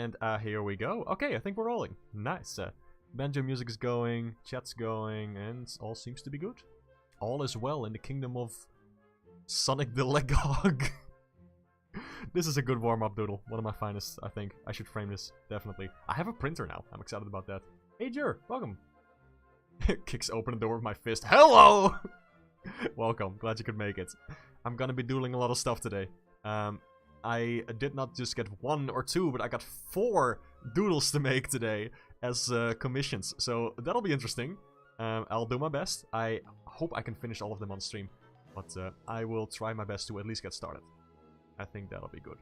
And here we go. Okay, I think we're rolling. Nice. Banjo music is going, chat's going, and all seems to be good. All is well in the kingdom of Sonic the Hedgehog. This is a good warm-up doodle. One of my finest, I think. I should frame this, definitely. I have a printer now. I'm excited about that. Hey, Jer, welcome. Kicks open the door with my fist. Hello! Welcome. Glad you could make it. I'm gonna be doodling a lot of stuff today. I did not just get 1 or 2, but I got 4 doodles to make today as commissions. So that'll be interesting. I'll do my best. I hope I can finish all of them on stream. But I will try my best to at least get started. I think that'll be good.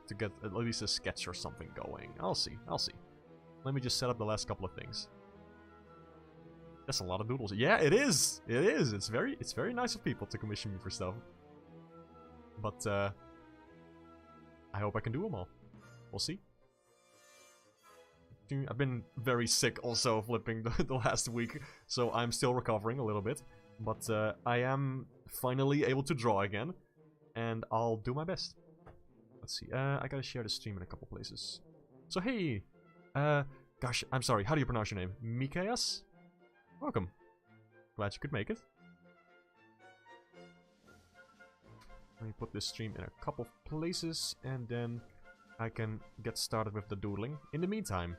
To get at least a sketch or something going. I'll see. I'll see. Let me just set up the last couple of things. That's a lot of doodles. Yeah, it is. It is. It's very nice of people to commission me for stuff. But I hope I can do them all. We'll see. I've been very sick also flipping the last week, so I'm still recovering a little bit. But I am finally able to draw again, and I'll do my best. Let's see. I gotta share the stream in a couple places. So hey, gosh, I'm sorry. How do you pronounce your name? Mikaeus? Welcome. Glad you could make it. Let me put this stream in a couple places, and then I can get started with the doodling. In the meantime,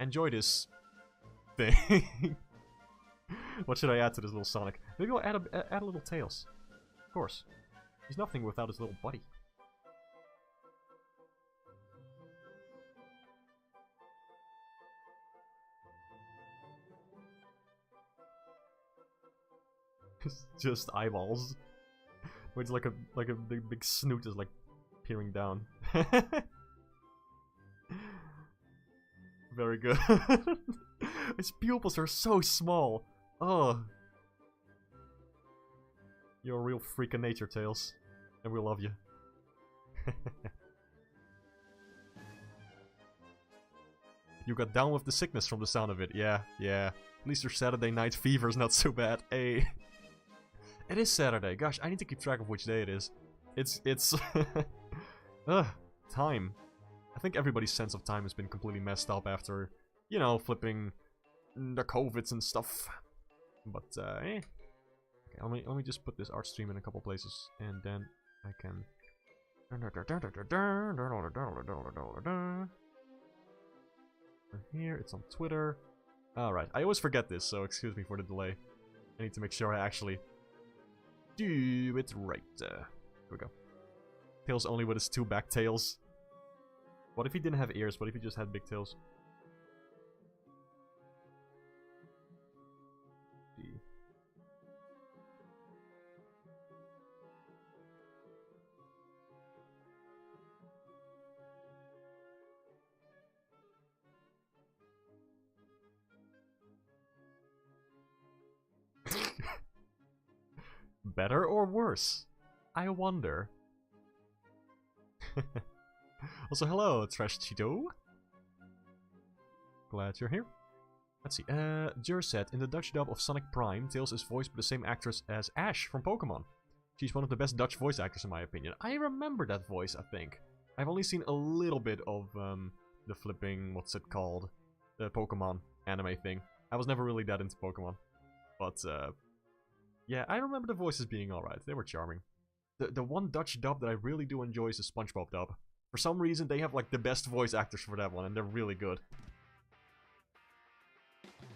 enjoy this thing. What should I add to this little Sonic? Maybe I'll add a little Tails. Of course. He's nothing without his little buddy. Just eyeballs. Where it's like a big snoot is like peering down. Very good. His pupils are so small. Oh. You're a real freak of nature, Tails. And we love you. You got down with the sickness from the sound of it. Yeah, yeah. At least your Saturday night fever is not so bad. Hey. It is Saturday. Gosh, I need to keep track of which day it is. It's time. I think everybody's sense of time has been completely messed up after, you know, flipping the COVIDs and stuff. But Okay, let me just put this art stream in a couple places, and then I can. Here, it's on Twitter. Alright, I always forget this, so excuse me for the delay. I need to make sure I actually do it right. Here we go. Tails only with his 2 back tails. What if he didn't have ears? What if he just had big tails? Better or worse? I wonder. Also, hello, Trash Cheeto. Glad you're here. Let's see. Jer said, in the Dutch dub of Sonic Prime, Tails is voiced by the same actress as Ash from Pokemon. She's one of the best Dutch voice actors in my opinion. I remember that voice, I think. I've only seen a little bit of the flipping, what's it called? The Pokemon anime thing. I was never really that into Pokemon. But, yeah, I remember the voices being alright. They were charming. The one Dutch dub that I really do enjoy is the SpongeBob dub. For some reason, they have like the best voice actors for that one, and they're really good.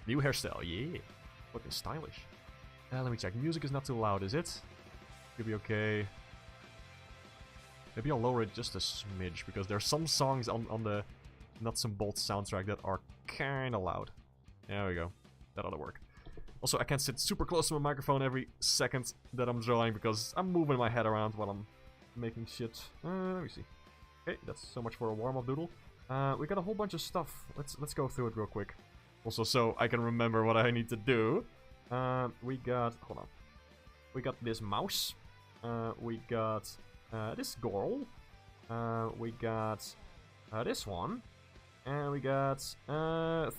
New hairstyle, yeah. Looking stylish. Let me check. Music is not too loud, is it? Should be okay. Maybe I'll lower it just a smidge, because there are some songs on the Nuts and Bolts soundtrack that are kinda loud. There we go. That ought to work. Also, I can't sit super close to my microphone every second that I'm drawing because I'm moving my head around while I'm making shit. Let me see. Okay, that's so much for a warm-up doodle. We got a whole bunch of stuff. Let's go through it real quick. Also, so I can remember what I need to do. We got... Hold on. We got this mouse. We got this girl. We got this one. And we got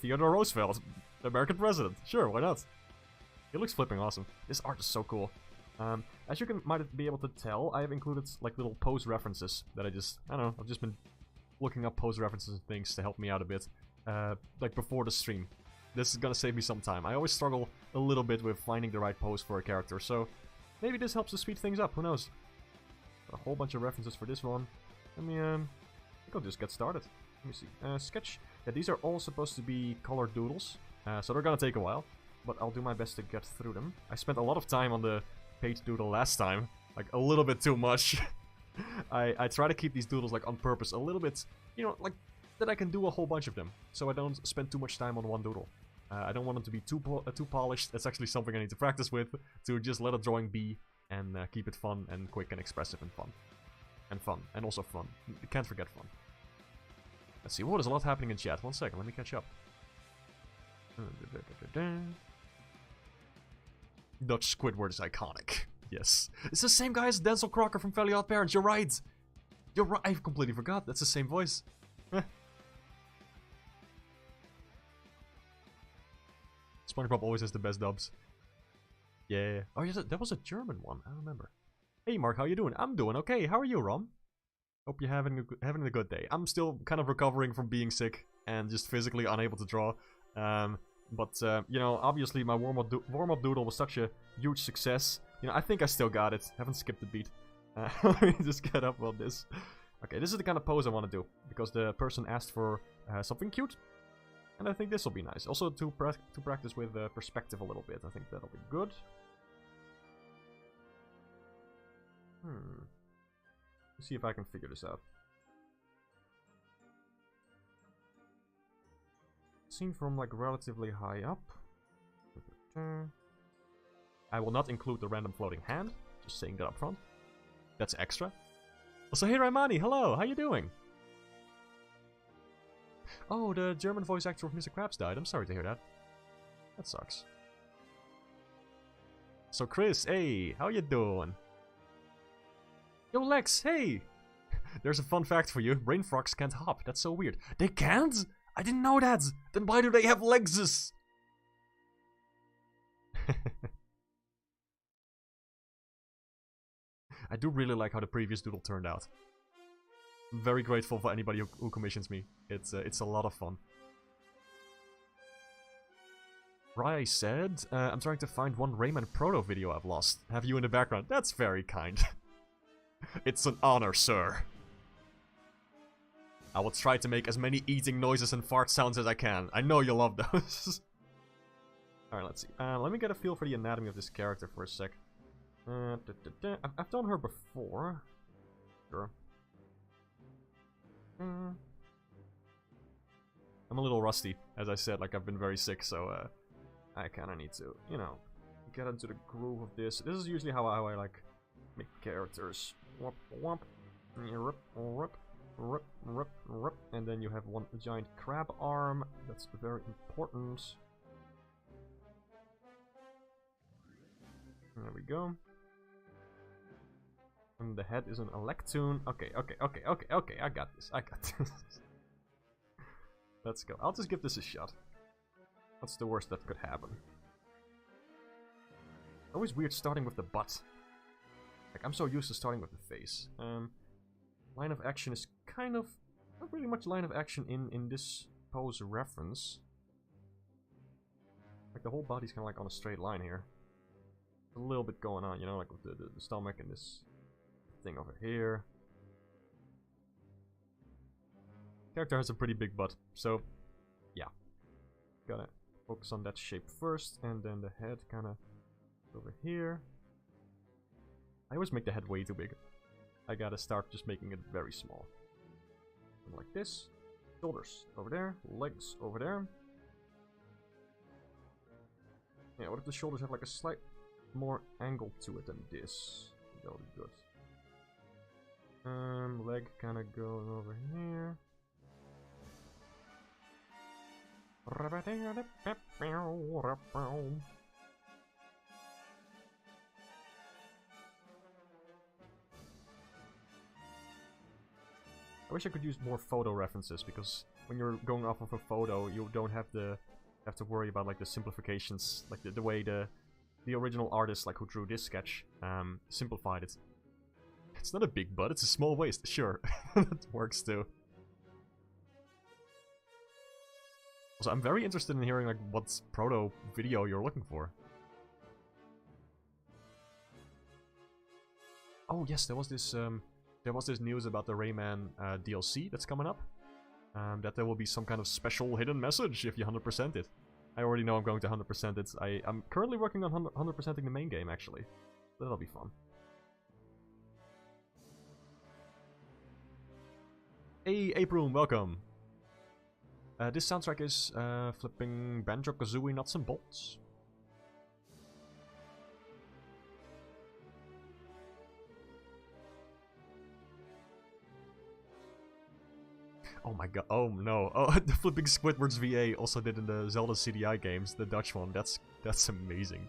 Theodore Roosevelt, the American president. Sure, why not? It looks flipping awesome. This art is so cool. As you might be able to tell, I have included like little pose references that I don't know, I've just been looking up pose references and things to help me out a bit, like before the stream. This is gonna save me some time. I always struggle a little bit with finding the right pose for a character, so maybe this helps to speed things up, who knows. A whole bunch of references for this one. I think I'll just get started. Let me see. Sketch. Yeah, these are all supposed to be colored doodles, so they're gonna take a while, but I'll do my best to get through them. I spent a lot of time on the page doodle last time, like a little bit too much. I try to keep these doodles like on purpose a little bit, you know, like that I can do a whole bunch of them, so I don't spend too much time on one doodle. I don't want them to be too polished. That's actually something I need to practice with, to just let a drawing be and keep it fun and quick and expressive and fun. And also fun. You can't forget fun. Let's see, there's a lot happening in chat. 1 second, let me catch up. Dutch Squidward is iconic. Yes. It's the same guy as Denzel Crocker from Fairly Odd Parents. You're right. You're right. I completely forgot. That's the same voice. SpongeBob always has the best dubs. Yeah. Oh, yeah, that was a German one. I remember. Hey, Mark, how you doing? I'm doing okay. How are you, Rom? Hope you're having a good day. I'm still kind of recovering from being sick and just physically unable to draw. You know, obviously my warm-up doodle was such a huge success. You know, I think I still got it. Haven't skipped a beat. Let me just get up on this. Okay, this is the kind of pose I want to do, because the person asked for something cute. And I think this will be nice. Also to practice with perspective a little bit. I think that'll be good. Let's see if I can figure this out. Seen from like relatively high up. I will not include the random floating hand. Just saying that up front. That's extra. Also, hey Raimani, hello, how you doing? Oh, the German voice actor of Mr. Krabs died. I'm sorry to hear that. That sucks. So Chris, hey, how you doing? Yo Lex, hey! There's a fun fact for you. Brain frogs can't hop. That's so weird. They can't? I didn't know that! Then why do they have legses? I do really like how the previous doodle turned out. I'm very grateful for anybody who commissions me. It's a lot of fun. Rai said, I'm trying to find one Rayman Proto video I've lost. Have you in the background? That's very kind. It's an honor, sir. I will try to make as many eating noises and fart sounds as I can. I know you love those. Alright, let's see. Let me get a feel for the anatomy of this character for a sec. I've done her before. Sure. I'm a little rusty, as I said, like I've been very sick, so I kinda need to, you know, get into the groove of this. This is usually how I like make characters. Whoop, whoop. And then you have one giant crab arm. That's very important. There we go. And the head is an Electoon. Okay. I got this. Let's go. I'll just give this a shot. What's the worst that could happen? Always weird starting with the butt. Like, I'm so used to starting with the face. Line of action is kind of... not really much line of action in this pose reference. Like, the whole body's kind of like on a straight line here. A little bit going on, you know, like with the stomach and this thing over here. Character has a pretty big butt, so yeah. Gotta focus on that shape first, and then the head kind of over here. I always make the head way too big. I gotta start just making it very small. Like this. Shoulders over there, legs over there. Yeah, what if the shoulders have like a slight more angle to it than this? That'll be good. Leg kind of goes over here. I wish I could use more photo references, because when you're going off of a photo, you don't have to worry about like the simplifications, like the way the original artist, like who drew this sketch, simplified it. It's not a big butt, it's a small waist. Sure, that works too. Also, I'm very interested in hearing like what proto video you're looking for. Oh yes, there was this news about the Rayman DLC that's coming up. That there will be some kind of special hidden message if you 100% it. I already know I'm going to 100% it. I'm currently working on 100%ing the main game, actually. That'll be fun. Hey, April, welcome. This soundtrack is flipping Banjo-Kazooie Nuts and Bolts. Oh my god, oh no. Oh, the flipping Squidward's VA also did in the Zelda CDI games, the Dutch one. That's amazing.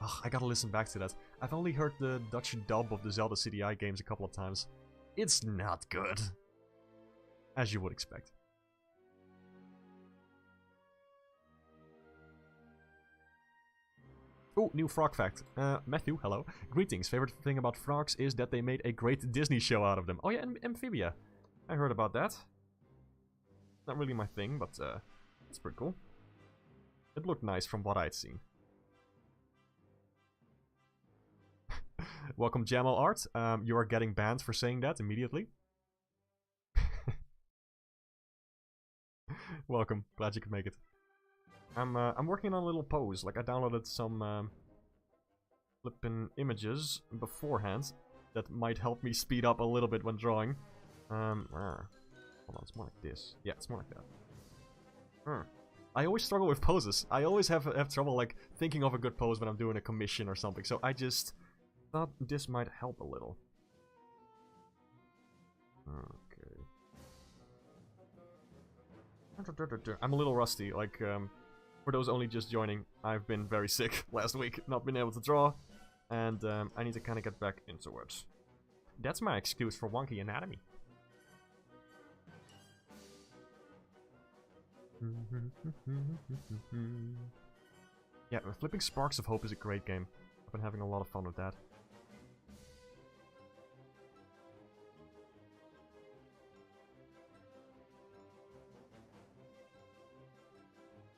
Ugh, I gotta listen back to that. I've only heard the Dutch dub of the Zelda CDI games a couple of times. It's not good. As you would expect. Oh, new frog fact. Matthew, hello. Greetings. Favorite thing about frogs is that they made a great Disney show out of them. Oh yeah, Amphibia. I heard about that. Not really my thing, but it's pretty cool. It looked nice from what I'd seen. Welcome, Jamal Art. You are getting banned for saying that immediately. Welcome. Glad you could make it. I'm working on a little pose. Like I downloaded some flippin' images beforehand that might help me speed up a little bit when drawing. Hold on, it's more like this. Yeah, it's more like that. I always struggle with poses. I always have trouble like thinking of a good pose when I'm doing a commission or something. So I just thought this might help a little. Okay. I'm a little rusty. Like for those only just joining, I've been very sick last week, not been able to draw, and I need to kind of get back into it. That's my excuse for wonky anatomy. Yeah, flipping Sparks of Hope is a great game. I've been having a lot of fun with that.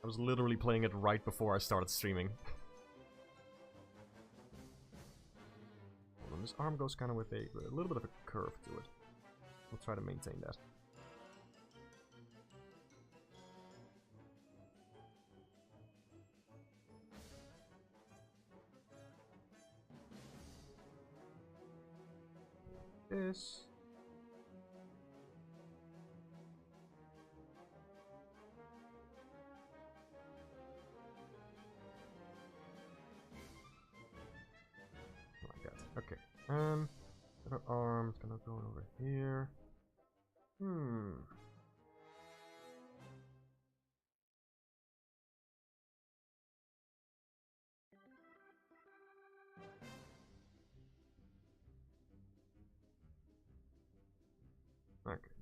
I was literally playing it right before I started streaming. Hold on, this arm goes kind of with a little bit of a curve to it. We'll try to maintain that. This. Like that. Okay. Other arm's gonna go over here.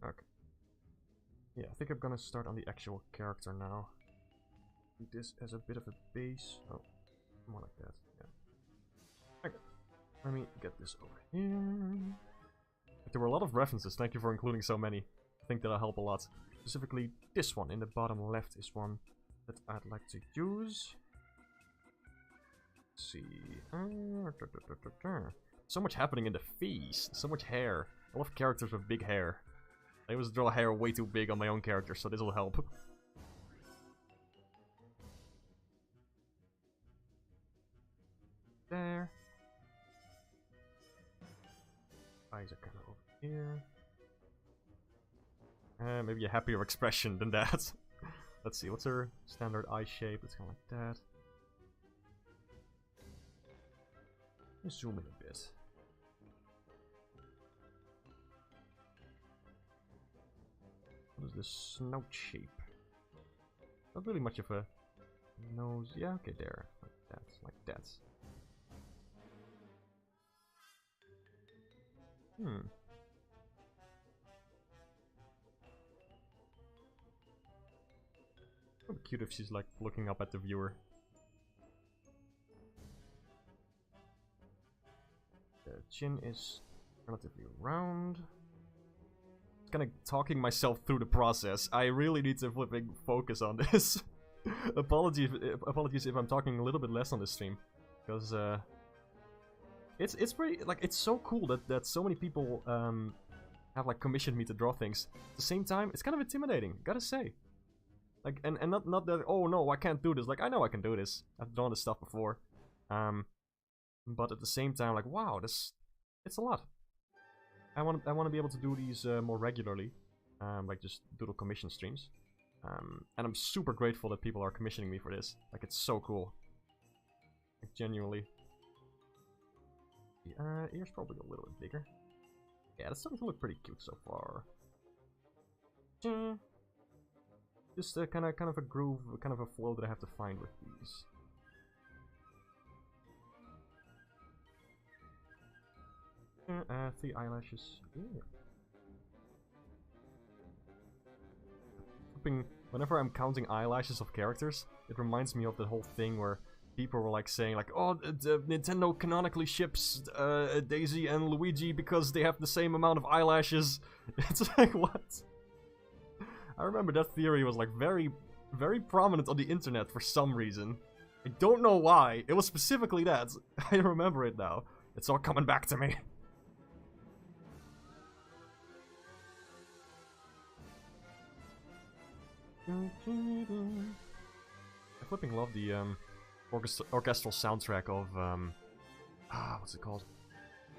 Okay. Yeah, I think I'm gonna start on the actual character now. Need this as a bit of a base. Oh, more like that. Yeah. Okay. Let me get this over here. There were a lot of references. Thank you for including so many. I think that'll help a lot. Specifically, this one in the bottom left is one that I'd like to use. Let's see. So much happening in the face. So much hair. I love characters with big hair. I always draw hair way too big on my own character, so this will help. There. Eyes are kind of over here. Maybe a happier expression than that. Let's see, what's her standard eye shape? It's kind of like that. Let's zoom in a bit. What is the snout shape? Not really much of a nose. Yeah, okay, there. Like that, like that. It would be cute if she's like looking up at the viewer. The chin is relatively round. kind of talking myself through the process. I really need to flipping focus on this. Apologies if I'm talking a little bit less on this stream, because it's pretty, like, it's so cool that so many people have like commissioned me to draw things. At the same time, it's kind of intimidating, gotta say. Like, and not that, oh no, I can't do this. Like, I know I can do this. I've drawn this stuff before. But at the same time, like, wow, it's a lot. I want to be able to do these more regularly, like just doodle commission streams. And I'm super grateful that people are commissioning me for this. Like, it's so cool. Like, genuinely. The ear's probably a little bit bigger. Yeah, that's starting to look pretty cute so far. Just kind of a groove, kind of a flow that I have to find with these. Three eyelashes. Yeah. Whenever I'm counting eyelashes of characters, it reminds me of the whole thing where people were like saying like, oh, Nintendo canonically ships Daisy and Luigi because they have the same amount of eyelashes. It's like, what? I remember that theory was like very, very prominent on the internet for some reason. I don't know why. It was specifically that. I remember it now. It's all coming back to me. I flipping love the orchestral soundtrack of what's it called?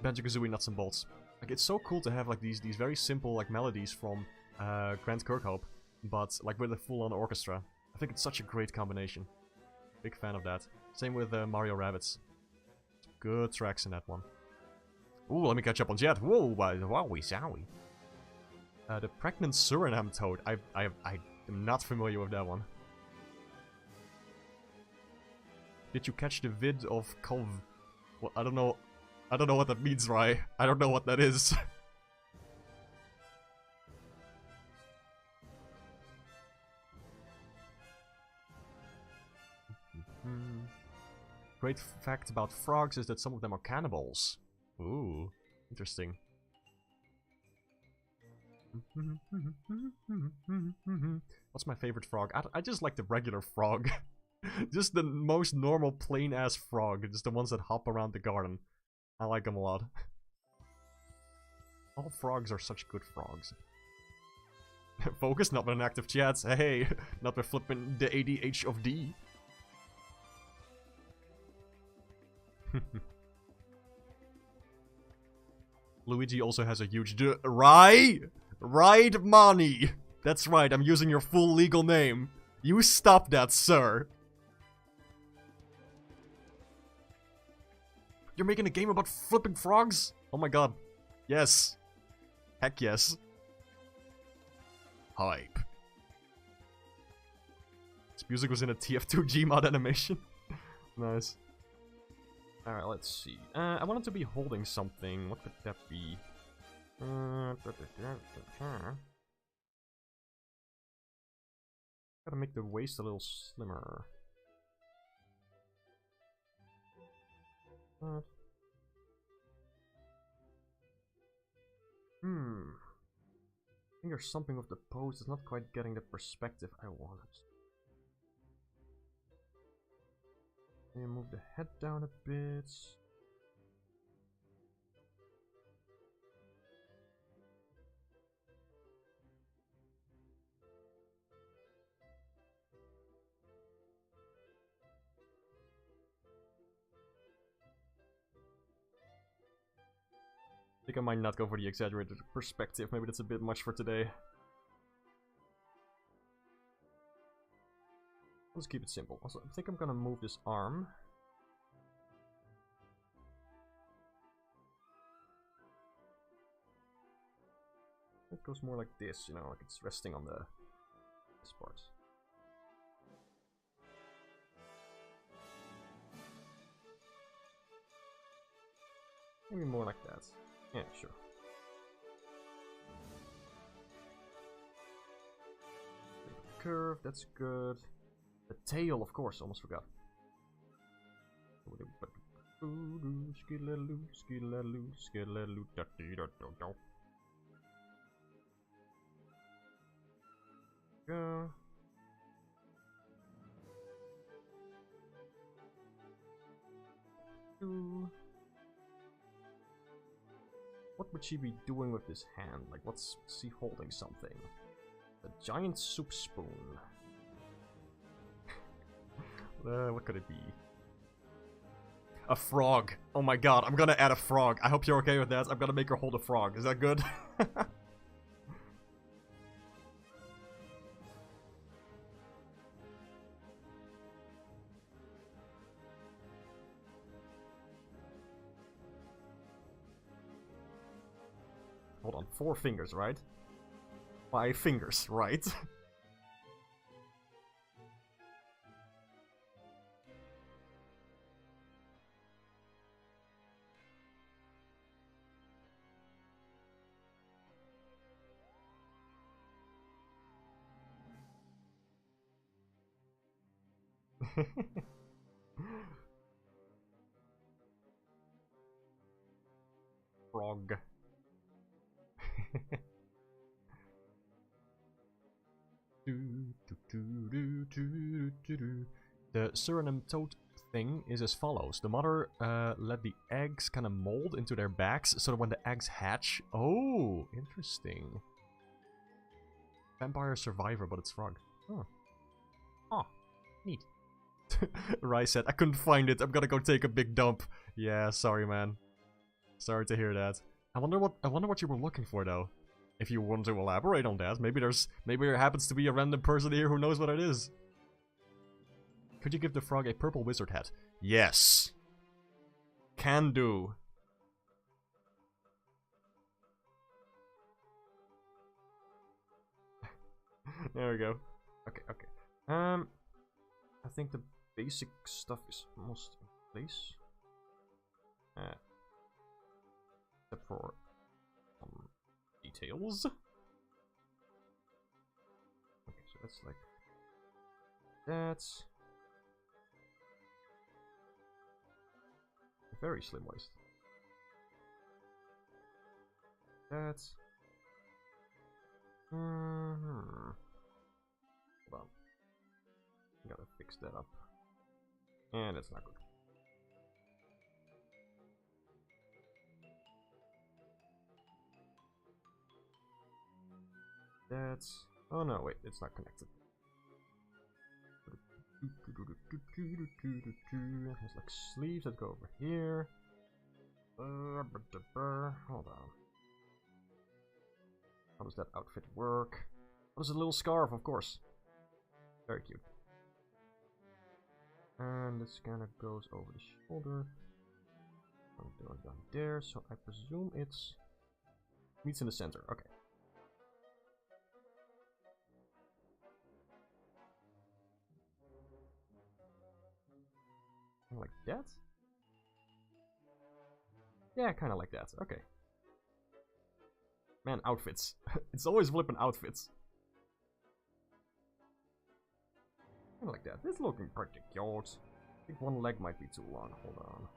Banjo-Kazooie Nuts and Bolts. Like, it's so cool to have like these very simple like melodies from Grant Kirkhope, but like with a full-on orchestra. I think it's such a great combination. Big fan of that. Same with Mario Rabbids. Good tracks in that one. Ooh, let me catch up on Jet. Whoa, wowie zowie. The pregnant Suriname toad. I'm not familiar with that one. Did you catch the vid of Kov? Well, I don't know what that means, right? I don't know what that is. Great fact about frogs is that some of them are cannibals. Ooh, interesting. What's my favorite frog? I just like the regular frog. Just the most normal plain-ass frog. Just the ones that hop around the garden. I like them a lot. All frogs are such good frogs. Focus, not with an active chat. Hey, not with flipping the ADH of D. Luigi also has a huge Right, Mani! That's right, I'm using your full legal name. You stop that, sir. You're making a game about flipping frogs? Oh my god. Yes. Heck yes. Hype. This music was in a TF2 Gmod animation. Nice. Alright, let's see. I wanted to be holding something. What could that be? Gotta make the waist a little slimmer. I think there's something with the pose that's not quite getting the perspective I want. Maybe move the head down a bit. I think I might not go for the exaggerated perspective. Maybe that's a bit much for today. Let's keep it simple. Also, I think I'm gonna move this arm. It goes more like this, you know, like it's resting on this part. Maybe more like that. Yeah, sure. Curve, that's good. The tail, of course, almost forgot. Go. What would she be doing with this hand? Like, what's she holding something? A giant soup spoon. What could it be? A frog. Oh my god, I'm gonna add a frog. I hope you're okay with that. I'm gonna make her hold a frog. Is that good? Hold on, 4 fingers, right? 5 fingers, right? Frog. The Suriname toad thing is as follows. The mother let the eggs kind of mold into their backs so that when the eggs hatch... Oh, interesting. Vampire survivor, but it's frog. Huh. Oh, neat. Rai said, I couldn't find it. I'm gonna go take a big dump. Yeah, sorry, man. Sorry to hear that. I wonder what you were looking for, though. If you want to elaborate on that, maybe there happens to be a random person here who knows what it is. Could you give the frog a purple wizard hat? Yes. Can do. There we go. Okay, okay. I think the basic stuff is almost in place. Except for some details. Okay, so that's like that. Very slim waist. That's. Hold on. Gotta fix that up. And it's not good. That's... Oh no, wait, it's not connected. It has like sleeves that go over here. Hold on. How does that outfit work? Oh, there's a little scarf, of course. Very cute. And this kind of goes over the shoulder. Down there, so I presume it's... meets in the center, okay. Like that? Yeah, kinda like that, okay. Man, outfits. It's always flipping outfits. Kinda like that. This is looking pretty cute. I think one leg might be too long, hold on.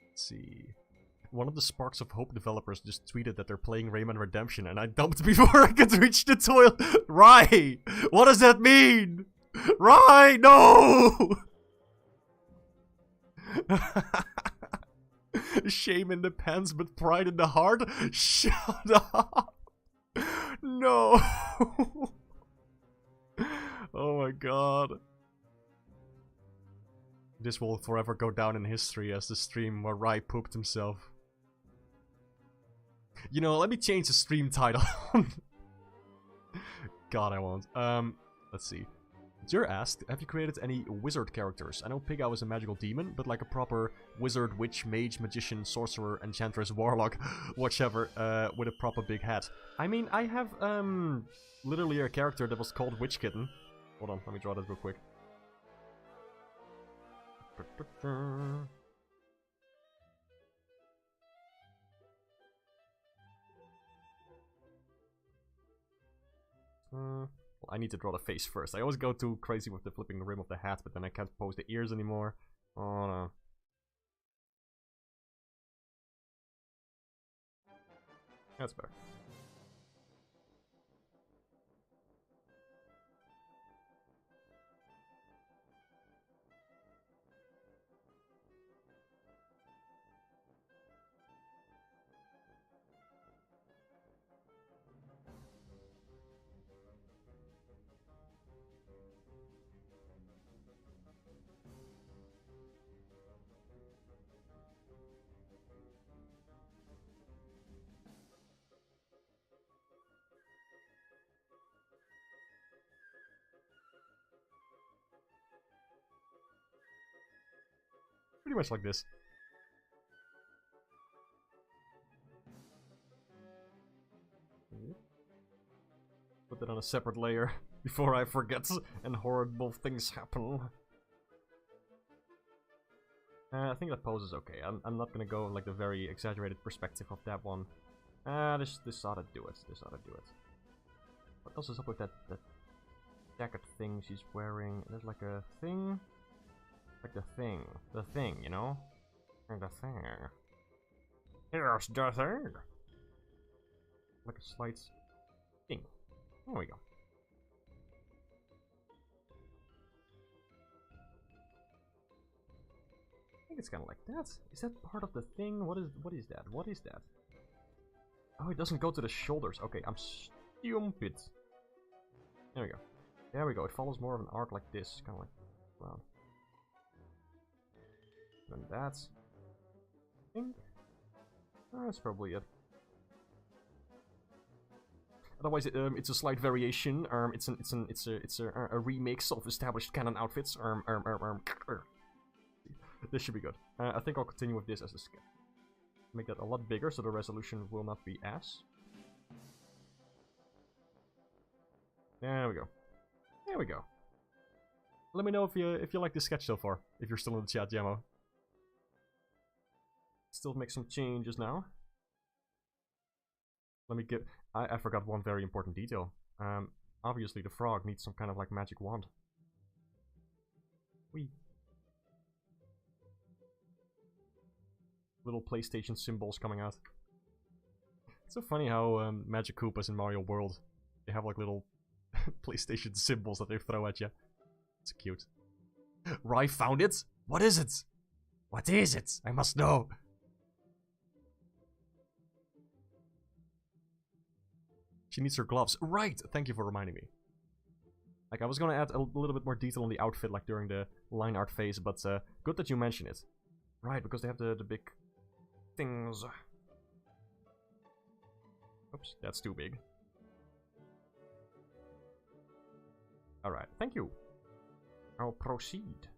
Let's see. One of the Sparks of Hope developers just tweeted that they're playing Rayman Redemption, and I dumped before I could reach the toilet. Rai! What does that mean? Rai, no! Shame in the pants, but pride in the heart? Shut up! No! Oh my god. This will forever go down in history as the stream where Rai pooped himself. You know, let me change the stream title. God, I won't. Let's see. Jur asked, have you created any wizard characters? I know Pigao is a magical demon, but like a proper wizard, witch, mage, magician, sorcerer, enchantress, warlock, whichever, with a proper big hat. I mean, I have, literally a character that was called Witch Kitten. Hold on, let me draw that real quick. Well, I need to draw the face first. I always go too crazy with the flipping the rim of the hat, but then I can't pose the ears anymore. Oh no. That's better. Pretty much like this. Put that on a separate layer before I forget and horrible things happen. I think that pose is okay. I'm not gonna go like the very exaggerated perspective of that one. This ought to do it. This ought to do it. What else is up with that jacket thing she's wearing? There's like a thing. Like the thing, you know? And the thing. Here's the thing. Like a slight thing. There we go. I think it's kind of like that. Is that part of the thing? What is that? What is that? Oh, it doesn't go to the shoulders. Okay, I'm stupid. There we go. There we go. It follows more of an arc like this, kind of like round. And that's, I think, that's probably it. Otherwise, it's a slight variation. It's a remix of established canon outfits. This should be good. I think I'll continue with this as a sketch. Make that a lot bigger, so the resolution will not be as. There we go. There we go. Let me know if you like this sketch so far. If you're still in the chat, Jamo. Still make some changes now. Let me get. I forgot one very important detail. Obviously the frog needs some kind of like magic wand. Whee. Little PlayStation symbols coming out. It's so funny how Magic Koopas in Mario World, they have like little PlayStation symbols that they throw at you. It's cute. Rai found it? What is it? What is it? I must know. She needs her gloves. Right! Thank you for reminding me. Like, I was gonna add a little bit more detail on the outfit, like during the line art phase, but good that you mention it. Right, because they have the big things. Oops, that's too big. Alright, thank you. I'll proceed.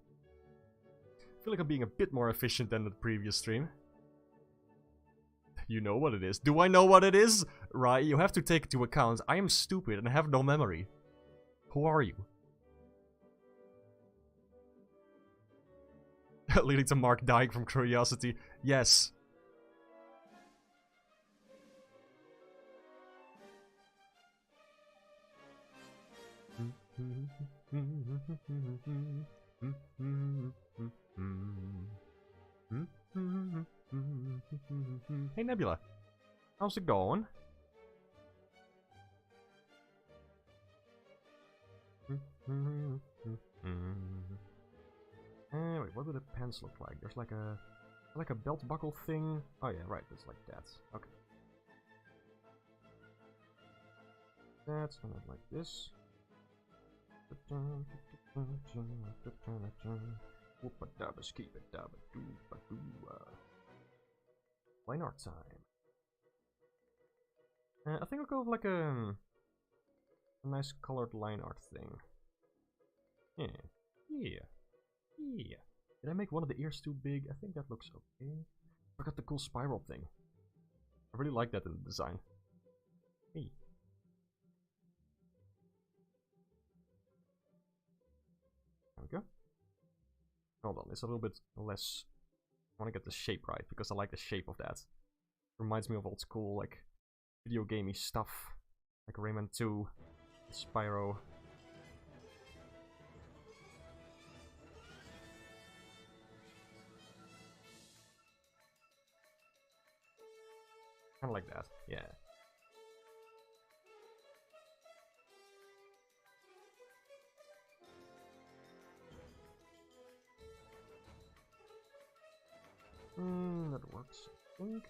I feel like I'm being a bit more efficient than the previous stream. You know what it is. Do I know what it is? Right, you have to take into account I am stupid and have no memory. Who are you? Leading to Mark dying from curiosity. Yes. Hey Nebula, how's it going? Wait, what do the pants look like? There's like a belt buckle thing. Oh yeah, right, it's like that. Okay. That's gonna like this. Line art time. I think I'll go with like a nice colored line art thing. Yeah. Did I make one of the ears too big? I think that looks okay. I got the cool spiral thing. I really like that in the design. Hey. There we go. Hold on, it's a little bit less. I want to get the shape right because I like the shape of that. Reminds me of old school like video gamey stuff, like Rayman 2. Spyro. Kinda like that, yeah. That works, I think.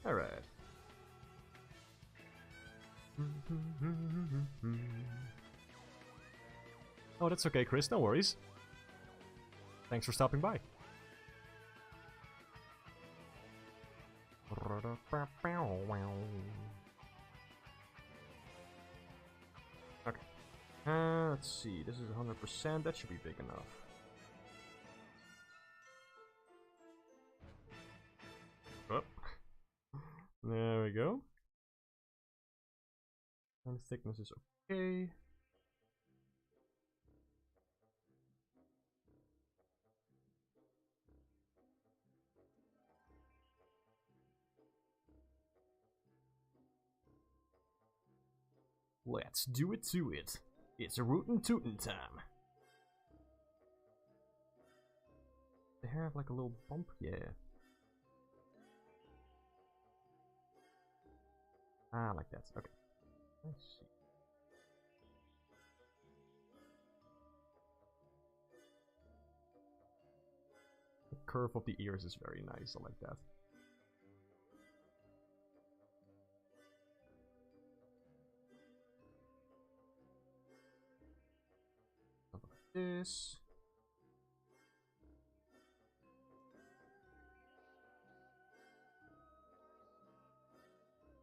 Alright. Oh, that's okay, Chris, no worries. Thanks for stopping by. Okay. Let's see, this is 100%, that should be big enough. Oh. There we go. And thickness is okay. Let's do it to it. It's a rootin' tootin' time. The hair have like a little bump? Yeah. Ah, like that. Okay. Let's see. The curve of the ears is very nice. I like that. Something like this.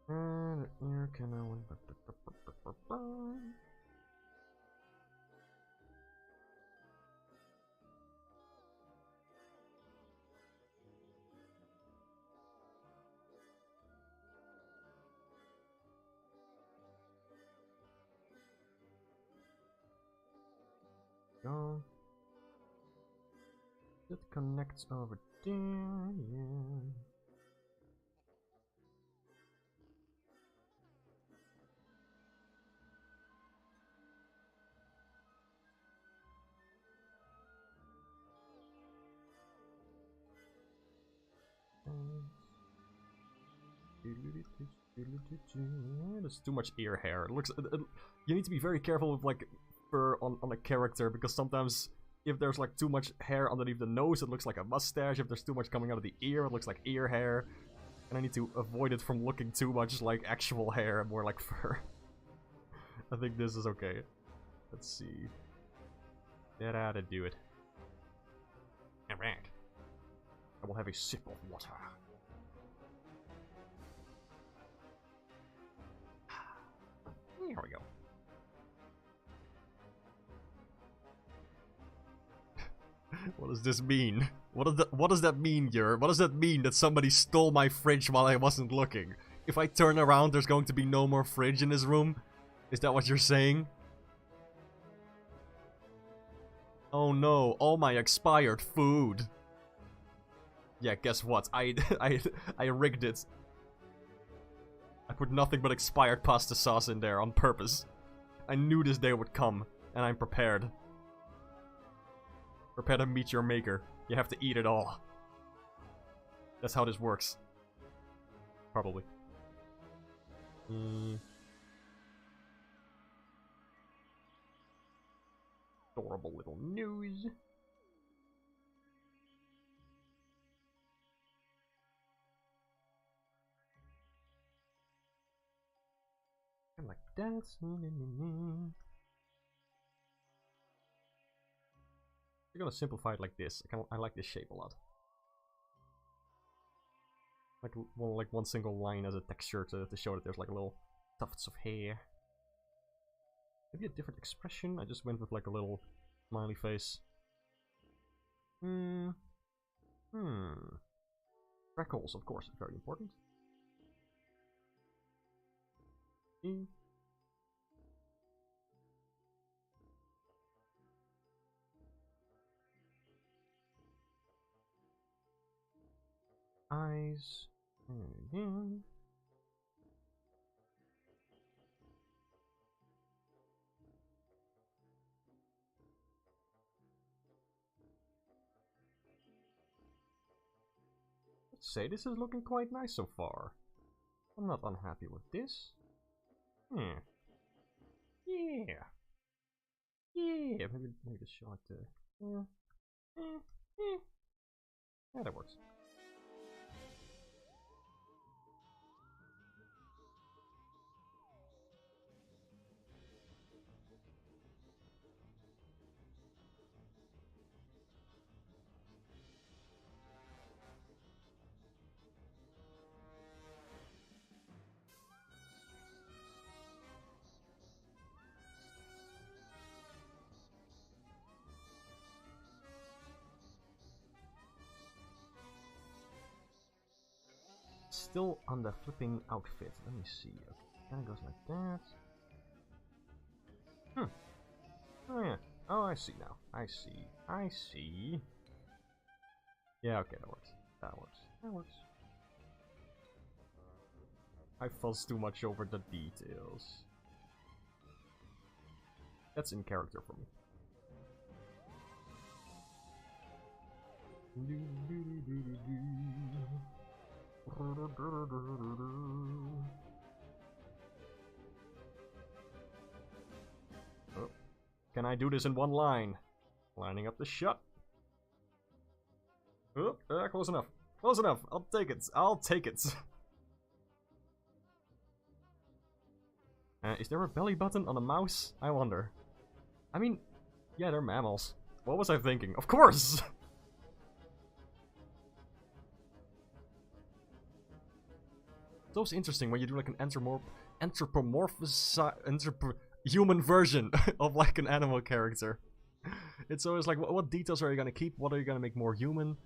And ear can I win. Go. It connects over there, yeah. There's too much ear hair. It looks. You need to be very careful with like fur on a character because sometimes if there's like too much hair underneath the nose, it looks like a mustache. If there's too much coming out of the ear, it looks like ear hair. And I need to avoid it from looking too much like actual hair, more like fur. I think this is okay. Let's see. That ought to do it. Alright. I will have a sip of water. Here we go. What does this mean? What does that mean, Yer? What does that mean that somebody stole my fridge while I wasn't looking? If I turn around, there's going to be no more fridge in this room? Is that what you're saying? Oh no, all my expired food. Yeah, guess what? I rigged it. I put nothing but expired pasta sauce in there on purpose. I knew this day would come, and I'm prepared. Prepare to meet your maker. You have to eat it all. That's how this works. Probably. Adorable little nose. And like that. We're gonna simplify it like this. I like this shape a lot. Like one single line as a texture to show that there's like a little tufts of hair. Maybe a different expression. I just went with like a little smiley face. Freckles, of course, very important. Eyes. say this is looking quite nice so far. I'm not unhappy with this. Yeah. Yeah. Maybe the shot. Yeah, that works. Still on the flipping outfit. Let me see. Okay, kind of goes like that. Oh yeah. Oh, I see now. I see. Yeah, okay, that works. That works. I fuss too much over the details. That's in character for me. Oh. Can I do this in one line? Lining up the shot. Oh, close enough. Close enough. I'll take it. Is there a belly button on a mouse? I wonder. I mean, yeah, they're mammals. What was I thinking? Of course! It's always interesting when you do like an human version of like an animal character. It's always like, what details are you gonna keep? What are you gonna make more human?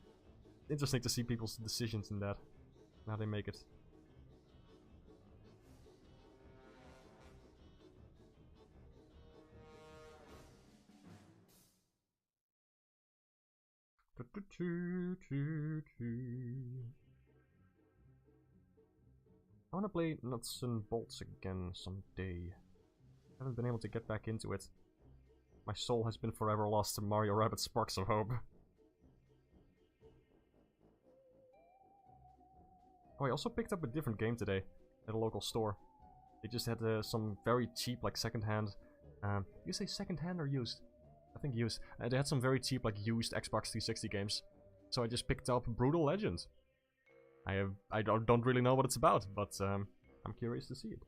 Interesting to see people's decisions in that. How they make it. I wanna play Nuts and Bolts again someday. Haven't been able to get back into it. My soul has been forever lost to Mario Rabbids Sparks of Hope. Oh, I also picked up a different game today at a local store. They just had some very cheap, like, secondhand. You say secondhand or used? I think used. They had some very cheap, like, used Xbox 360 games. So I just picked up Brutal Legend. I don't really know what it's about, but I'm curious to see it.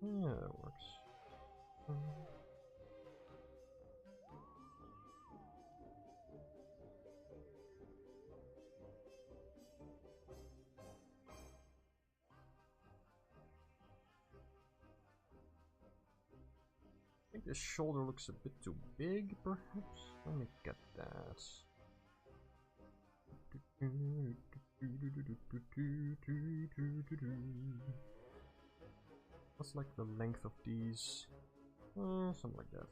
Yeah, that works. I think this shoulder looks a bit too big, perhaps? Let me get that. What's like the length of these? Something like that.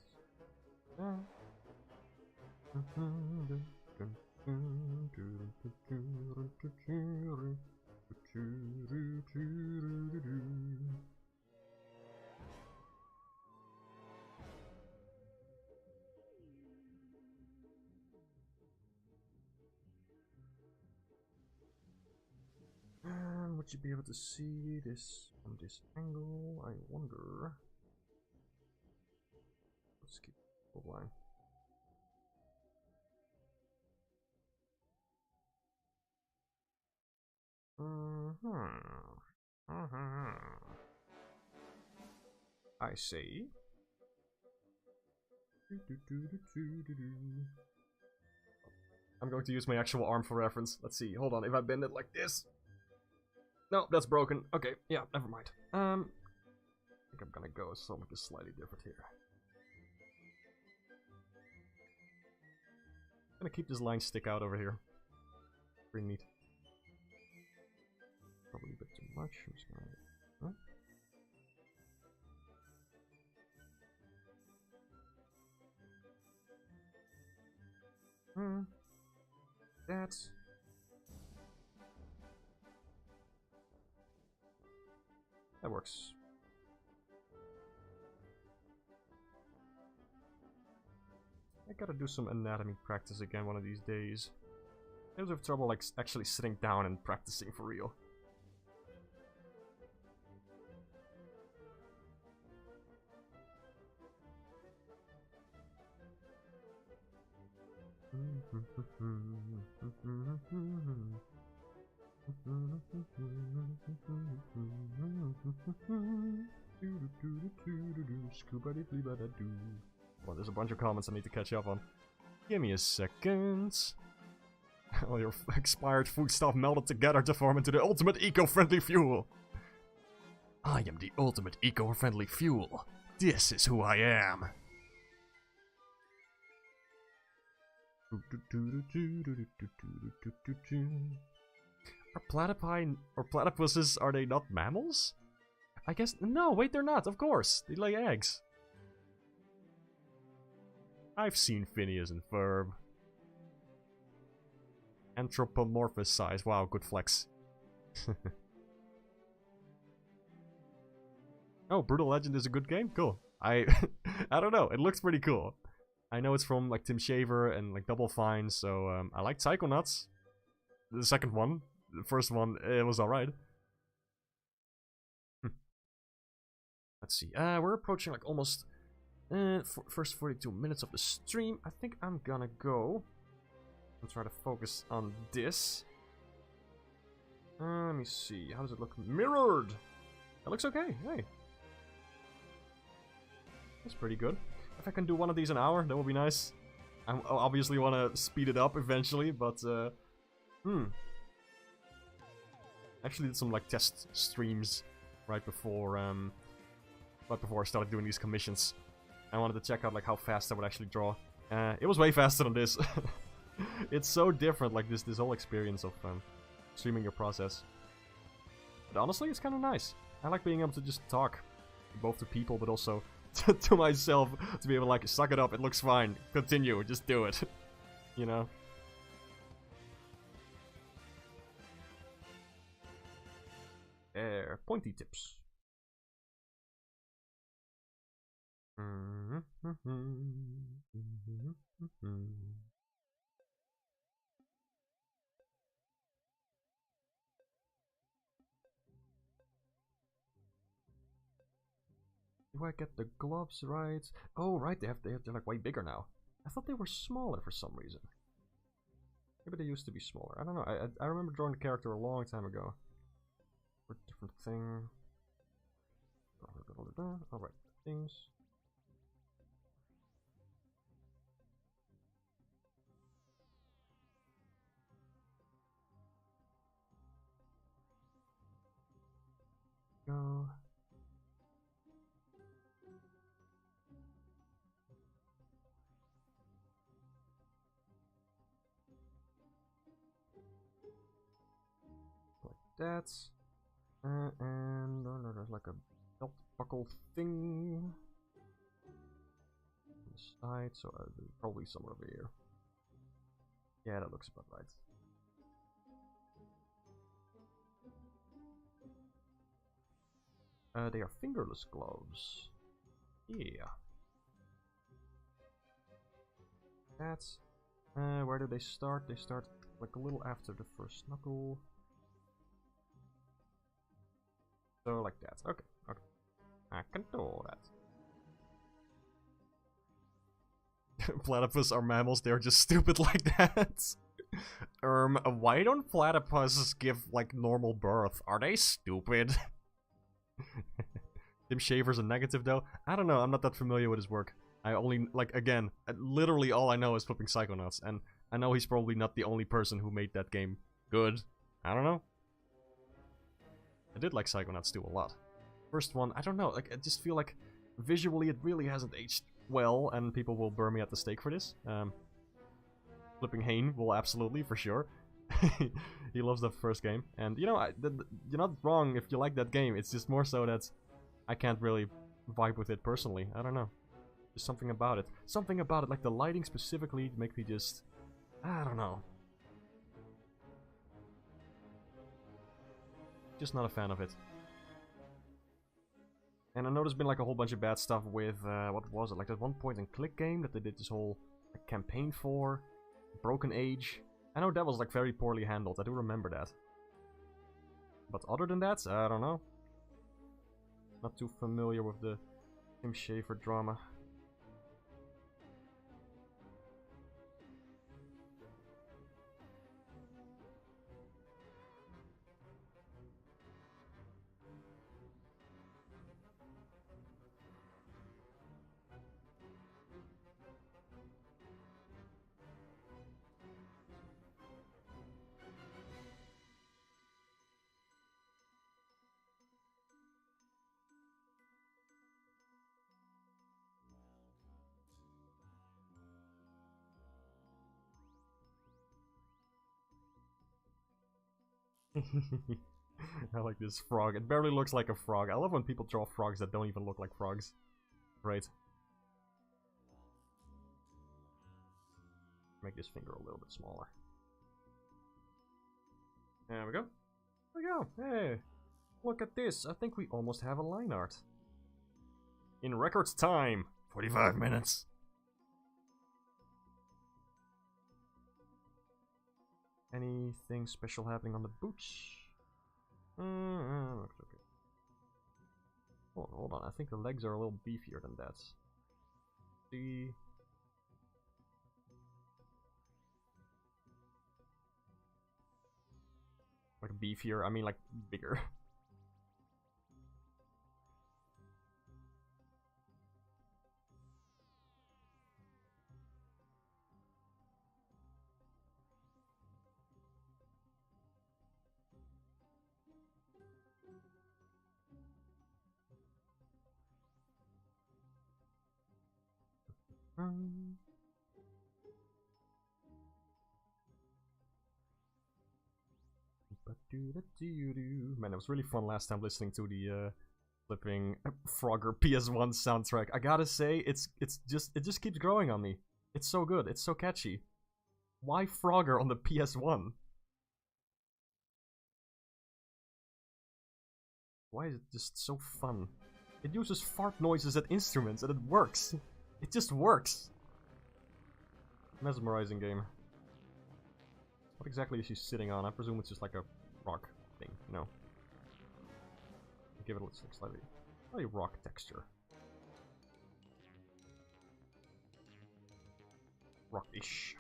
Would you be able to see this from this angle? I wonder. Let's keep the line. I see. I'm going to use my actual arm for reference. Let's see. Hold on. If I bend it like this. No, that's broken. Okay, yeah, never mind. I think I'm gonna go something slightly different here. I'm gonna keep this line stick out over here. Pretty neat. Probably a bit too much. I'm just gonna... Huh? That's... That works. I gotta do some anatomy practice again one of these days. I always have trouble like actually sitting down and practicing for real. Well, there's a bunch of comments I need to catch up on. Give me a second. All your expired foodstuff melded together to form into the ultimate eco-friendly fuel. I am the ultimate eco-friendly fuel. This is who I am. Are platypi or platypuses, are they not mammals? I guess, no, wait, they're not, of course. They lay eggs. I've seen Phineas and Ferb. Anthropomorphized, wow, good flex. Oh, Brutal Legend is a good game? Cool. I don't know, it looks pretty cool. I know it's from like Tim Shaver and like Double Fine, so I liked Psychonauts. The second one. The first one, it was alright. Let's see. We're approaching like almost first 42 minutes of the stream. I think I'm gonna go and try to focus on this. Let me see. How does it look? Mirrored! That looks okay. Hey. That's pretty good. If I can do one of these an hour, that would be nice. I obviously want to speed it up eventually, but actually did some like test streams right before I started doing these commissions. I wanted to check out like how fast I would actually draw. It was way faster than this. It's so different, like this whole experience of streaming your process. But honestly, it's kind of nice. I like being able to just talk, both to people, but also to myself, to be able to like, suck it up, it looks fine, continue, just do it. You know? Pointy tips. Do I get the gloves right? Oh, right, they're like way bigger now. I thought they were smaller for some reason. Maybe they used to be smaller. I don't know. I remember drawing the character a long time ago. For a different thing. Alright, things. Go. Like that. And there's like a belt buckle thing on the side, so probably somewhere over here. Yeah, that looks about right. They are fingerless gloves. Yeah. That's... where do they start? They start like a little after the first knuckle. So like that. Okay, okay. I can do that. Platypus are mammals, they're just stupid like that. Why don't platypuses give like normal birth? Are they stupid? Tim Shaver's a negative though? I don't know, I'm not that familiar with his work. I only, like, again, literally all I know is flipping Psychonauts, and I know he's probably not the only person who made that game good. I don't know. I did like Psychonauts 2 a lot. First one, I don't know, like, I just feel like visually it really hasn't aged well, and people will burn me at the stake for this. Flipping Hane will absolutely, for sure. He loves the first game, and you know, you're not wrong if you like that game. It's just more so that I can't really vibe with it personally. I don't know. There's something about it. Something about it, like the lighting specifically, make me just... I don't know. Just not a fan of it. And I know there's been like a whole bunch of bad stuff with, what was it? Like that one point and click game that they did this whole like, campaign for. Broken Age. I know that was like very poorly handled. I do remember that. But other than that, I don't know. Not too familiar with the Tim Schafer drama. I like this frog. It barely looks like a frog. I love when people draw frogs that don't even look like frogs. Great. Make this finger a little bit smaller. There we go. There we go. Hey, look at this. I think we almost have a line art. In records time. 45 minutes. Anything special happening on the boots? Looks okay. Oh, hold on, I think the legs are a little beefier than that. See? Like beefier, I mean like bigger. Man, it was really fun last time listening to the flipping Frogger PS1 soundtrack. I gotta say, it just keeps growing on me. It's so good, it's so catchy. Why Frogger on the PS1? Why is it just so fun? It uses fart noises as instruments and it works. It just works. Mesmerizing game. What exactly is she sitting on? I presume it's just like a rock thing, you know. Give it a slightly rock texture. Rock-ish.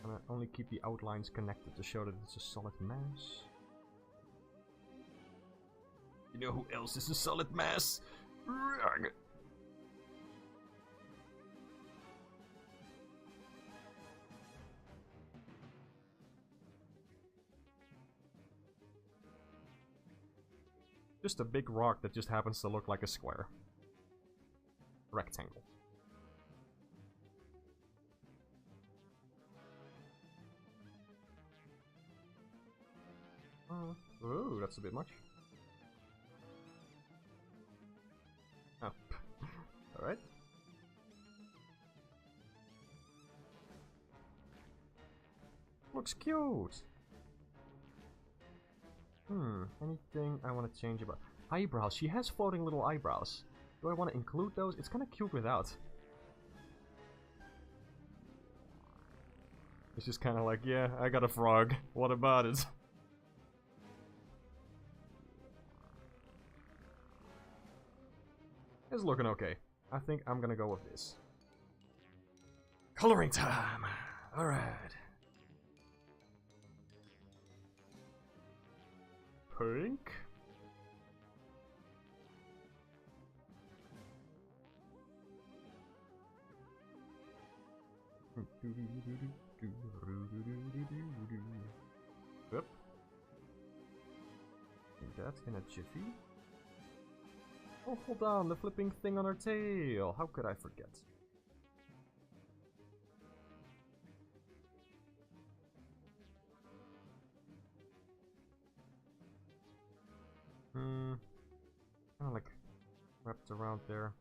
I'm gonna only keep the outlines connected to show that it's a solid mass. You know who else is a solid mass? Rug. Just a big rock that just happens to look like a square. Rectangle. Oh, that's a bit much. Oh. Alright. Looks cute. Anything I want to change about eyebrows? She has floating little eyebrows. Do I want to include those? It's kind of cute without. It's just kind of like, yeah, I got a frog. What about it? It's looking okay. I think I'm gonna go with this. Coloring time! Alright. Pink. Yep. And that in a jiffy. Oh, hold on, the flipping thing on her tail. How could I forget? Kind of like wrapped around there.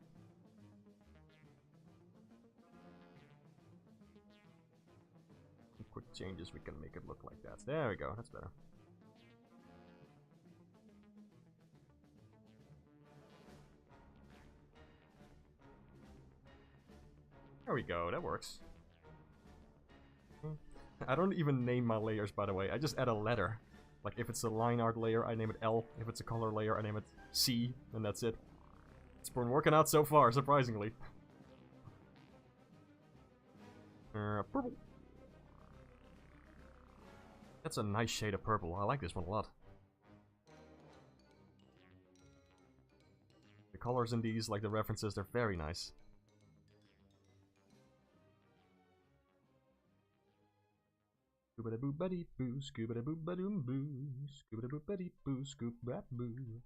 Some quick changes, we can make it look like that. There we go, that's better. There we go, that works. I don't even name my layers, by the way. I just add a letter. Like, if it's a line art layer, I name it L. If it's a color layer, I name it C. And that's it. It's been working out so far, surprisingly. Purple. That's a nice shade of purple. I like this one a lot. The colors in these, like the references, they're very nice. Scoobada-boo-buddy-boo, scoobada-boo-ba-doom-boo, scoobada-boo-buddy-boo, scoop-ba-boo.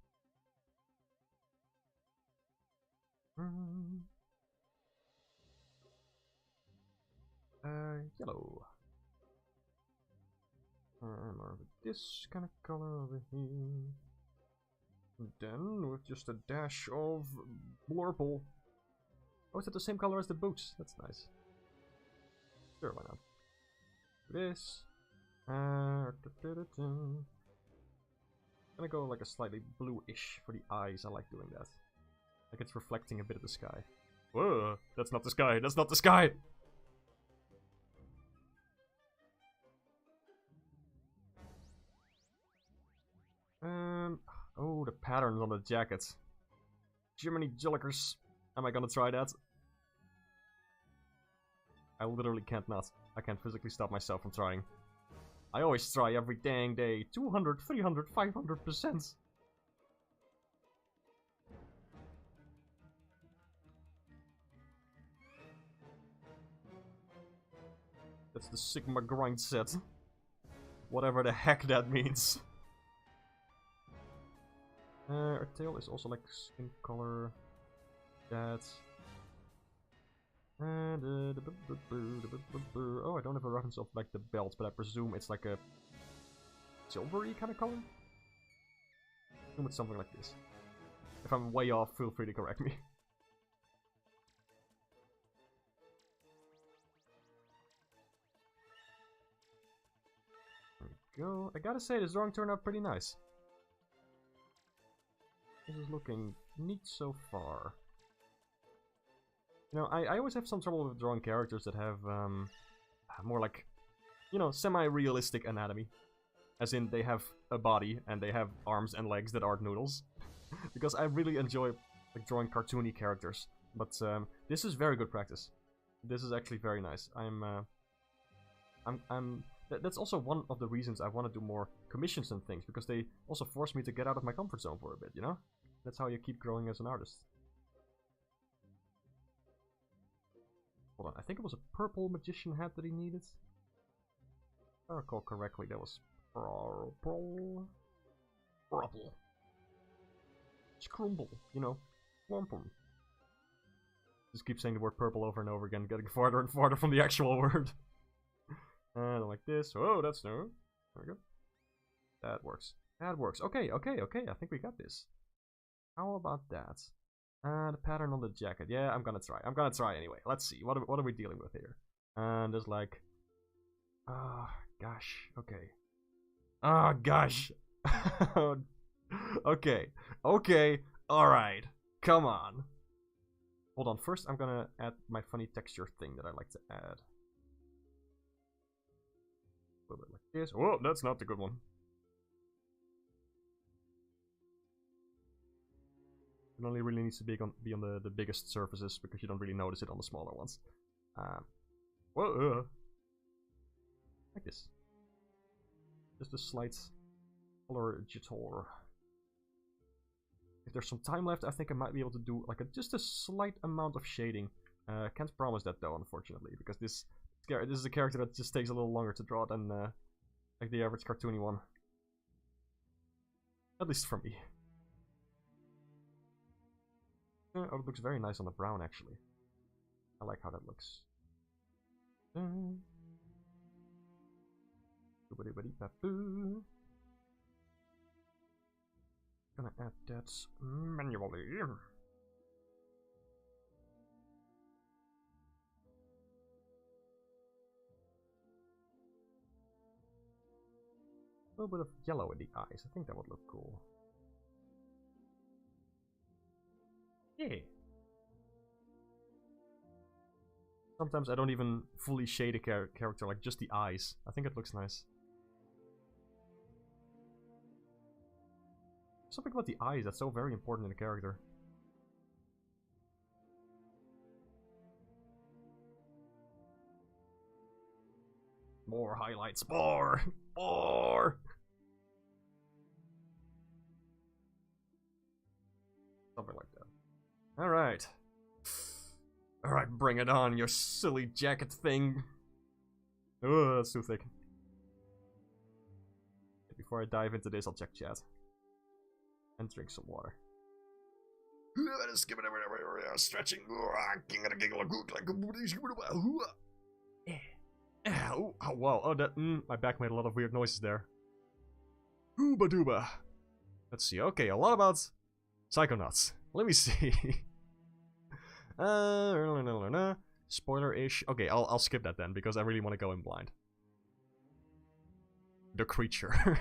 Yellow. More of this kind of color over here. And then, with just a dash of blurple. Oh, is that the same color as the boots? That's nice. Sure, why not? This. I'm gonna go like a slightly bluish for the eyes. I like doing that. Like it's reflecting a bit of the sky. Whoa, that's not the sky. That's not the sky. Oh, the patterns on the jackets. Jiminy Jillikers. Am I gonna try that? I literally can't not. I can't physically stop myself from trying. I always try every dang day. 200, 300, 500%. That's the Sigma grind set. Whatever the heck that means. Her tail is also like skin color. That. And oh, I don't have a reference of like the belt, but I presume it's like a silvery kind of color. I assume it's something like this. If I'm way off, feel free to correct me. There we go. I gotta say, this drawing turned out pretty nice. This is looking neat so far. You know, I always have some trouble with drawing characters that have more like, you know, semi-realistic anatomy. As in, they have a body and they have arms and legs that aren't noodles. Because I really enjoy like drawing cartoony characters. But this is very good practice. This is actually very nice. That's also one of the reasons I want to do more commissions and things, because they also force me to get out of my comfort zone for a bit, you know? That's how you keep growing as an artist. Hold on, I think it was a purple magician hat that he needed. If I recall correctly, that was purple. Purple. Scrumble, you know. Wampum. Just keep saying the word purple over and over again, getting farther and farther from the actual word. And like this. Oh, that's no. There we go. That works. That works. Okay, okay, okay. I think we got this. How about that? The pattern on the jacket. Yeah, I'm gonna try. I'm gonna try anyway. Let's see. What are we dealing with here? And there's like... gosh. Okay. Gosh. Okay. Okay. Alright. Come on. Hold on. First, I'm gonna add my funny texture thing that I like to add. A little bit like this. Oh, that's not the good one. It only really needs to be on the biggest surfaces, because you don't really notice it on the smaller ones. Whoa, like this. Just a slight color jitter. If there's some time left, I think I might be able to do like just a slight amount of shading. Can't promise that though, unfortunately, because this is a character that just takes a little longer to draw than like the average cartoony one. At least for me. Oh, it looks very nice on the brown, actually. I like how that looks. Gonna add that manually. A little bit of yellow in the eyes. I think that would look cool. Yeah. Sometimes I don't even fully shade a character, like just the eyes. I think it looks nice. Something about the eyes that's so very important in a character. More highlights. More! More! Something like that. Alright. Alright, bring it on, your silly jacket thing. Oh, that's too thick. Before I dive into this, I'll check chat. And drink some water. Stretching. Oh, wow. Oh, that. My back made a lot of weird noises there. Hooba dooba. Let's see. Okay, a lot about Psychonauts. Let me see. Spoiler-ish. Okay, I'll skip that then, because I really want to go in blind. The creature.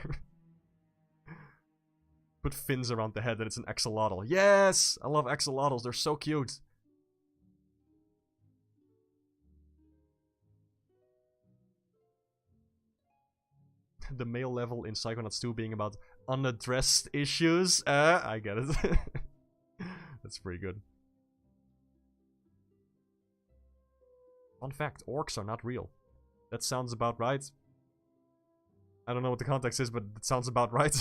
Put fins around the head and it's an axolotl. Yes! I love axolotls, they're so cute. The male level in Psychonauts 2 being about unaddressed issues. I get it. That's pretty good. Fun fact, orcs are not real. That sounds about right. I don't know what the context is, but it sounds about right.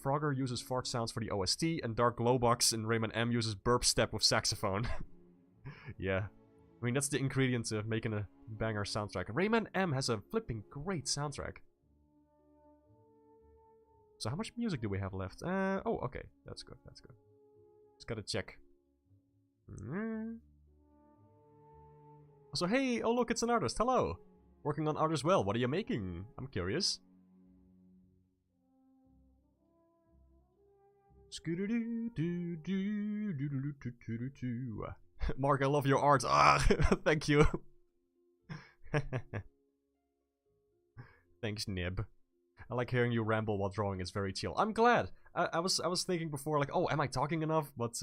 Frogger uses fart sounds for the OST, and Dark Glowbox in Rayman M uses burp step with saxophone. Yeah. I mean, that's the ingredient to making a banger soundtrack. Rayman M has a flipping great soundtrack. So how much music do we have left? Oh, okay. That's good, that's good. Just gotta check. So, hey, oh look, it's an artist. Hello. Working on art as well. What are you making? I'm curious. Mark, I love your art. Ah, thank you. Thanks, Nib. I like hearing you ramble while drawing. It's very chill. I'm glad. I was thinking before, like, oh, am I talking enough? But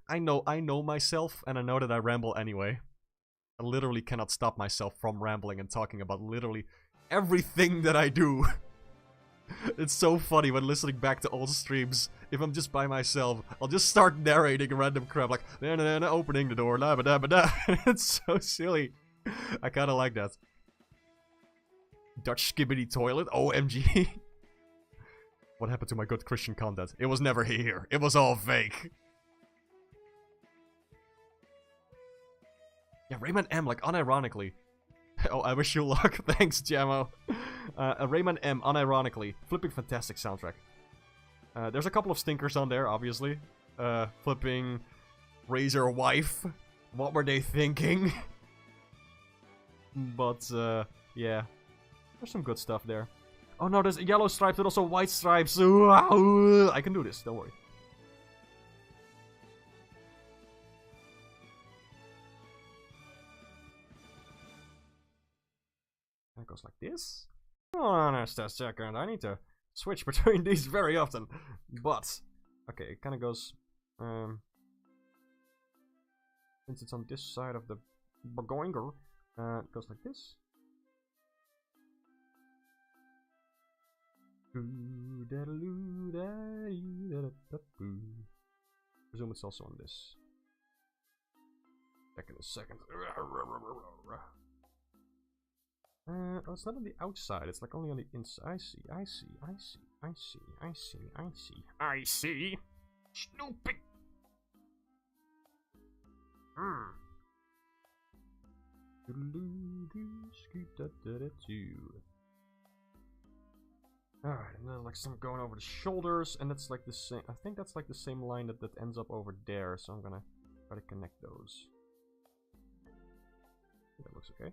I know myself, and I know that I ramble anyway. I literally cannot stop myself from rambling and talking about literally everything that I do. It's so funny when listening back to old streams. If I'm just by myself, I'll just start narrating random crap like na opening the door, la ba da ba da. It's so silly. I kind of like that. Dutch skibbity toilet. OMG. What happened to my good Christian content? It was never here. It was all fake. Yeah, Rayman M, like, unironically. Oh, I wish you luck. Thanks, Jammo. Rayman M, unironically. Flipping fantastic soundtrack. There's a couple of stinkers on there, obviously. Flipping Razor Wife. What were they thinking? But, yeah. There's some good stuff there. Oh no, there's yellow stripes and also white stripes. I can do this, don't worry. And it goes like this. Oh, just a second. I need to switch between these very often. But, okay, it kind of goes. Since it's on this side of the Burgoinger, it goes like this. Presume it's also on this. Back in a second. Oh, it's not on the outside, it's like only on the inside. I see. I see. Snoopy! Alright, and then like some going over the shoulders, and that's like the same. I think that's like the same line that ends up over there, so I'm gonna try to connect those. I think that looks okay.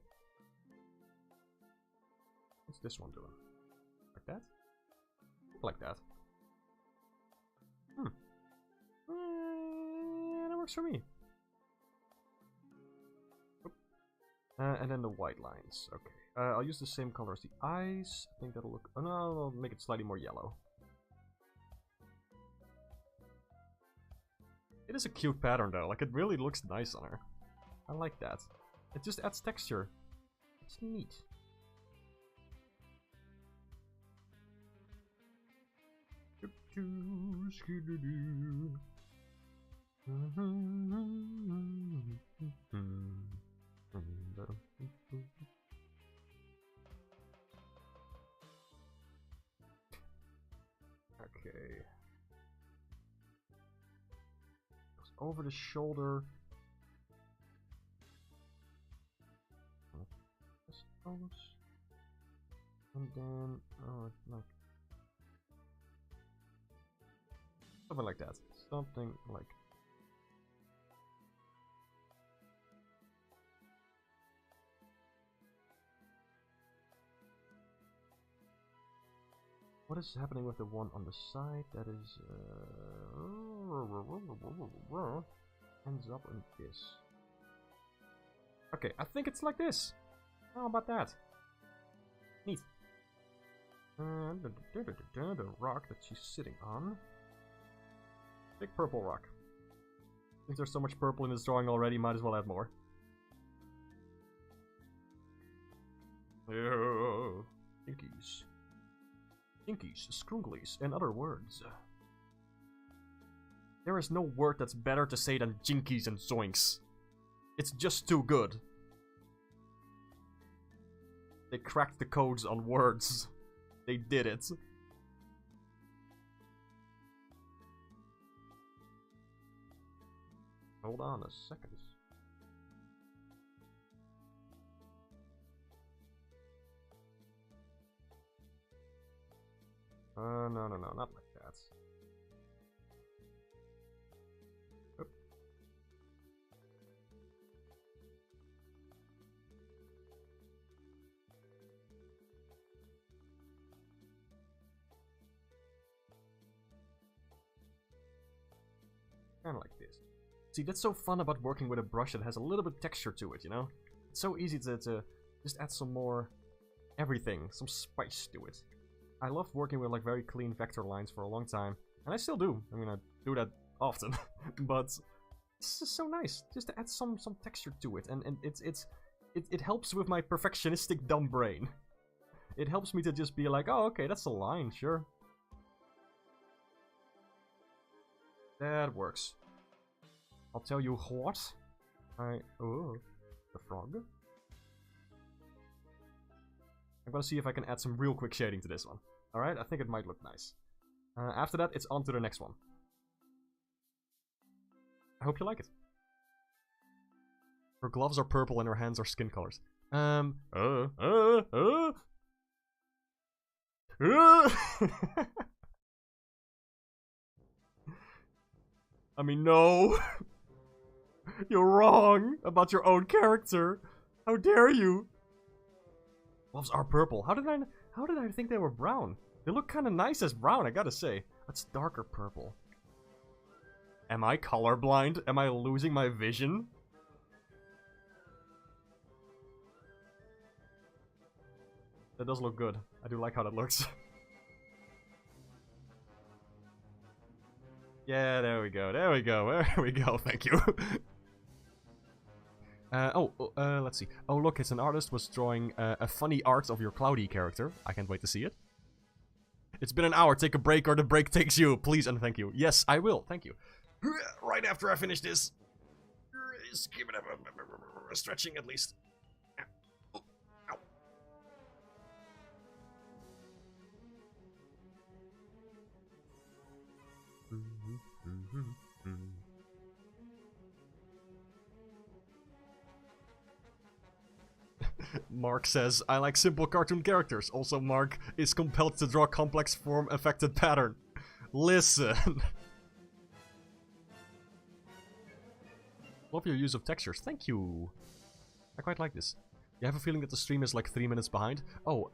What's this one doing? Like that? Like that. That works for me. And then the white lines. Okay. I'll use the same color as the eyes. I think that'll look... Oh no, I'll make it slightly more yellow. It is a cute pattern though. Like, it really looks nice on her. I like that. It just adds texture. It's neat. Okay. Goes over the shoulder. And then, oh, like something like that. Something like. What is happening with the one on the side? That is ends up in this. Okay, I think it's like this. How about that? Neat. The rock that she's sitting on. Big purple rock. Since there's so much purple in this drawing already, might as well add more. Jinkies. Jinkies, scrunglies, and other words. There is no word that's better to say than jinkies and zoinks. It's just too good. They cracked the codes on words. They did it. Hold on a second. No, not like that. Oop. Kinda like this. See, that's so fun about working with a brush that has a little bit of texture to it, you know? It's so easy to just add some more everything, some spice to it. I loved working with like very clean vector lines for a long time, and I still do. I mean, I do that often, but it's just so nice just to add some texture to it, and it helps with my perfectionistic dumb brain. It helps me to just be like, oh, okay, that's a line, sure. That works. I'll tell you what. Oh, the frog. I'm gonna see if I can add some real quick shading to this one. Alright, I think it might look nice. After that, it's on to the next one. I hope you like it. Her gloves are purple and her hands are skin colors. I mean, no. You're wrong about your own character. How dare you? Gloves are purple. How did I think they were brown? They look kind of nice as brown, I gotta say. That's darker purple. Am I colorblind? Am I losing my vision? That does look good. I do like how that looks. Yeah, there we go. There we go. There we go. Thank you. Let's see. Oh, look, it's an artist was drawing a funny art of your cloudy character. I can't wait to see it. It's been an hour. Take a break or the break takes you. Please and thank you. Yes, I will. Thank you. Right after I finish this. Just give it a stretching at least. Ow. Ow. Mark says, I like simple cartoon characters. Also, Mark is compelled to draw complex form affected pattern. Listen. Love your use of textures. Thank you. I quite like this. You have a feeling that the stream is like 3 minutes behind? Oh,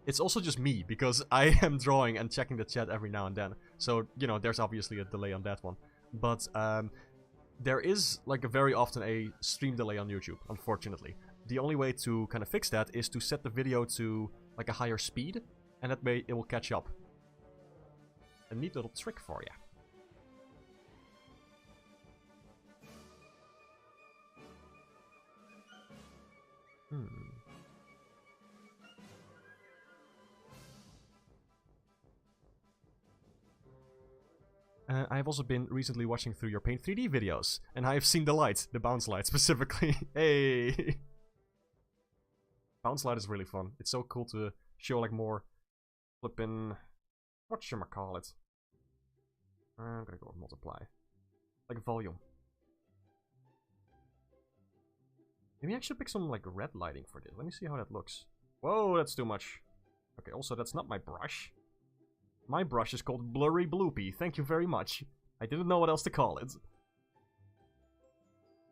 it's also just me, because I am drawing and checking the chat every now and then. So, you know, there's obviously a delay on that one. But, there is, like, very often a stream delay on YouTube, unfortunately. The only way to kind of fix that is to set the video to, like, a higher speed, and that way it will catch up. A neat little trick for you. I've also been recently watching through your Paint 3D videos, and I've seen the light, the bounce light specifically. Hey! Bounce light is really fun. It's so cool to show like more flippin'... whatchamacallit? I'm gonna go with multiply. Like volume. Maybe I should pick some like red lighting for this. Let me see how that looks. Whoa, that's too much. Okay, also that's not my brush. My brush is called Blurry Bloopy. Thank you very much. I didn't know what else to call it.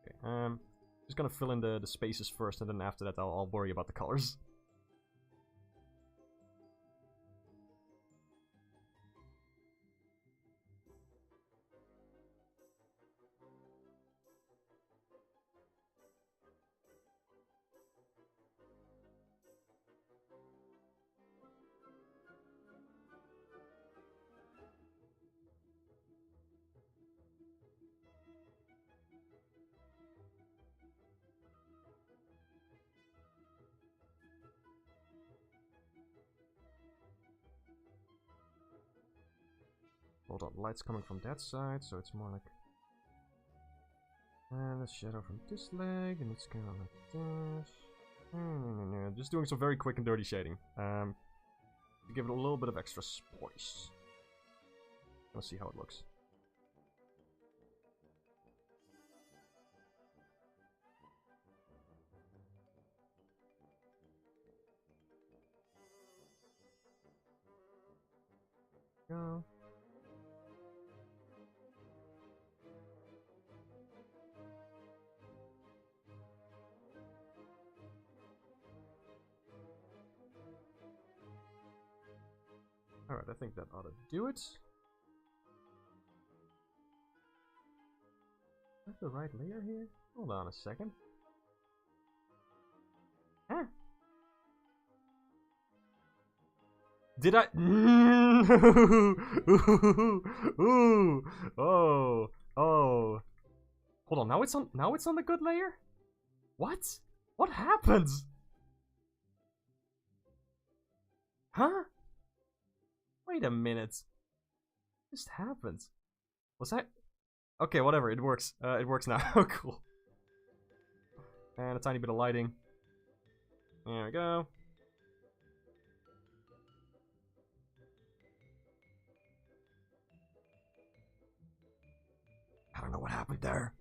Okay, just gonna fill in the spaces first, and then after that I'll worry about the colors. Hold on, light's coming from that side, so it's more like... And the shadow from this leg, and it's kind of like this. Just doing some very quick and dirty shading. To give it a little bit of extra spice. Let's see how it looks. Go. Alright, I think that ought to do it. Is that the right layer here? Hold on a second. Huh? Did I? Ooh, oh, oh. Hold on, now it's on. Now it's on the good layer. What? What happens? Huh? Wait a minute. What just happened? Was I? Okay, whatever. It works. It works now. Cool. And a tiny bit of lighting. There we go. I don't know what happened there.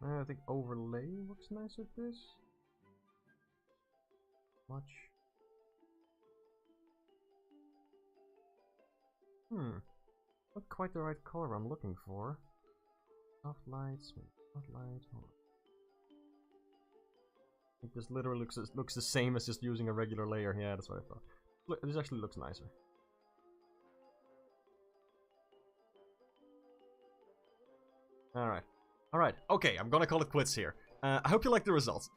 I think overlay looks nice with this. Much. Not quite the right color I'm looking for. Soft lights, soft light. Hold on. I think this literally looks the same as just using a regular layer. Yeah, that's what I thought. Look, this actually looks nicer. Alright. Alright, okay, I'm gonna call it quits here. I hope you like the results.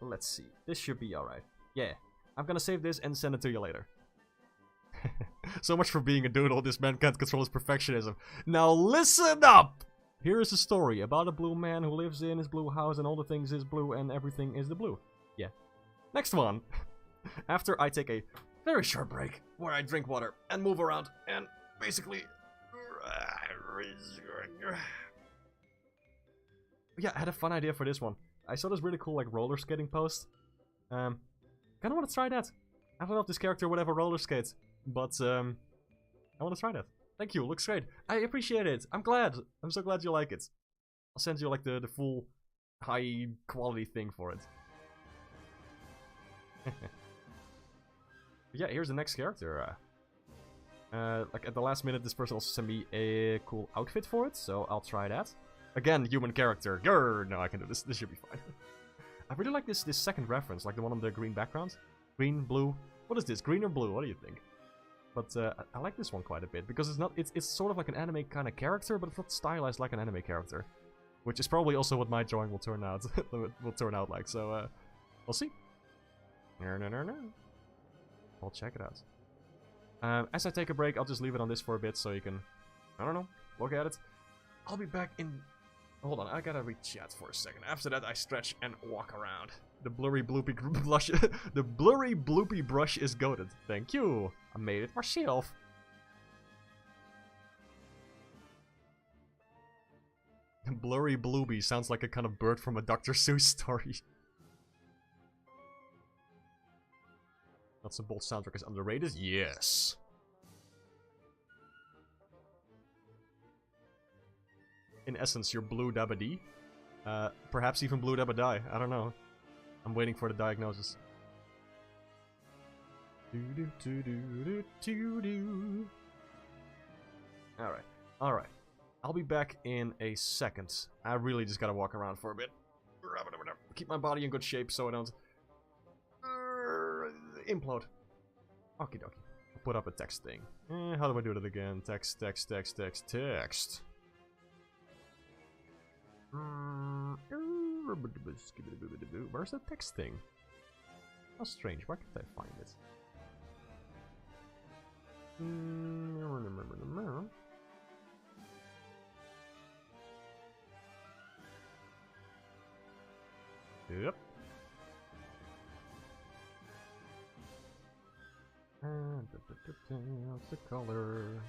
Let's see. This should be alright. Yeah. I'm gonna save this and send it to you later. So much for being a doodle. This man can't control his perfectionism. Now listen up! Here is a story about a blue man who lives in his blue house and all the things is blue and everything is the blue. Yeah. Next one. After I take a very short break where I drink water and move around and basically... Yeah, I had a fun idea for this one. I saw this really cool like roller skating post. Kinda wanna try that. I don't know if this character would ever roller skate, but I wanna try that. Thank you, looks great. I appreciate it. I'm glad. I'm so glad you like it. I'll send you like the full high quality thing for it. Yeah, here's the next character. Like at the last minute, this person also sent me a cool outfit for it, so I'll try that. Again, human character. Grr, no, I can do this. This should be fine. I really like this second reference, like the one on the green background. Green, blue. What is this? Green or blue? What do you think? But I like this one quite a bit because it's not. It's sort of like an anime kind of character, but it's not stylized like an anime character, which is probably also what my drawing will turn out like. So we'll see. I'll check it out. As I take a break, I'll just leave it on this for a bit so you can, I don't know, look at it. I'll be back in... Hold on, I gotta read chat for a second. After that, I stretch and walk around. The blurry bloopy blush... the blurry bloopy brush is goated. Thank you. I made it myself. Blurry bloopy sounds like a kind of bird from a Dr. Seuss story. Nuts and Bolts soundtrack is underrated? Yes. In essence, you're Blue Dabba Dee. Perhaps even Blue Dabba Die. I don't know. I'm waiting for the diagnosis. Alright. Alright. I'll be back in a second. I really just gotta walk around for a bit. Keep my body in good shape so I don't... implode. Okie dokie. I'll put up a text thing. How do I do that again? Text. Where's the text thing? How strange. Why can't I find it? Yep. What's the color?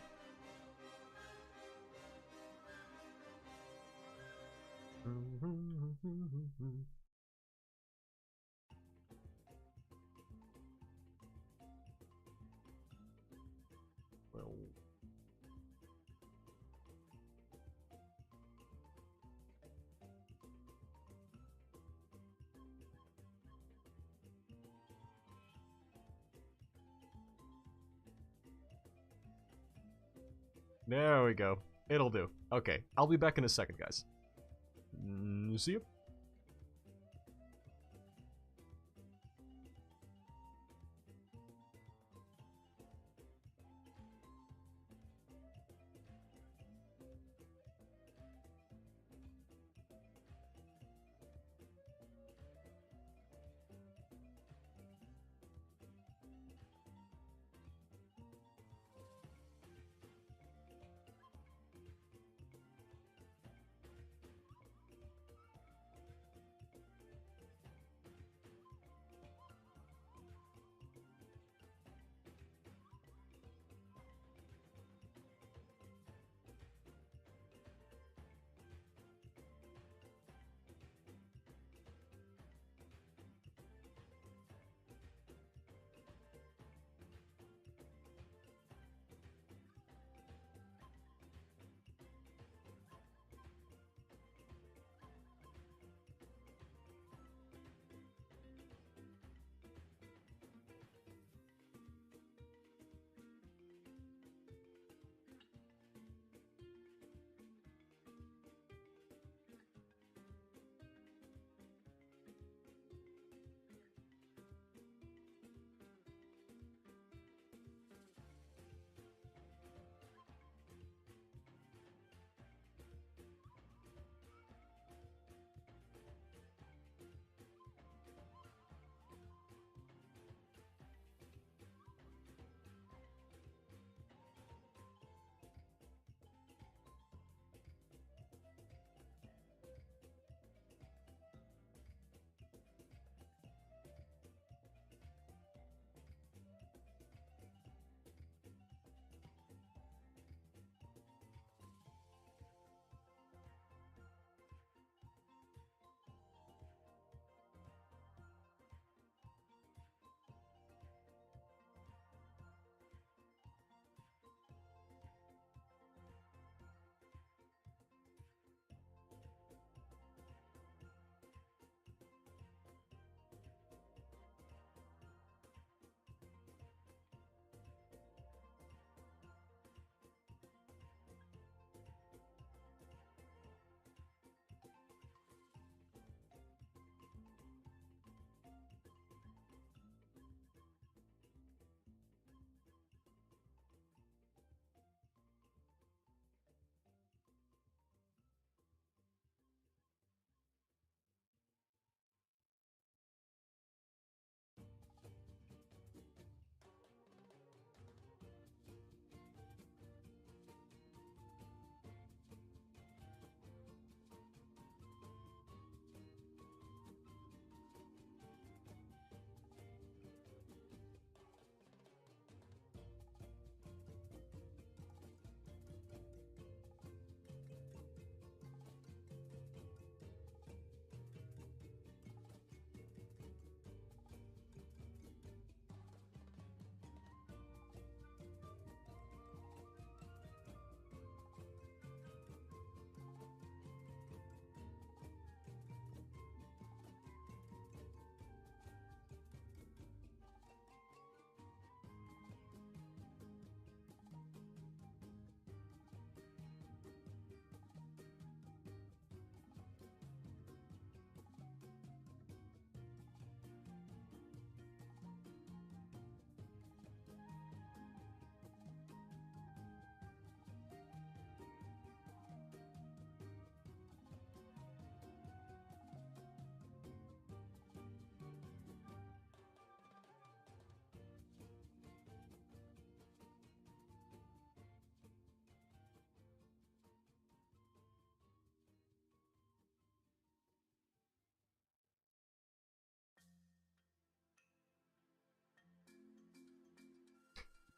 Well, there we go. It'll do. Okay, I'll be back in a second, guys. See you.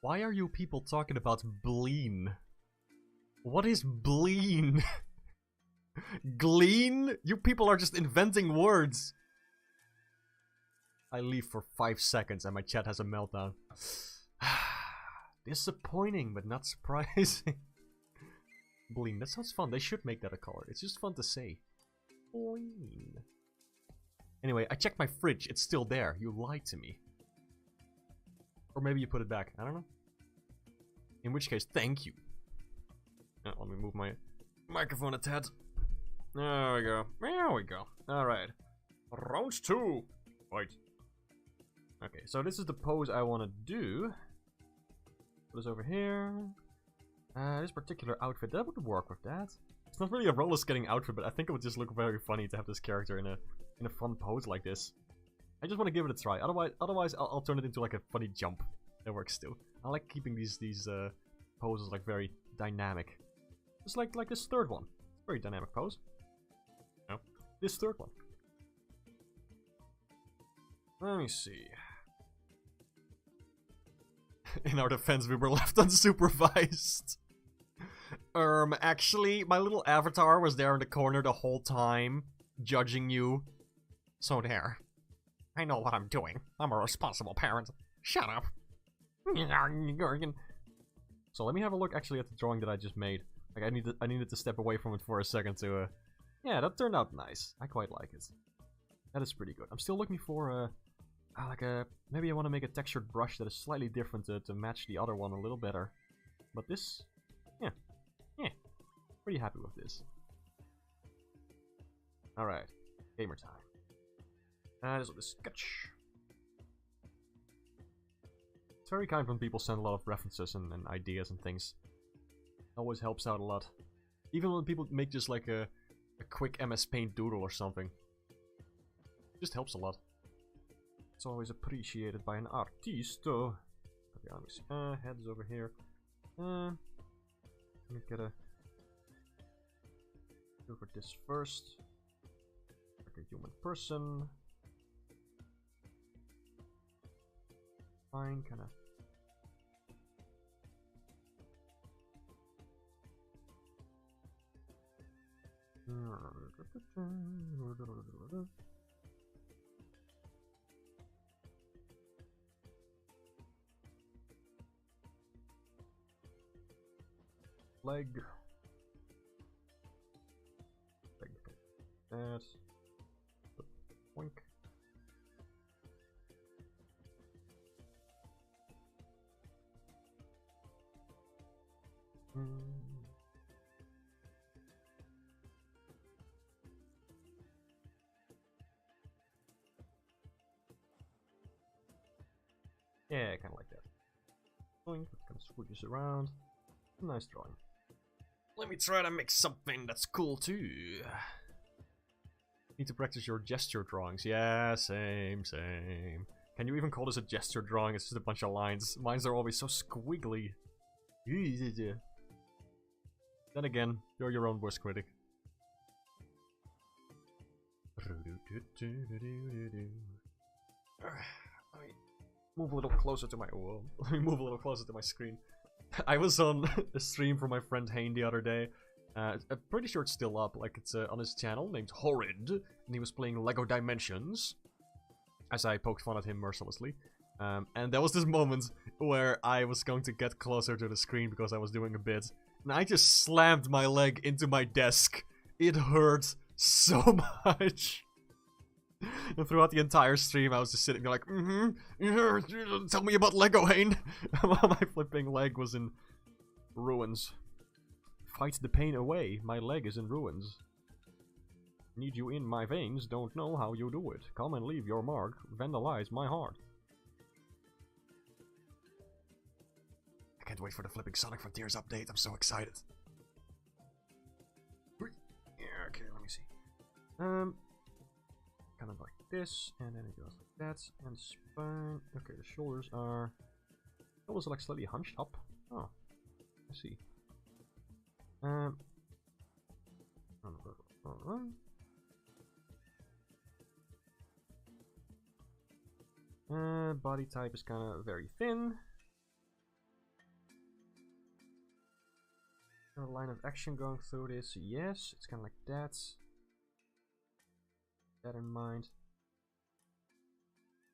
Why are you people talking about bleen? What is bleen? Glean? You people are just inventing words. I leave for 5 seconds and my chat has a meltdown. Disappointing, but not surprising. Bleen, that sounds fun. They should make that a color. It's just fun to say. Bleen. Anyway, I checked my fridge. It's still there. You lied to me. Or maybe you put it back. I don't know. In which case, thank you. Let me move my microphone a tad. There we go. There we go. Alright. Round 2. Right. Okay, so this is the pose I want to do. Put this over here. This particular outfit, that would work with that. It's not really a roller skating outfit, but I think it would just look very funny to have this character in a fun pose like this. I just want to give it a try. Otherwise I'll turn it into like a funny jump. That works too. I like keeping these poses like very dynamic. Just like this third one. Very dynamic pose. No, this third one. Let me see. In our defense, we were left unsupervised. Actually, my little avatar was there in the corner the whole time, judging you. So there. I know what I'm doing. I'm a responsible parent. Shut up. So let me have a look actually at the drawing that I just made. Like I needed to step away from it for a second to yeah, that turned out nice. I quite like it. That is pretty good. I'm still looking for maybe I want to make a textured brush that is slightly different to match the other one a little better. But this, yeah, pretty happy with this. Alright, gamer time. This is the sketch. It's very kind when people send a lot of references and ideas and things. Always helps out a lot. Even when people make just like a quick MS Paint doodle or something. Just helps a lot. It's always appreciated by an artist. Okay, let me see. Heads over here. Let me get a... Go for this first. Like a human person. Fine, kinda. Leg. That. Boink. Yeah, kind of like that. Boink. Kind of switches around. Nice drawing. Let me try to make something that's cool too. Need to practice your gesture drawings. Yeah, same. Can you even call this a gesture drawing? It's just a bunch of lines. Mines are always so squiggly. Then again, you're your own worst critic. Let me move a little closer to my... Whoa. Let me move a little closer to my screen. I was on a stream for my friend Hayne the other day. I'm pretty sure it's still up. Like, it's on his channel named Horrid. And he was playing Lego Dimensions. As I poked fun at him mercilessly. And there was this moment where I was going to get closer to the screen because I was doing a bit. And I just slammed my leg into my desk. It hurt so much. And throughout the entire stream, I was just sitting there like, tell me about Lego, Hayne. While my flipping leg was in ruins. Fight the pain away. My leg is in ruins. Need you in my veins. Don't know how you do it. Come and leave your mark. Vandalize my heart. I can't wait for the flipping Sonic Frontiers update. I'm so excited. Yeah, okay, let me see. Kind of like this, and then it goes like that, and spine. Okay, the shoulders are like slightly hunched up. Oh, I see. Body type is kind of very thin. A line of action going through this. Yes, it's kind of like that. That in mind.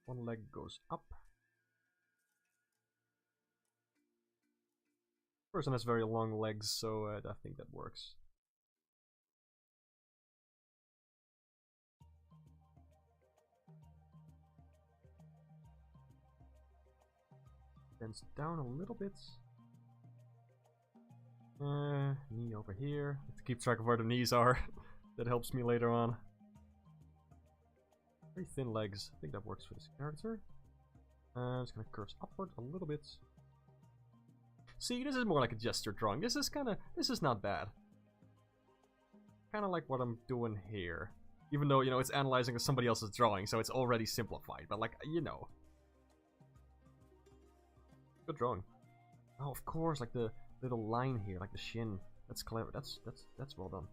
One leg goes up. Person has very long legs, so I think that works. Bends down a little bit. Knee over here. I have to keep track of where the knees are. That helps me later on. Very thin legs. I think that works for this character. It's gonna curve upward a little bit. See, this is more like a gesture drawing. This is not bad. Kinda like what I'm doing here. Even though, you know, it's analyzing somebody else's drawing, so it's already simplified. But like, you know. Good drawing. Oh, of course, like the little line here, like the shin. That's clever. That's well done.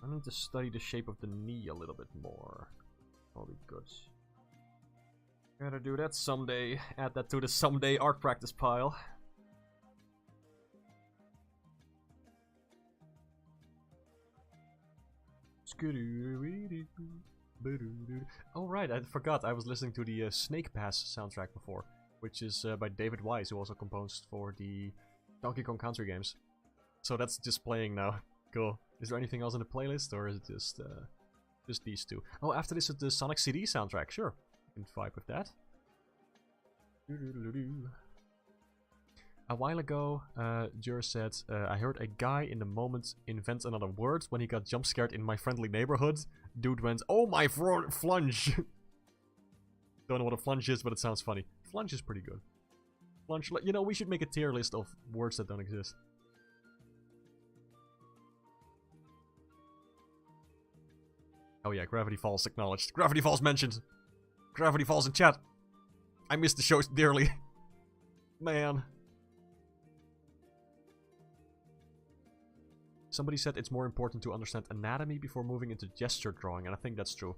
I need to study the shape of the knee a little bit more. That'll be good. Gotta do that someday. Add that to the someday art practice pile. Oh right, I forgot. I was listening to the Snake Pass soundtrack before, which is by David Wise, who also composed for the Donkey Kong Country games. So that's just playing now. Cool. Is there anything else in the playlist, or is it just these two? Oh, after this is the Sonic CD soundtrack. Sure, I can vibe with that. A while ago, Jur said, I heard a guy in the moment invent another word when he got jump scared in My Friendly Neighborhood. Dude went, oh my flunge! Don't know what a flunge is, but it sounds funny. Flunge is pretty good. Flunge, you know, we should make a tier list of words that don't exist. Oh yeah, Gravity Falls acknowledged. Gravity Falls mentioned! Gravity Falls in chat! I missed the show dearly. Man. Somebody said it's more important to understand anatomy before moving into gesture drawing, and I think that's true.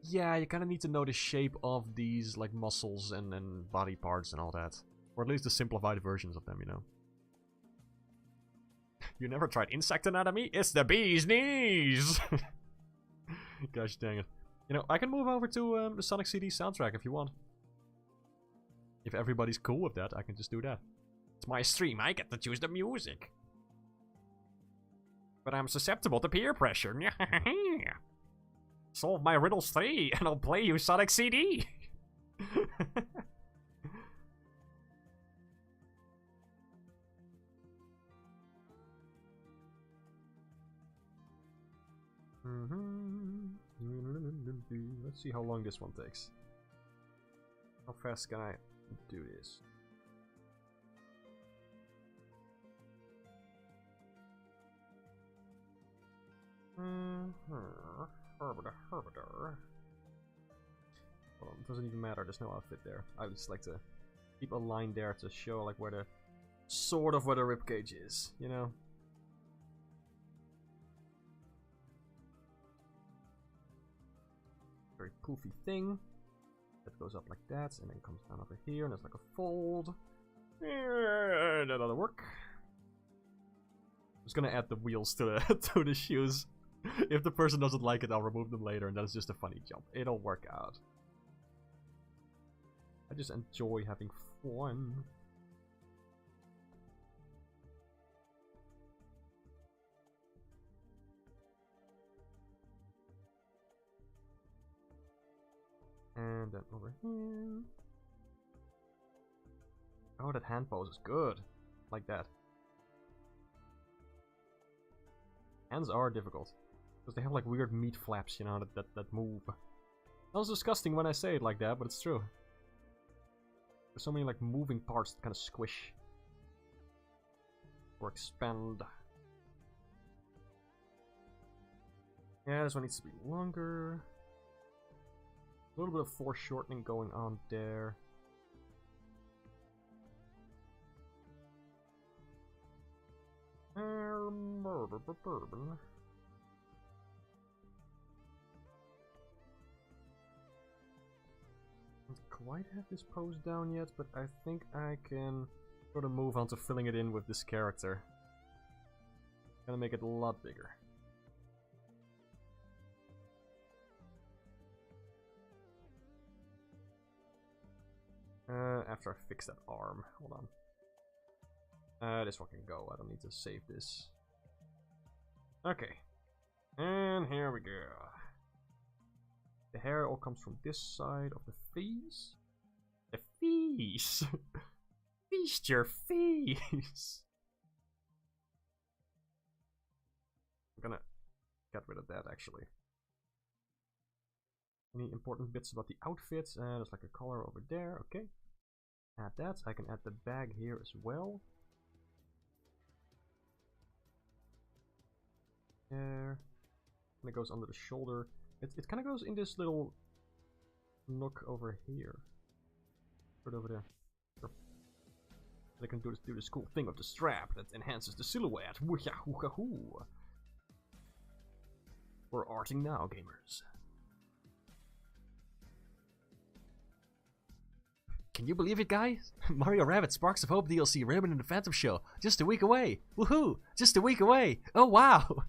Yeah, you kind of need to know the shape of these, like, muscles and body parts and all that. Or at least the simplified versions of them, you know. You never tried insect anatomy? It's the bee's knees! Gosh dang it. You know, I can move over to the Sonic CD soundtrack if you want. If everybody's cool with that, I can just do that. It's my stream, I get to choose the music. But I'm susceptible to peer pressure. Solve my riddles 3 and I'll play you Sonic CD. Let's see how long this one takes. How fast can I do this? Well, it doesn't even matter, there's no outfit there. I just like to keep a line there to show like where the sort of where the ribcage is, you know? Very poofy thing. That goes up like that, and then comes down over here, and there's like a fold. That'll work. I'm just gonna add the wheels to the to the shoes. If the person doesn't like it, I'll remove them later, and that's just a funny jump. It'll work out. I just enjoy having fun. And then over here. Oh, that hand pose is good. Like that. Hands are difficult. Because they have like weird meat flaps, you know, that move. Sounds disgusting when I say it like that, but it's true. There's so many like moving parts that kind of squish. Or expand. Yeah, this one needs to be longer. A little bit of foreshortening going on there. quite have this pose down yet, but I think I can sort of move on to filling it in with this character. Gonna make it a lot bigger. After I fix that arm. Hold on. This one can go. I don't need to save this. Okay. And here we go. The hair all comes from this side of the face. The face! Feast your face! I'm gonna get rid of that actually. Any important bits about the outfit? There's like a collar over there, okay. Add that. I can add the bag here as well. There. And it goes under the shoulder. It kind of goes in this little nook over here. Right over there. Sure. They can do this cool thing with the strap that enhances the silhouette. We're arting now, gamers. Can you believe it, guys? Mario Rabbids Sparks of Hope DLC Raymond and the Phantom Show. Just a week away. Woohoo! Just a week away. Oh, wow!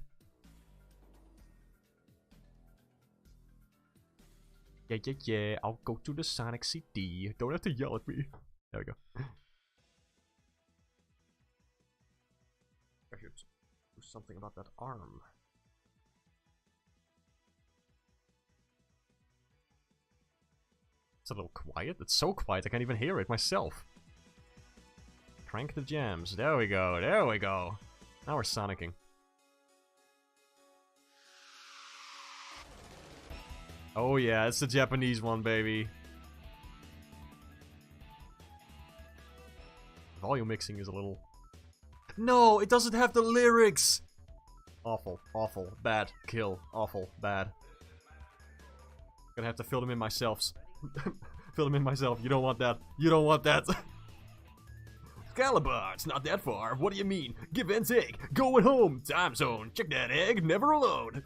Yeah. I'll go to the Sonic CD. Don't have to yell at me. There we go. I should do something about that arm. It's a little quiet. It's so quiet I can't even hear it myself. Crank the jams. There we go. There we go. Now we're sonicking. Oh yeah, it's the Japanese one, baby. Volume mixing is a little... No, it doesn't have the lyrics! Awful, awful, bad, kill, awful, bad. Gonna have to fill them in myself. Fill them in myself. You don't want that. You don't want that. Excalibur, it's not that far. What do you mean? Give and take. Going home. Time zone. Check that egg. Never alone.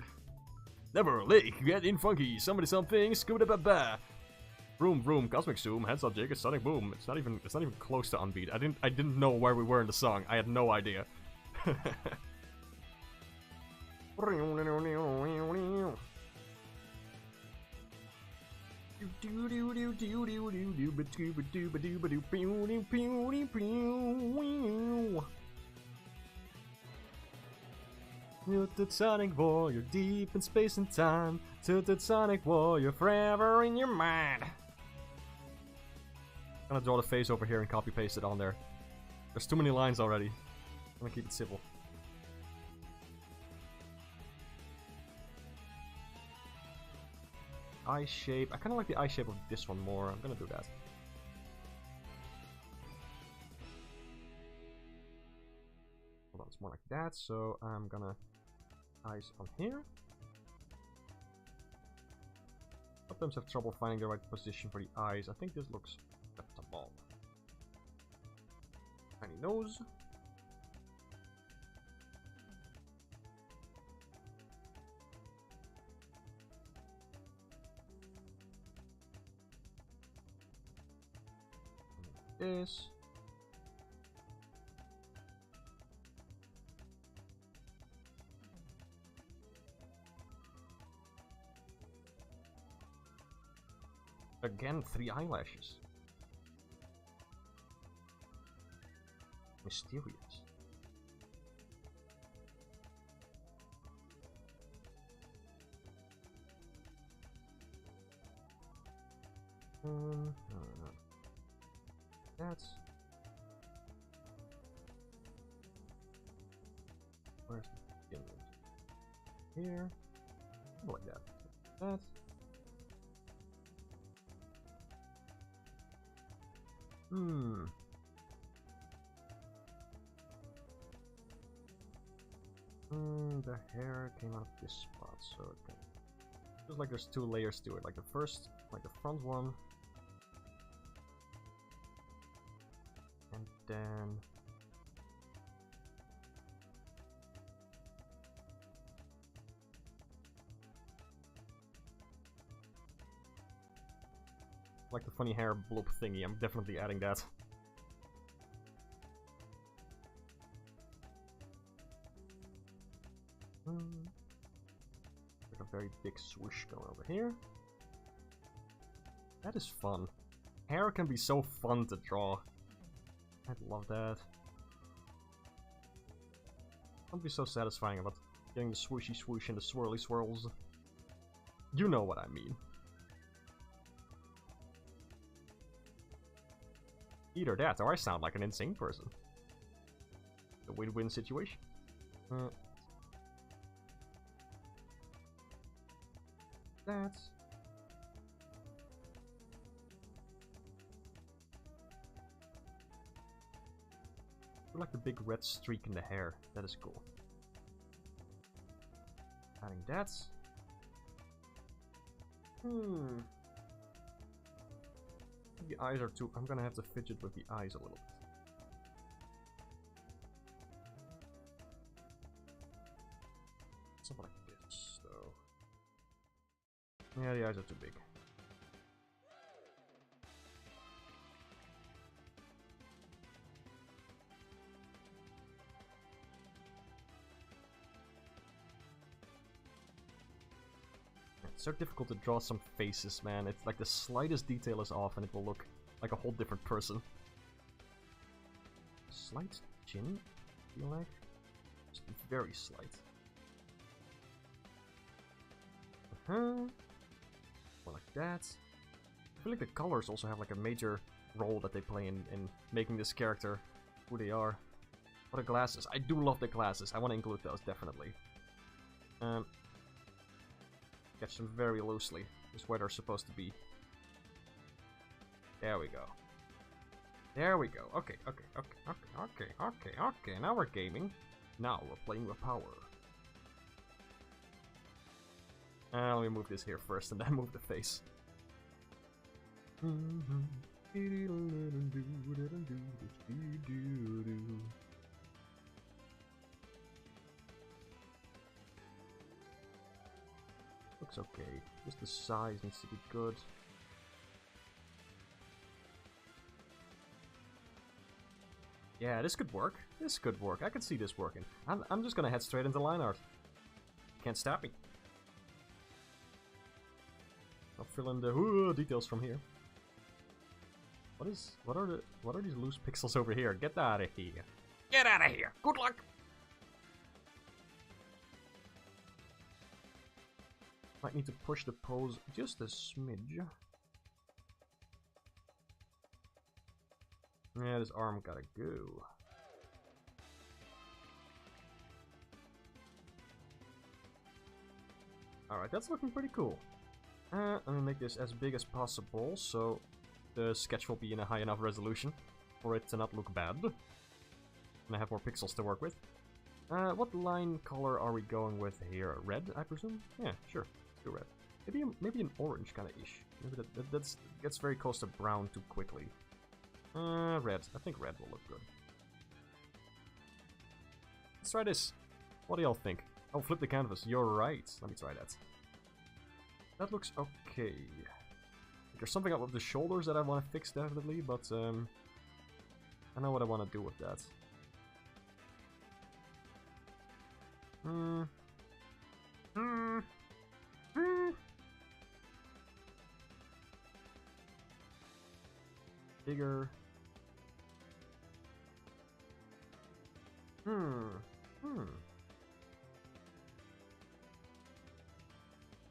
Never lake. Get in funky. Somebody something. Scuba ba ba. Vroom vroom. Cosmic zoom. Heads up, Jake. Sonic boom. It's not even close to unbeat. I didn't know where we were in the song. I had no idea. Tilted Sonic Warrior, deep in space and time. Tilted Sonic Warrior, forever in your mind. I'm gonna draw the face over here and copy paste it on there. There's too many lines already. I'm gonna keep it simple. Eye shape. I kind of like the eye shape of this one more. I'm gonna do that. Hold on, it's more like that. So I'm gonna eyes on here. Sometimes have trouble finding the right position for the eyes. I think this looks acceptable. Tiny nose. This. Again, 3 eyelashes. Mysterious. No. That's... Where's the beginning? Here. Like that. That. The hair came out of this spot, so it can... Feels like there's 2 layers to it. Like the first, like the front one. And then... Like the funny hair bloop thingy, I'm definitely adding that. Like a very big swoosh going over here. That is fun. Hair can be so fun to draw. I'd love that. It'd be so satisfying about getting the swooshy swoosh and the swirly swirls. You know what I mean. Either that, or I sound like an insane person. A win-win situation. That's... I like the big red streak in the hair. That is cool. Adding that. The eyes are too... I'm gonna have to fidget with the eyes a little bit. Something like this, though. Yeah, the eyes are too big. It's so difficult to draw some faces, man. It's like the slightest detail is off and it will look like a whole different person. Slight chin, I feel like. Just very slight. More like that. I feel like the colors also have like a major role that they play in making this character who they are. What are glasses? I do love the glasses. I want to include those, definitely. Catch them very loosely. Just where they're supposed to be. There we go. There we go. Okay. Now we're gaming. Now we're playing with power. Let me move this here first and then move the face. Looks okay. Just the size needs to be good. Yeah, this could work. This could work. I could see this working. I'm just gonna head straight into line art. Can't stop me. I'll fill in the details from here. What are these loose pixels over here? Get out of here. Get out of here. Good luck. Might need to push the pose just a smidge. Yeah, this arm gotta go. Alright, that's looking pretty cool. I'm gonna make this as big as possible, so the sketch will be in a high enough resolution for it to not look bad. And I have more pixels to work with. What line color are we going with here? Red, I presume? Yeah, sure. Let's do red. Maybe an orange kind of ish. Maybe that gets very close to brown too quickly. Red. I think red will look good. Let's try this. What do y'all think? Oh, flip the canvas. You're right. Let me try that. That looks okay. There's something up with the shoulders that I want to fix definitely, but I know what I want to do with that. Bigger.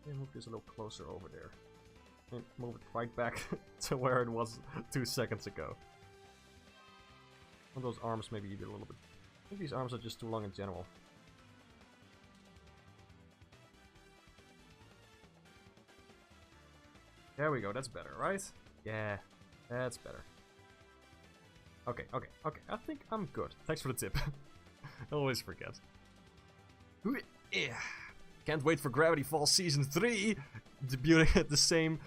Yeah, move this a little closer over there. And move it right back to where it was 2 seconds ago. One of those arms maybe you did a little bit. I think these arms are just too long in general. There we go, that's better, right? Yeah, that's better. Okay. I think I'm good. Thanks for the tip. I always forget. Can't wait for Gravity Falls Season 3! Debuting at the same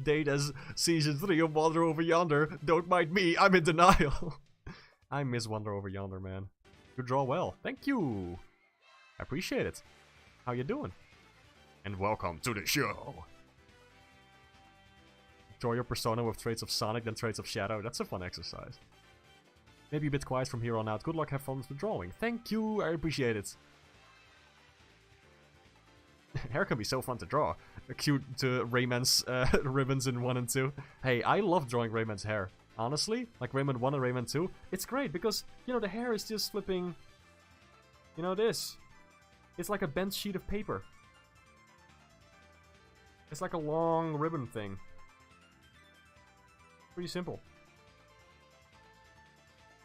date as Season 3 of Wander Over Yonder. Don't mind me, I'm in denial. I miss Wander Over Yonder, man. You draw well. Thank you! I appreciate it. How you doing? And welcome to the show! Draw your persona with traits of Sonic, then traits of Shadow. That's a fun exercise. Maybe a bit quiet from here on out. Good luck, have fun with the drawing. Thank you, I appreciate it. Hair can be so fun to draw. Cute to Rayman's ribbons in 1 and 2. Hey, I love drawing Rayman's hair. Honestly, like Rayman 1 and Rayman 2. It's great because, you know, the hair is just flipping... You know this. It's like a bent sheet of paper. It's like a long ribbon thing. Pretty simple.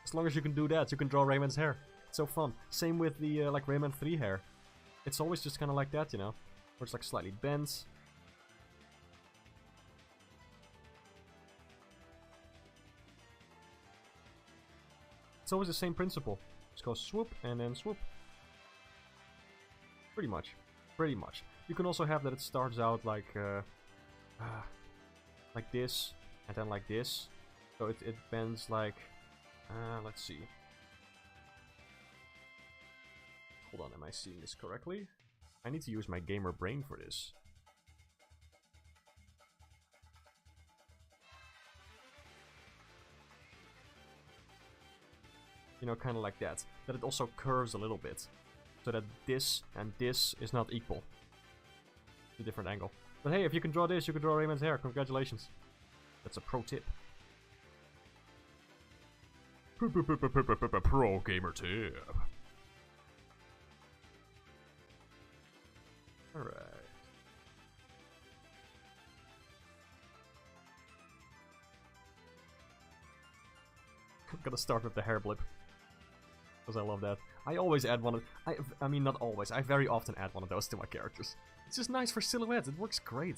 As long as you can do that, you can draw Rayman's hair. It's so fun. Same with the, like, Rayman 3 hair. It's always just kind of like that, you know? Where it's like slightly bent. It's always the same principle. Just go swoop and then swoop. Pretty much. Pretty much. You can also have that it starts out like this, and then like this. So it bends like... let's see. Hold on, am I seeing this correctly? I need to use my gamer brain for this. You know, kind of like that. That it also curves a little bit. So that this and this is not equal. It's a different angle. But hey, if you can draw this, you can draw Rayman's hair. Congratulations. That's a pro tip. Pro gamer tip. Alright. I'm gonna start with the hair blip. Because I love that. I always add one of... I mean, not always. I very often add one of those to my characters. It's just nice for silhouettes. It works great.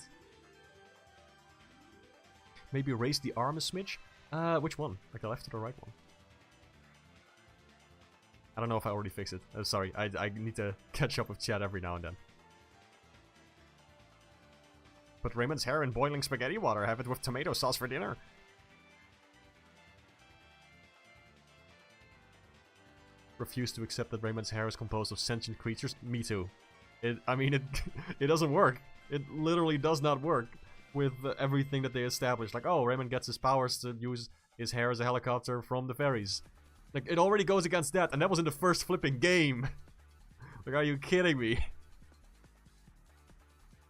Maybe raise the arm a smidge? Which one? Like the left or the right one? I don't know if I already fixed it. Sorry, I need to catch up with chat every now and then. Put Rayman's hair in boiling spaghetti water. Have it with tomato sauce for dinner. Refuse to accept that Rayman's hair is composed of sentient creatures. Me too. I mean, it doesn't work. It literally does not work with everything that they established. Like, oh, Rayman gets his powers to use his hair as a helicopter from the fairies. Like, it already goes against that, and that was in the first flipping game. Like, are you kidding me?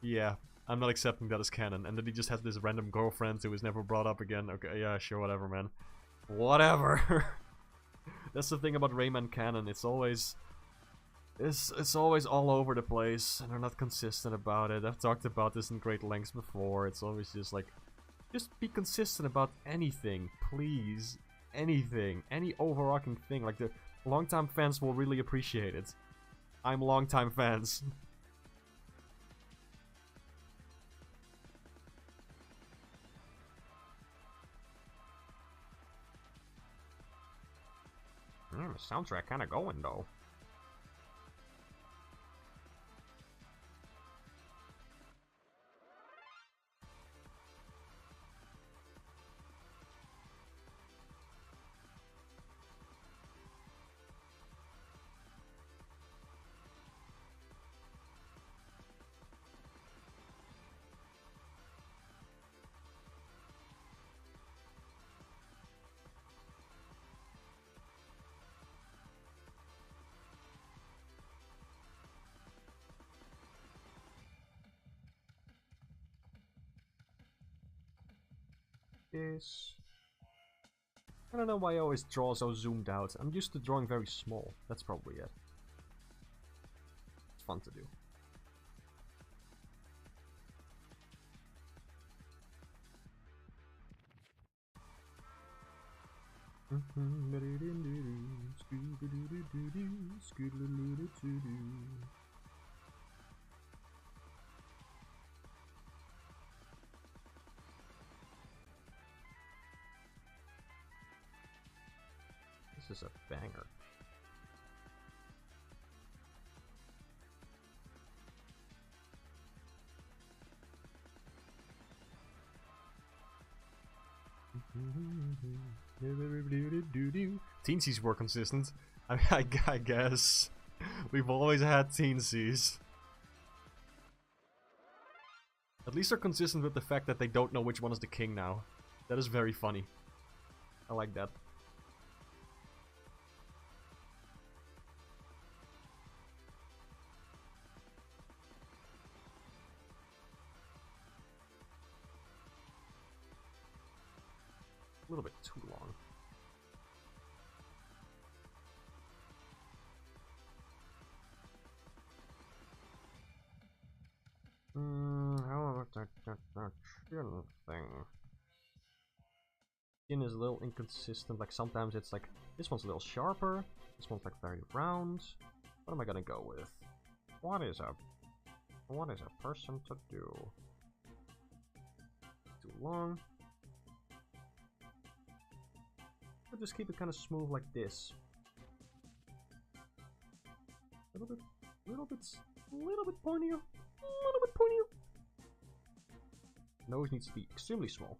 Yeah, I'm not accepting that as canon. And then he just has this random girlfriend who was never brought up again. Okay, yeah, sure, whatever, man. Whatever. That's the thing about Rayman canon. It's always... It's always all over the place, and they're not consistent about it. I've talked about this in great lengths before. It's always just like... Just be consistent about anything, please. Anything. Any overarching thing. Like, the longtime fans will really appreciate it. I'm longtime fans. The soundtrack kinda going, though. I don't know why I always draw so zoomed out. I'm used to drawing very small. That's probably it. It's fun to do. This is a banger. Teensies were consistent. I guess. We've always had teensies. At least they're consistent with the fact that they don't know which one is the king now. That is very funny. I like that. A little bit too long. How about that chin thing? Chin is a little inconsistent. Like sometimes it's like this one's a little sharper. This one's like very round. What am I gonna go with? What is a person to do? Too long. I'll just keep it kind of smooth like this. A little bit pointier. A little bit pointier. Nose needs to be extremely small.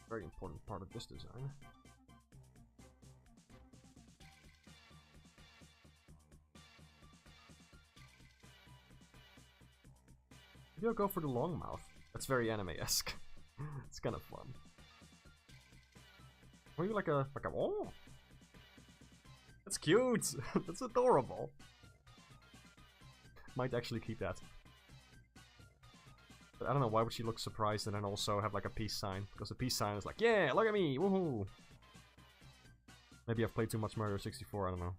Very important part of this design. Maybe I'll go for the long mouth. That's very anime-esque. It's kind of fun. Maybe like a oh, that's cute. That's adorable. Might actually keep that. But I don't know, why would she look surprised and then also have like a peace sign? Because the peace sign is like, yeah, look at me, woohoo! Maybe I've played too much Mario 64, I don't know.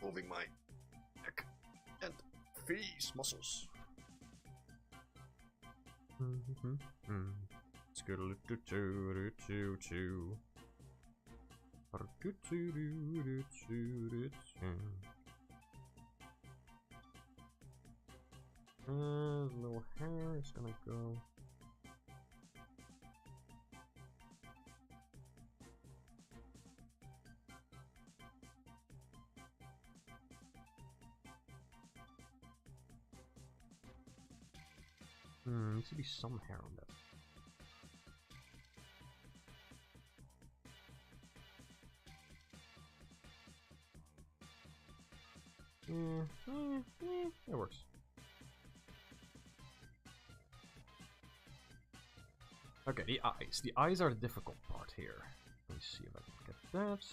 Moving my neck and face muscles. Little hair is gonna go. Needs to be some hair on that. That works. Okay, the eyes. The eyes are the difficult part here. Let me see if I can get that.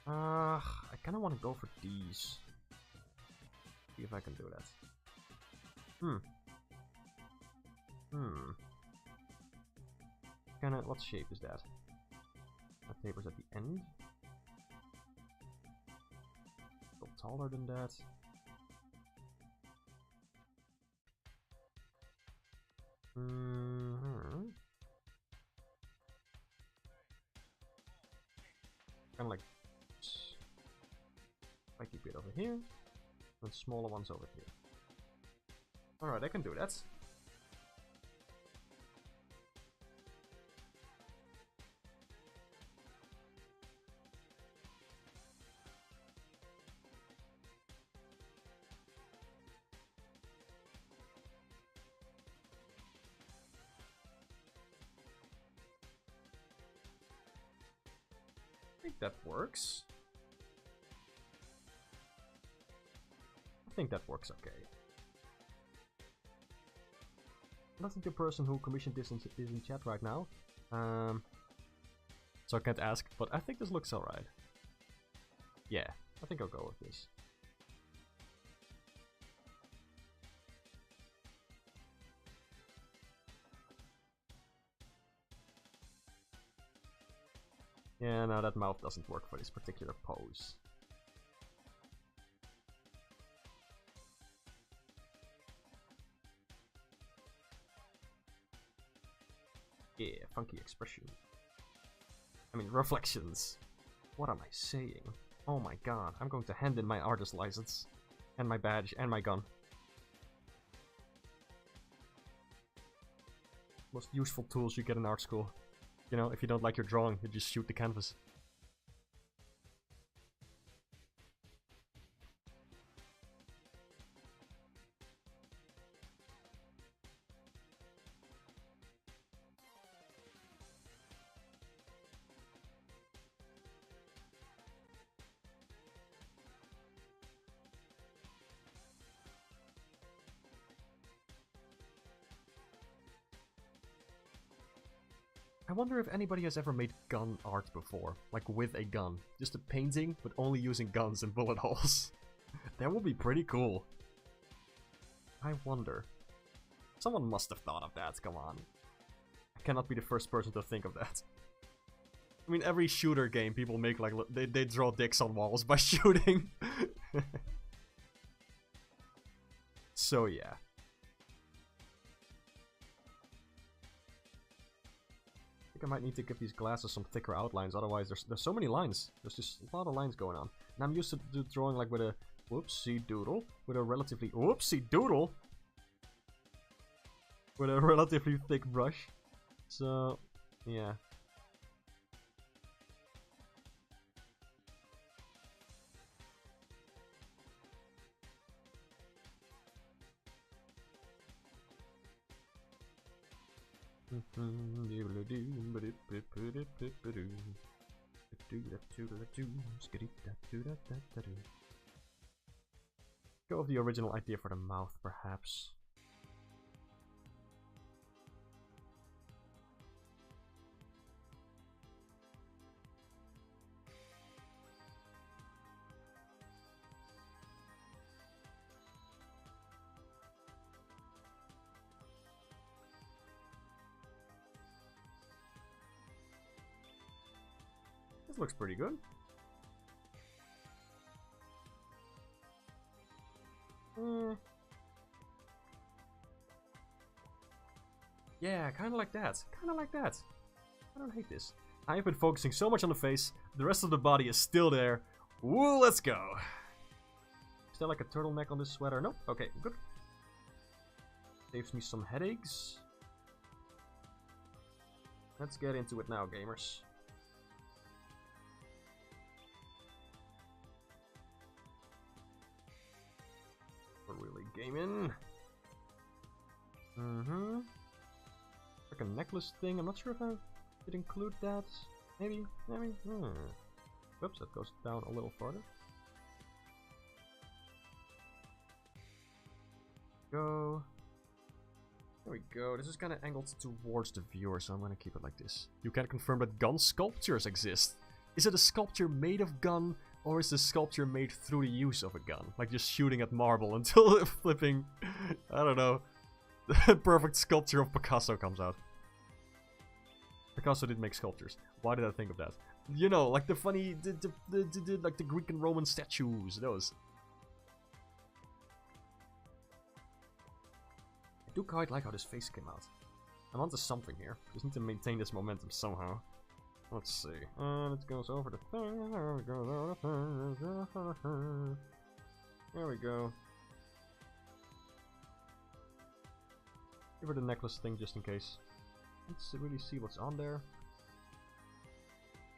I kind of want to go for these. See if I can do that. Kinda, what shape is that? That tapers at the end. A little taller than that. Kinda like I keep it over here, and smaller ones over here. Alright, I can do that. I think that works. I think that works okay. I don't think the person who commissioned this is in chat right now, so I can't ask, but I think this looks alright. Yeah, I think I'll go with this. Yeah, no, that mouth doesn't work for this particular pose. Yeah, funky expression. I mean, reflections. What am I saying? Oh my god, I'm going to hand in my artist license. And my badge, and my gun. Most useful tools you get in art school. You know, if you don't like your drawing, you just shoot the canvas. I wonder if anybody has ever made gun art before. Like with a gun. Just a painting, but only using guns and bullet holes. That would be pretty cool. I wonder. Someone must have thought of that, come on. I cannot be the first person to think of that. I mean, every shooter game, people make like, they draw dicks on walls by shooting. So yeah. I think I might need to give these glasses some thicker outlines, otherwise there's so many lines. There's just a lot of lines going on. And I'm used to drawing like with a whoopsie doodle, with a relatively whoopsie doodle, with a relatively thick brush. So yeah. Go with the original idea for the mouth, perhaps. This looks pretty good. Yeah, kinda like that. Kinda like that. I don't hate this. I've been focusing so much on the face, the rest of the body is still there. Woo, let's go. Is there like a turtleneck on this sweater? Nope. Okay, good. Saves me some headaches. Let's get into it now, gamers. We're really gaming. Like a necklace thing. I'm not sure if I could include that. Maybe. Oops, that goes down a little farther. Go. There we go. This is kind of angled towards the viewer, so I'm going to keep it like this. You can confirm that gun sculptures exist. Is it a sculpture made of gun, or is the sculpture made through the use of a gun? Like just shooting at marble until flipping, I don't know, the perfect sculpture of Picasso comes out. Picasso did make sculptures. Why did I think of that? You know, like the funny, like the Greek and Roman statues, those. I do quite like how this face came out. I'm onto something here. Just need to maintain this momentum somehow. Let's see. And it goes over the thing. There we go. There we go. Give her the necklace thing just in case. Let's really see what's on there.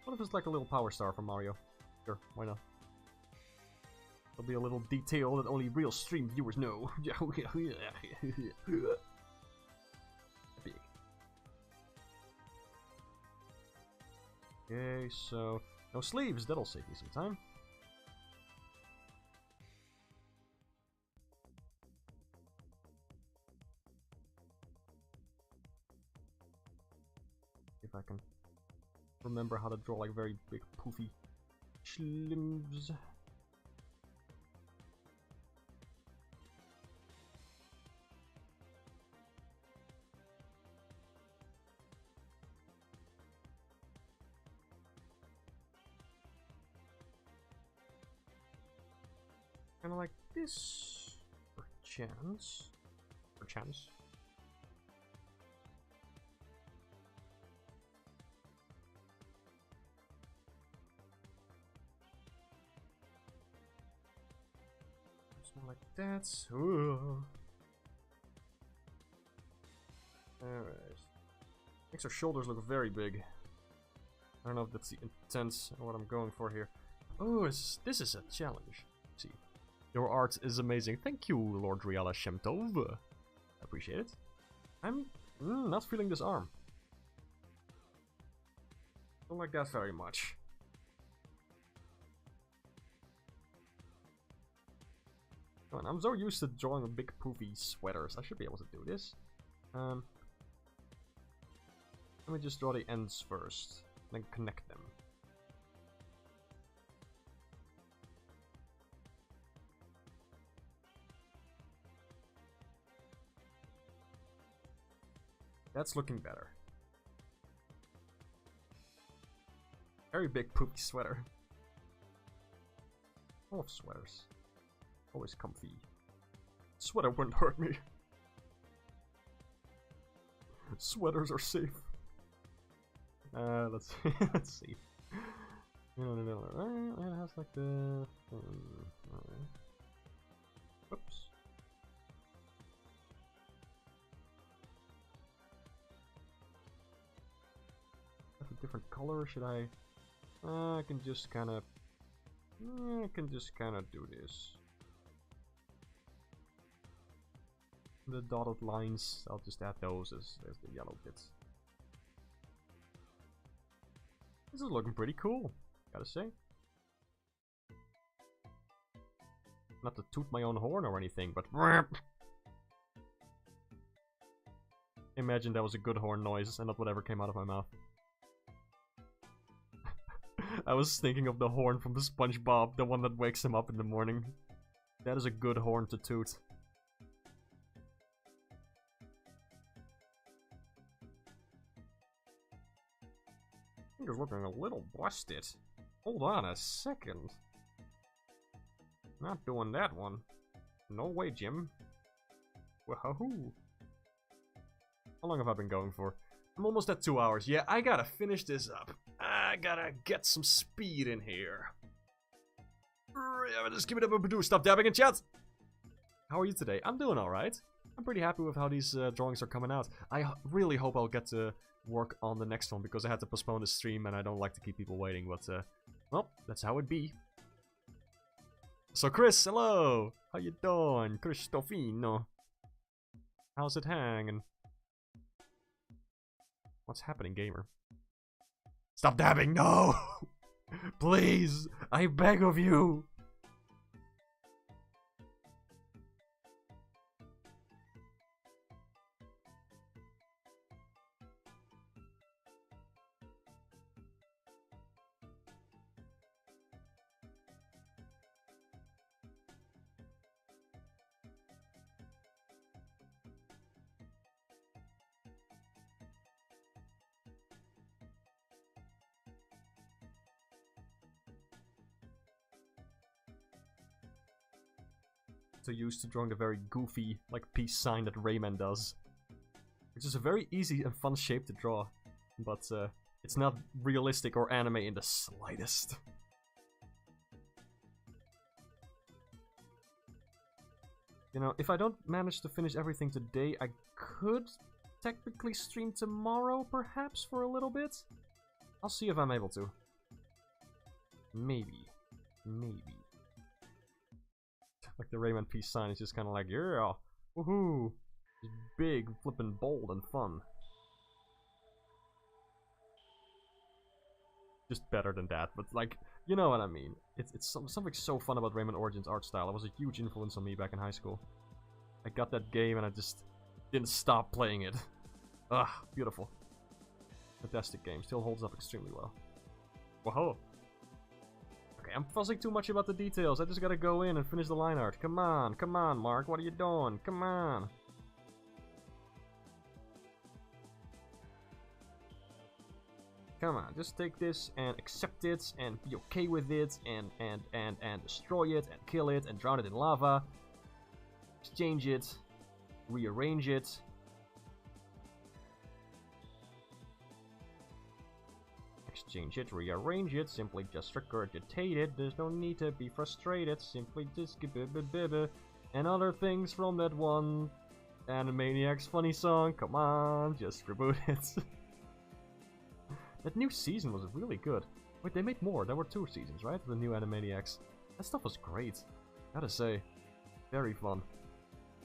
What if it's like a little power star from Mario? Sure, why not? There'll be a little detail that only real stream viewers know. Epic. Okay, so no sleeves. That'll save me some time. If I can remember how to draw like very big poofy sleeves. Kind of like this, perchance. Perchance. Something like that. Ooh. Alright. Makes her shoulders look very big. I don't know if that's the intent of what I'm going for here. Oh, this is a challenge. Let's see. Your art is amazing. Thank you, Lord Riala Shemtov. I appreciate it. I'm not feeling this arm. Don't like that very much. Come on, I'm so used to drawing big poofy sweaters. I should be able to do this. Let me just draw the ends first, then connect them. That's looking better. Very big poopy sweater. I love sweaters. Always comfy. Sweater wouldn't hurt me. Sweaters are safe. Let's see. Let's see. No. It has like the. Oops. Have a different color? Should I? I can just kind of. I can just kind of do this. The dotted lines, I'll just add those as the yellow bits. This is looking pretty cool, gotta say. Not to toot my own horn or anything, but imagine that was a good horn noise and not whatever came out of my mouth. I was thinking of the horn from the SpongeBob, the one that wakes him up in the morning. That is a good horn to toot. Finger's looking a little busted. Hold on a second. Not doing that one. No way, Jim. Wahoo! How long have I been going for? I'm almost at 2 hours. Yeah, I gotta finish this up. I gotta get some speed in here. Just give it up and produce. Stop dabbing in chat! How are you today? I'm doing alright. I'm pretty happy with how these drawings are coming out. I really hope I'll get to work on the next one because I had to postpone the stream and I don't like to keep people waiting, but well, that's how it be. So Chris, hello! How you doing? Cristofino. How's it hanging? What's happening, gamer? Stop dabbing! No! Please! I beg of you! So used to drawing the very goofy, like, peace sign that Rayman does. Which is a very easy and fun shape to draw. But, it's not realistic or anime in the slightest. You know, if I don't manage to finish everything today, I could technically stream tomorrow, perhaps, for a little bit? I'll see if I'm able to. Maybe. Maybe. Like the Rayman peace sign is just kind of like, yeah, woohoo, it's big, flippin' bold and fun. Just better than that, but like, you know what I mean. It's something so fun about Rayman Origins art style. It was a huge influence on me back in high school. I got that game and I just didn't stop playing it. Ah, beautiful. Fantastic game, still holds up extremely well. Whoa. Okay, I'm fussing too much about the details. I just gotta go in and finish the line art. Come on, Mark. What are you doing? Come on. Come on, just take this and accept it and be okay with it and destroy it and kill it and drown it in lava. Exchange it. Rearrange it. Exchange it, rearrange it, simply just regurgitate it, there's no need to be frustrated, simply just and other things from that one Animaniacs funny song, come on, just reboot it. That new season was really good. Wait, they made more, there were 2 seasons, right? The new Animaniacs. That stuff was great, gotta say. Very fun.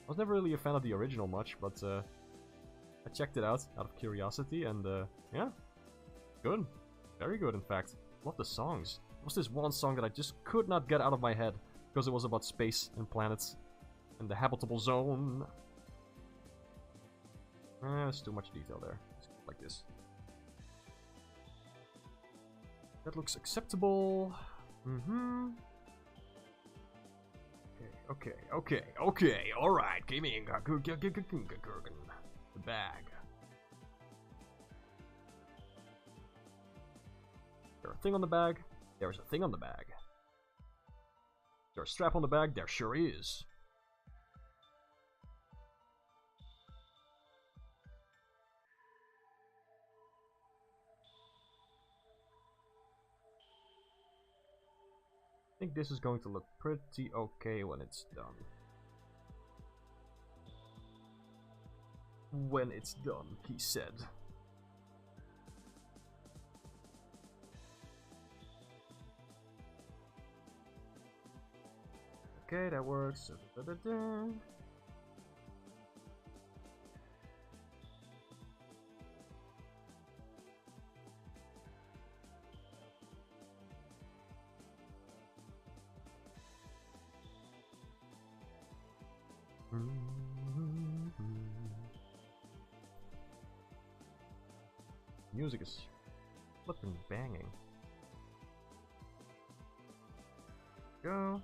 I was never really a fan of the original much, but I checked it out of curiosity and yeah, good. Very good, in fact. Love the songs. There was this one song that I just could not get out of my head because it was about space and planets and the habitable zone. There's too much detail there. Just like this. That looks acceptable. Mm-hmm. Okay. Alright, give me the bag. There's a thing on the bag. There's a thing on the bag. There's a strap on the bag. There sure is. I think this is going to look pretty okay when it's done. When it's done, he said. Okay, that works. Music is flipping banging. Go.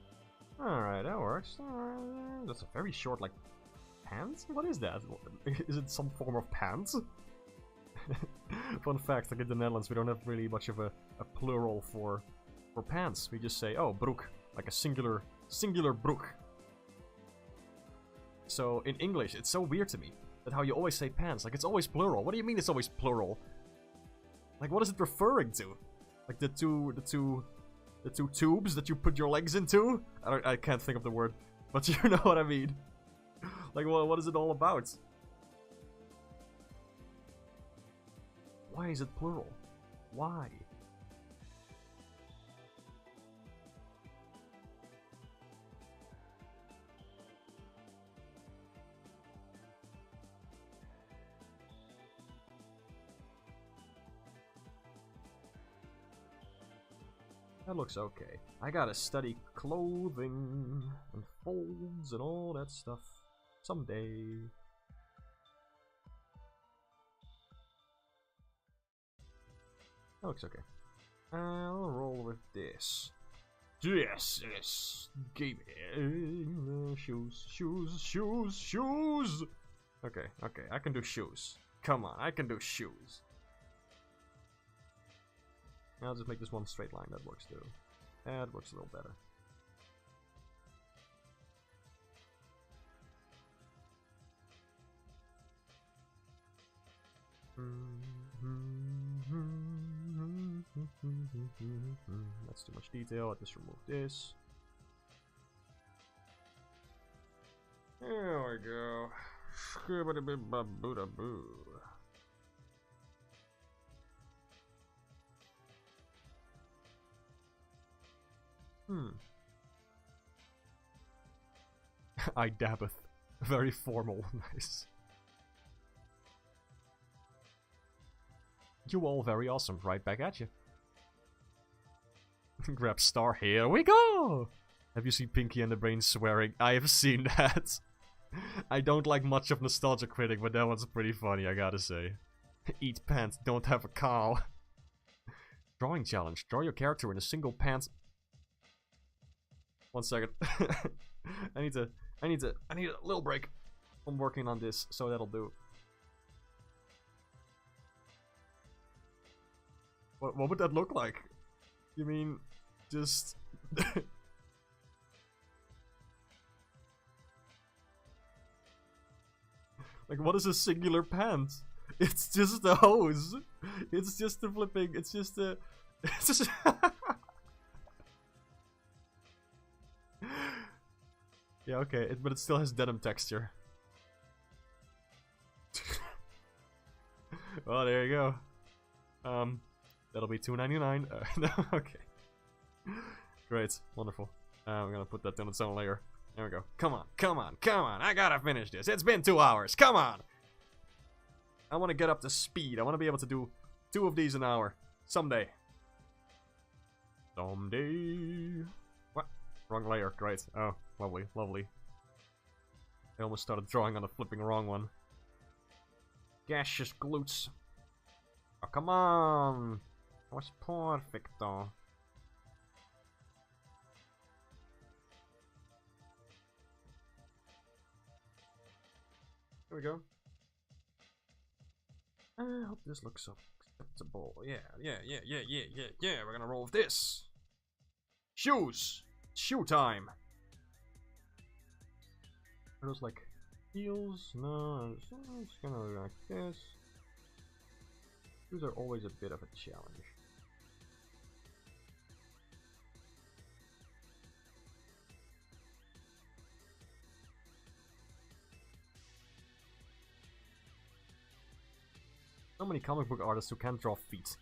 Alright, that works. That's a very short, like, pants? What is that? Is it some form of pants? Fun fact, like in the Netherlands, we don't have really much of a plural for pants. We just say, oh, broek. Like a singular broek. So, in English, it's so weird to me that how you always say pants. Like, it's always plural. What do you mean it's always plural? Like, what is it referring to? Like, the two tubes that you put your legs into? I can't think of the word, but you know what I mean. Like, what is it all about? Why is it plural? Why? That looks okay. I gotta study clothing and folds and all that stuff someday. That looks okay. I'll roll with this. Yes. Gaming. Shoes. Okay. I can do shoes. Come on, I can do shoes. I'll just make this one straight line. That works too. That works a little better. That's too much detail. I'll just remove this. There we go. I dabbeth. Very formal. Nice. You all very awesome. Right back at you. Grab star. Here we go! Have you seen Pinky and the Brain swearing? I have seen that. I don't like much of Nostalgia Critic, but that one's pretty funny, I gotta say. Eat pants, don't have a cow. Drawing challenge. Draw your character in a single pants. 1 second. I need a little break. I'm working on this, so that'll do. What would that look like? You mean just like, what is a singular pant? It's just a hose. It's just a flipping. It's just a. It's just. Yeah, okay, but it still has denim texture. Well, there you go. That'll be $2.99. No, okay. Great, wonderful. I'm gonna put that on its own layer. There we go. Come on. I gotta finish this. It's been 2 hours. Come on. I want to get up to speed. I want to be able to do 2 of these an hour someday. What? Wrong layer. Great. Oh, lovely. I almost started drawing on the flipping wrong one. Gaseous glutes. Oh, come on. Was perfecto. Here we go. I hope this looks acceptable. Yeah. We're gonna roll with this. Shoes! Shoe time! Are those like heels? No, it's gonna look like this. Shoes are always a bit of a challenge. So many comic book artists who can't draw feet,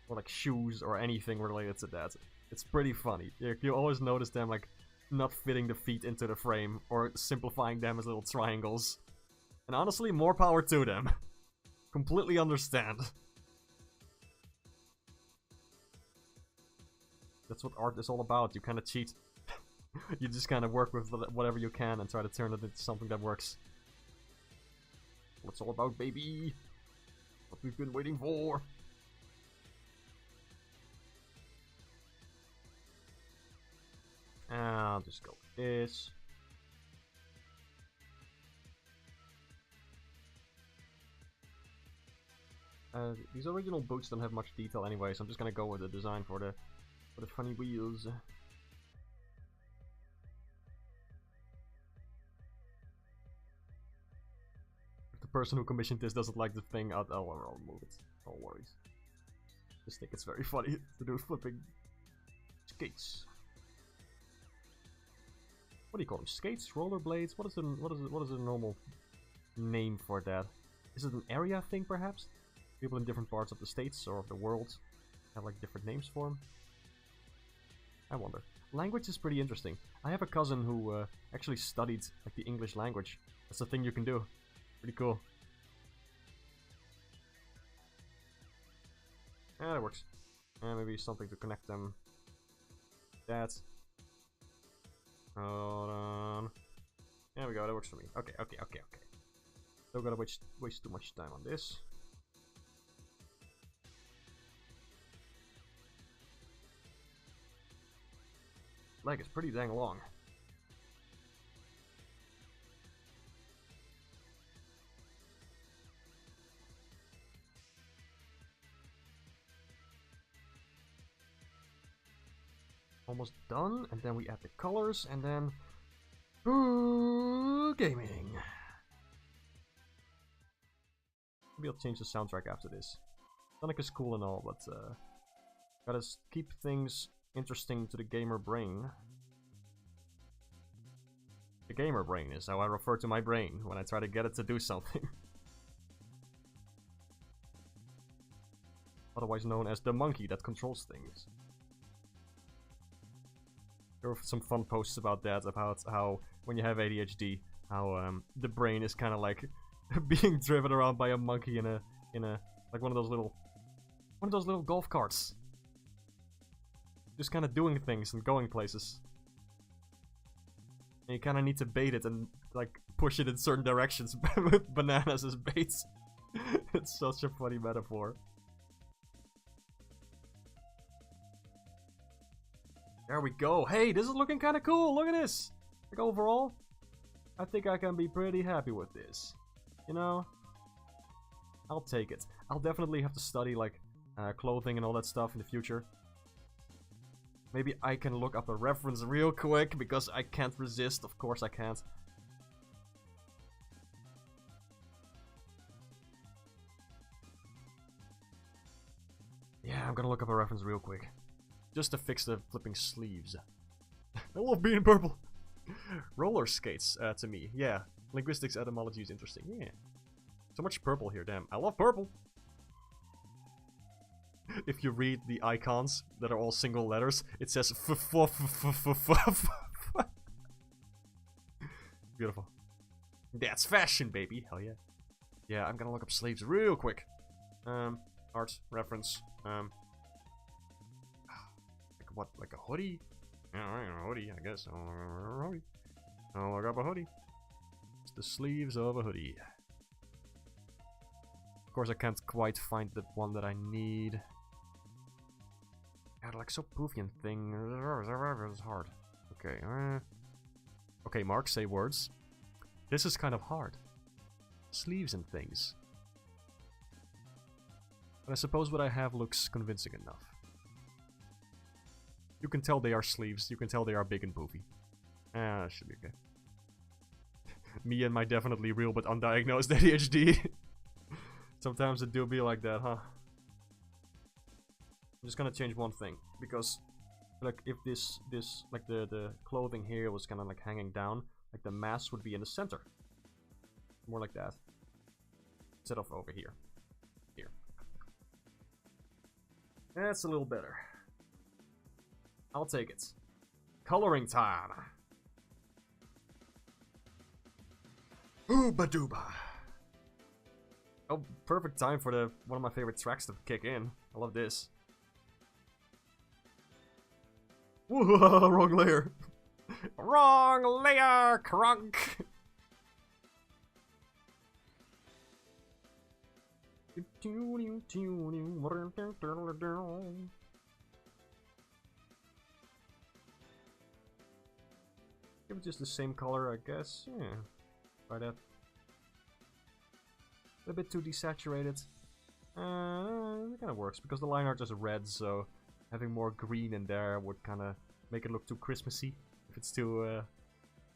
or like shoes, or anything related to that. It's pretty funny. You always notice them like not fitting the feet into the frame, or simplifying them as little triangles. And honestly, more power to them. Completely understand. That's what art is all about. You kind of cheat. You just kind of work with whatever you can and try to turn it into something that works. What it's all about, baby. What we've been waiting for. I'll just go with this. These original boots don't have much detail anyway, so I'm just gonna go with the design for the funny wheels. If the person who commissioned this doesn't like the thing, I'll move it. No worries. Just think it's very funny to do flipping skates. What do you call them? Skates? Rollerblades? What is a normal name for that? Is it an area thing, perhaps? People in different parts of the states or of the world have like different names for them. I wonder. Language is pretty interesting. I have a cousin who actually studied like the English language. That's a thing you can do. Pretty cool. Yeah, that works. And maybe something to connect them. That. Hold on. There we go, that works for me. Okay. Don't gotta waste too much time on this. Leg is pretty dang long. Almost done, and then we add the colors, and then gaming. Maybe I'll change the soundtrack after this. Sonic is cool and all, but gotta keep things interesting to the gamer brain. The gamer brain is how I refer to my brain when I try to get it to do something. Otherwise known as the monkey that controls things. There were some fun posts about that, about how when you have ADHD, how the brain is kind of like being driven around by a monkey in a like one of those little golf carts. Just kind of doing things and going places. And you kind of need to bait it and like push it in certain directions with bananas as baits. It's such a funny metaphor. There we go. Hey, this is looking kind of cool. Look at this. Like overall, I think I can be pretty happy with this. You know, I'll take it. I'll definitely have to study like clothing and all that stuff in the future. Maybe I can look up a reference real quick because I can't resist. Of course I can't. Yeah, I'm gonna look up a reference real quick. Just to fix the flipping sleeves. I love being purple. Roller skates, to me. Yeah. Linguistics etymology is interesting. Yeah. So much purple here, damn. I love purple. If you read the icons that are all single letters, it says Beautiful. That's fashion, baby. Hell yeah. Yeah, I'm gonna look up sleeves real quick. Art, reference, like what, like a hoodie? Yeah, a hoodie, I guess. I'll look up a hoodie. It's the sleeves of a hoodie. Of course, I can't quite find the one that I need. God, like so poofy and thing. It's hard. Okay. Okay, Mark, say words. This is kind of hard. Sleeves and things. But I suppose what I have looks convincing enough. You can tell they are sleeves. You can tell they are big and poofy. That should be okay. Me and my definitely real but undiagnosed ADHD. Sometimes it do be like that, huh? I'm just gonna change one thing, because like if this like the clothing here was kind of like hanging down, like the mask would be in the center. More like that. Instead of over here. Here. That's a little better. I'll take it. Coloring time. Ooba dooba. Oh, perfect time for the one of my favorite tracks to kick in. I love this. Whoa, wrong layer. Wrong layer, crunk. Give it just the same color, I guess. Yeah. Try that. A bit too desaturated. It kind of works because the line art is red, so having more green in there would kind of make it look too Christmassy if it's too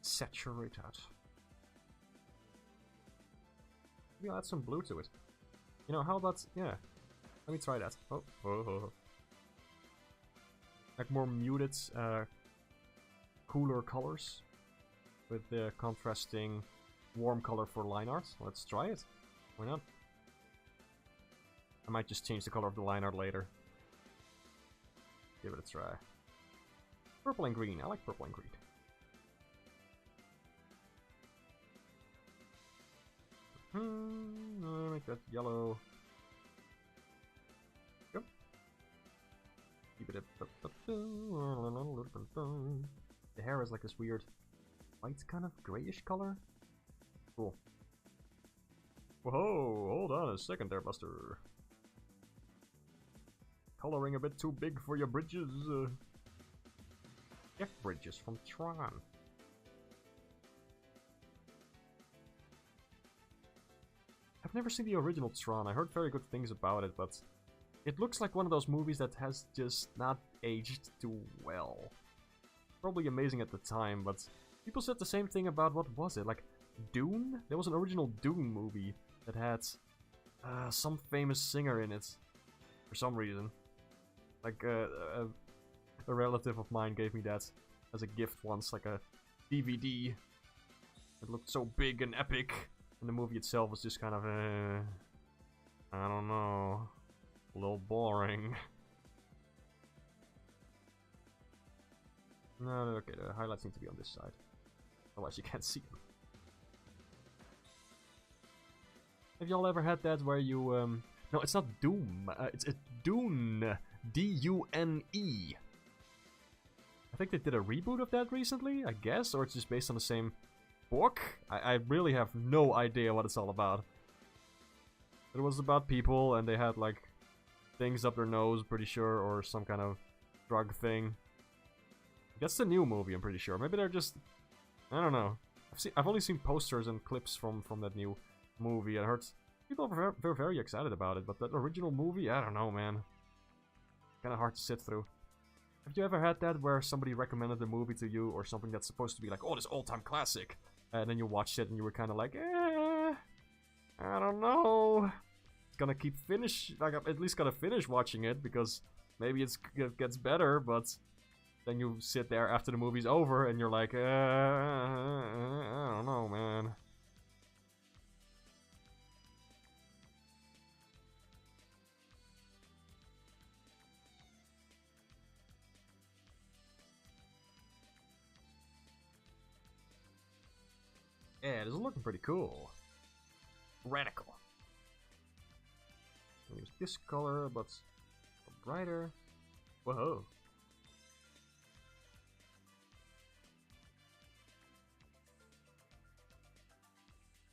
saturated. Maybe I'll add some blue to it. You know, how about, yeah, let me try that. Like more muted, cooler colors with the contrasting warm color for line art. Let's try it. Why not? I might just change the color of the line art later. Give it a try. Purple and green. I like purple and green. Make that yellow. Yep. Keep it up. The hair is like this weird white kind of grayish color. Cool. Whoa, hold on a second there, Buster. Coloring a bit too big for your bridges. Jeff Bridges from Tron. I've never seen the original Tron. I heard very good things about it, but it looks like one of those movies that has just not aged too well. Probably amazing at the time, but people said the same thing about, what was it, like Dune? There was an original Dune movie that had some famous singer in it for some reason. Like a relative of mine gave me that as a gift once, like a DVD. It looked so big and epic, and the movie itself was just kind of I don't know, a little boring. No, okay, the highlights need to be on this side, otherwise you can't see them. Have y'all ever had that where you, no, it's not Doom, it's Dune, D-U-N-E. I think they did a reboot of that recently, I guess, or it's just based on the same book? I really have no idea what it's all about. It was about people, and they had, like, things up their nose, pretty sure, or some kind of drug thing. That's the new movie, I'm pretty sure. Maybe they're just, I don't know. I've only seen posters and clips from that new movie. I heard people were very excited about it, but that original movie, I don't know, man. Kind of hard to sit through. Have you ever had that where somebody recommended a movie to you or something that's supposed to be like, oh, this all-time classic, and then you watched it and you were kind of like, I don't know. Gonna keep like I'm at least gonna finish watching it because maybe it gets better, but then you sit there after the movie's over and you're like, I don't know, man. Yeah, this is looking pretty cool. Radical. Use this color, but brighter. Whoa.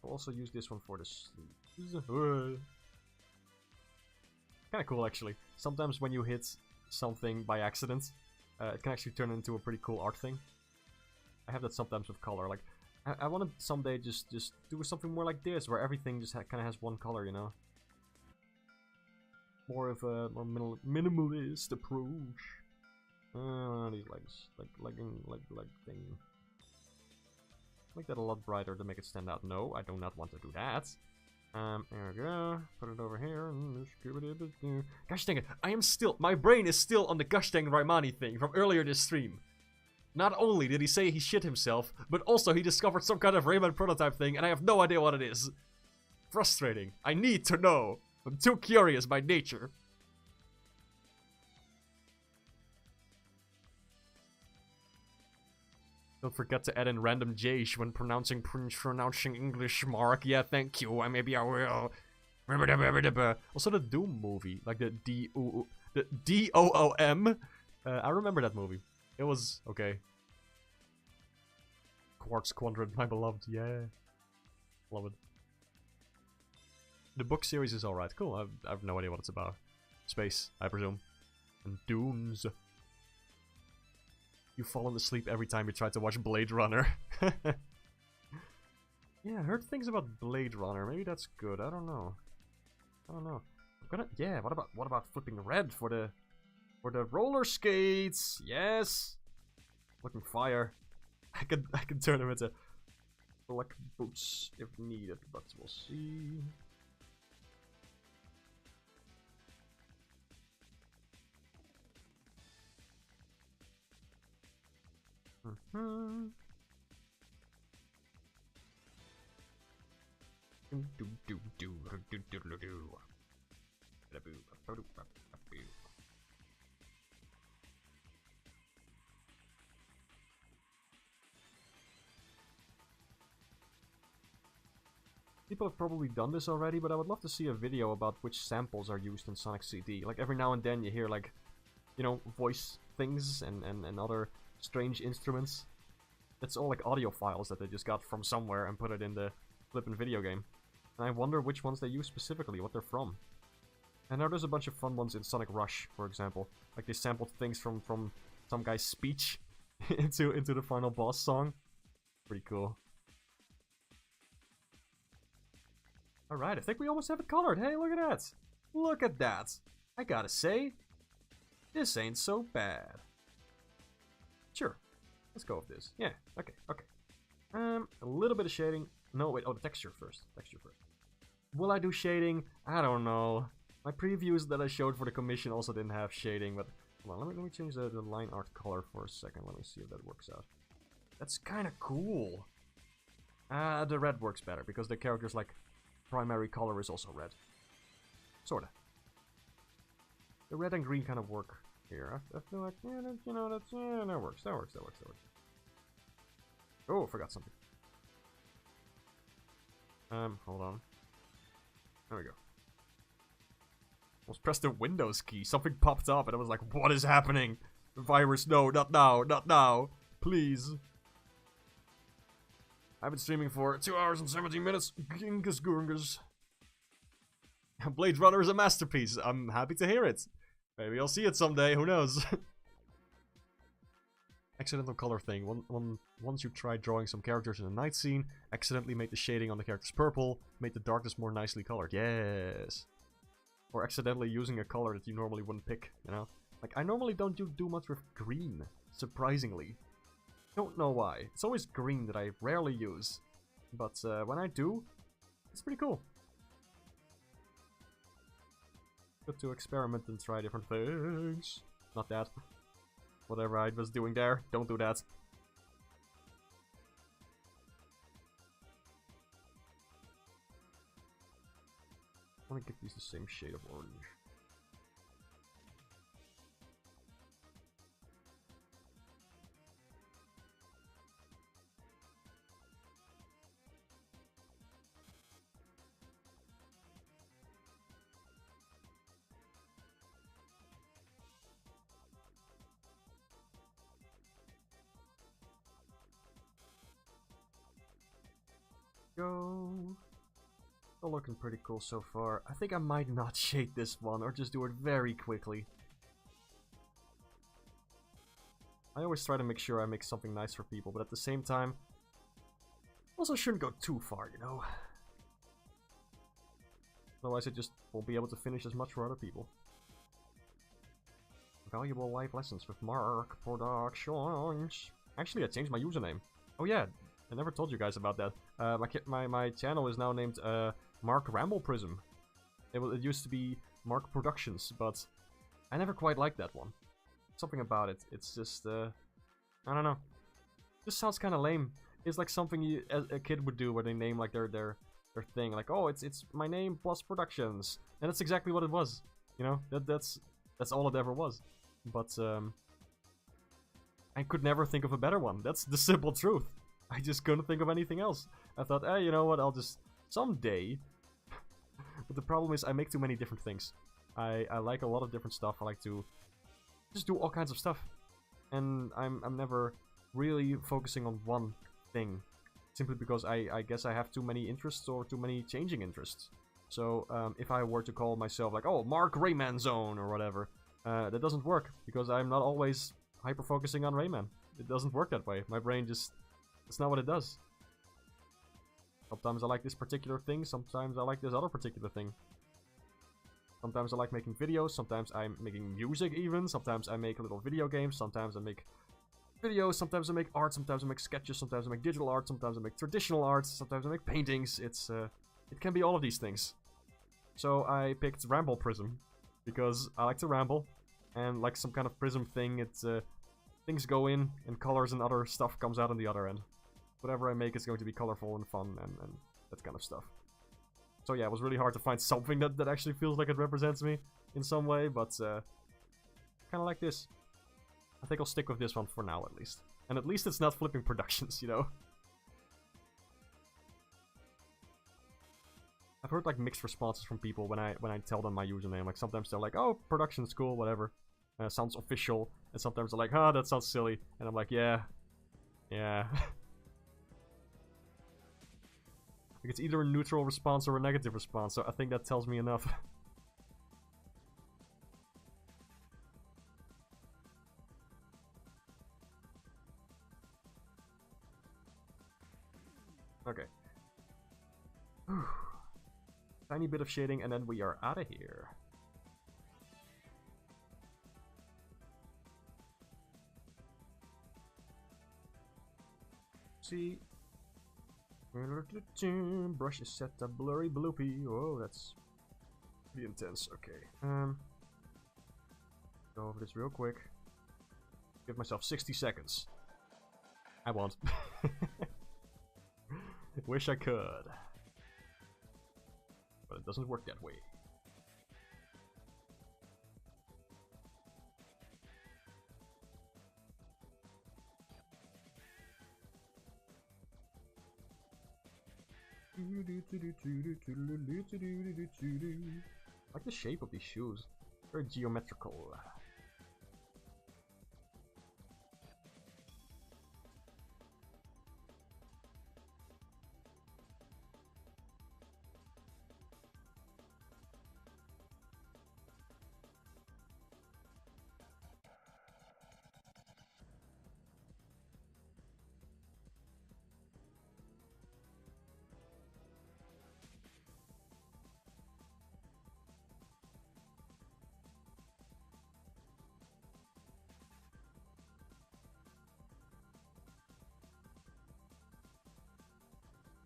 I'll also use this one for the sleeves. Kinda cool, actually. Sometimes when you hit something by accident, it can actually turn into a pretty cool art thing. I have that sometimes with color. Like, I want to someday just do something more like this, where everything just kind of has one color, you know? More of a more minimalist approach. These legs, leg thing. Make that a lot brighter to make it stand out. No, I do not want to do that. There we go. Put it over here. Gosh dang it! I am still. My brain is still on the gosh dang Raimani thing from earlier this stream. Not only did he say he shit himself, but also he discovered some kind of Rayman prototype thing, and I have no idea what it is. Frustrating. I need to know. I'm too curious by nature. Don't forget to add in random J's when pronouncing English, Mark. Yeah, thank you. Maybe I will. Also the Doom movie, like the D-O-O-M. I remember that movie. It was okay. Quartz Quadrant, my beloved. Yeah, love it. The book series is alright. Cool. I have no idea what it's about. Space, I presume, and dunes. You've fallen asleep every time you try to watch Blade Runner. Yeah, I heard things about Blade Runner. Maybe that's good. I don't know. Yeah. What about flipping red for the roller skates? Yes. Looking fire. I can turn them into black boots if needed, but we'll see. People have probably done this already, but I would love to see a video about which samples are used in Sonic CD. Like, every now and then you hear, like, you know, voice things and other strange instruments. It's all like audio files that they just got from somewhere and put it in the flippin' video game. And I wonder which ones they use specifically, what they're from. And now there's a bunch of fun ones in Sonic Rush, for example. Like, they sampled things from some guy's speech into the final boss song. Pretty cool. Alright, I think we almost have it colored. Hey, look at that! Look at that! I gotta say, this ain't so bad. Sure. Let's go with this. Yeah, okay. A little bit of shading. No, wait, the texture first. Will I do shading? I don't know. My previews that I showed for the commission also didn't have shading, but hold on, let me change the line art color for a second. Let me see if that works out. That's kind of cool. The red works better because the character's like primary color is also red. Sorta. The red and green kind of work here. I feel like, yeah, you know, that works. Oh, forgot something. Hold on. There we go. Almost pressed the Windows key. Something popped up and I was like, what is happening? Virus, no, not now. Please. I've been streaming for 2 hours and 17 minutes. Gingus Gurungus. Blade Runner is a masterpiece. I'm happy to hear it. Maybe I'll see it someday, who knows? Accidental color thing. Once you try drawing some characters in a night scene, accidentally made the shading on the characters purple, made the darkness more nicely colored. Yes. Or accidentally using a color that you normally wouldn't pick, you know? Like, I normally don't do much with green, surprisingly. Don't know why. It's always green that I rarely use. But when I do, it's pretty cool. Good to experiment and try different things. Not that. Whatever I was doing there, don't do that. I want to give these the same shade of orange. Go. All looking pretty cool so far. I think I might not shade this one or just do it very quickly. always try to make sure I make something nice for people, but at the same time, also shouldn't go too far, you know? Otherwise I just won't be able to finish as much for other people. Valuable life lessons with Mark Productions. Actually, I changed my username. Oh yeah, I never told you guys about that. My channel is now named Mark Ramble Prism. It used to be Mark Productions, but I never quite liked that one. Something about it. It's just I don't know. This sounds kind of lame. It's like something a kid would do where they name like their thing, like, oh, it's my name plus Productions, and that's exactly what it was. You know, that's all it ever was. But I could never think of a better one. That's the simple truth. I just couldn't think of anything else. I thought, hey, you know what? I'll just someday. But the problem is, I make too many different things. I like a lot of different stuff. I like to just do all kinds of stuff, and I'm never really focusing on one thing. Simply because I guess I have too many interests or too many changing interests. So if I were to call myself like, oh, Mark Rayman Zone or whatever, that doesn't work because I'm not always hyper focusing on Rayman. It doesn't work that way. My brain just, it's not what it does. Sometimes I like this particular thing, sometimes I like this other particular thing. Sometimes I like making videos, sometimes I'm making music even, sometimes I make little video games, sometimes I make videos, sometimes I make art, sometimes I make sketches, sometimes I make digital art, sometimes I make traditional art, sometimes I make paintings. It can be all of these things. So I picked Ramble Prism because I like to ramble, and like some kind of prism thing, things go in and colors and other stuff comes out on the other end. Whatever I make is going to be colorful and fun and that kind of stuff. So yeah, it was really hard to find something that actually feels like it represents me in some way, but kind of like this. I think I'll stick with this one for now, at least. And at least it's not Flipping Productions, you know? I've heard like mixed responses from people when I tell them my username. Like sometimes they're like, "Oh, Productions, cool, whatever. Sounds official." And sometimes they're like, "Ah, that sounds silly." And I'm like, "Yeah, yeah." Like it's either a neutral response or a negative response, so I think that tells me enough. Okay. Tiny bit of shading and then we are out of here. See? Brush is set to blurry bloopy. Oh, that's pretty intense. Okay. Go over this real quick. Give myself 60 seconds. I won't. Wish I could. But it doesn't work that way. I like the shape of these shoes. Very geometrical.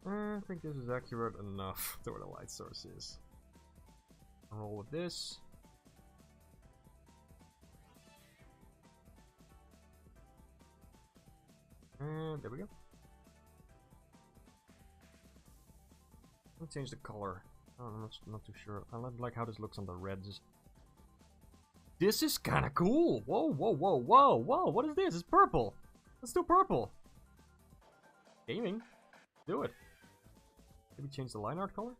I think this is accurate enough to where the light source is. I'll roll with this. And there we go. I'll change the color. Oh, I'm not too sure. I like how this looks on the reds. This is kind of cool! Whoa, whoa, whoa, whoa, whoa! What is this? It's purple! Let's do purple! Gaming? Do it! Maybe change the line art color?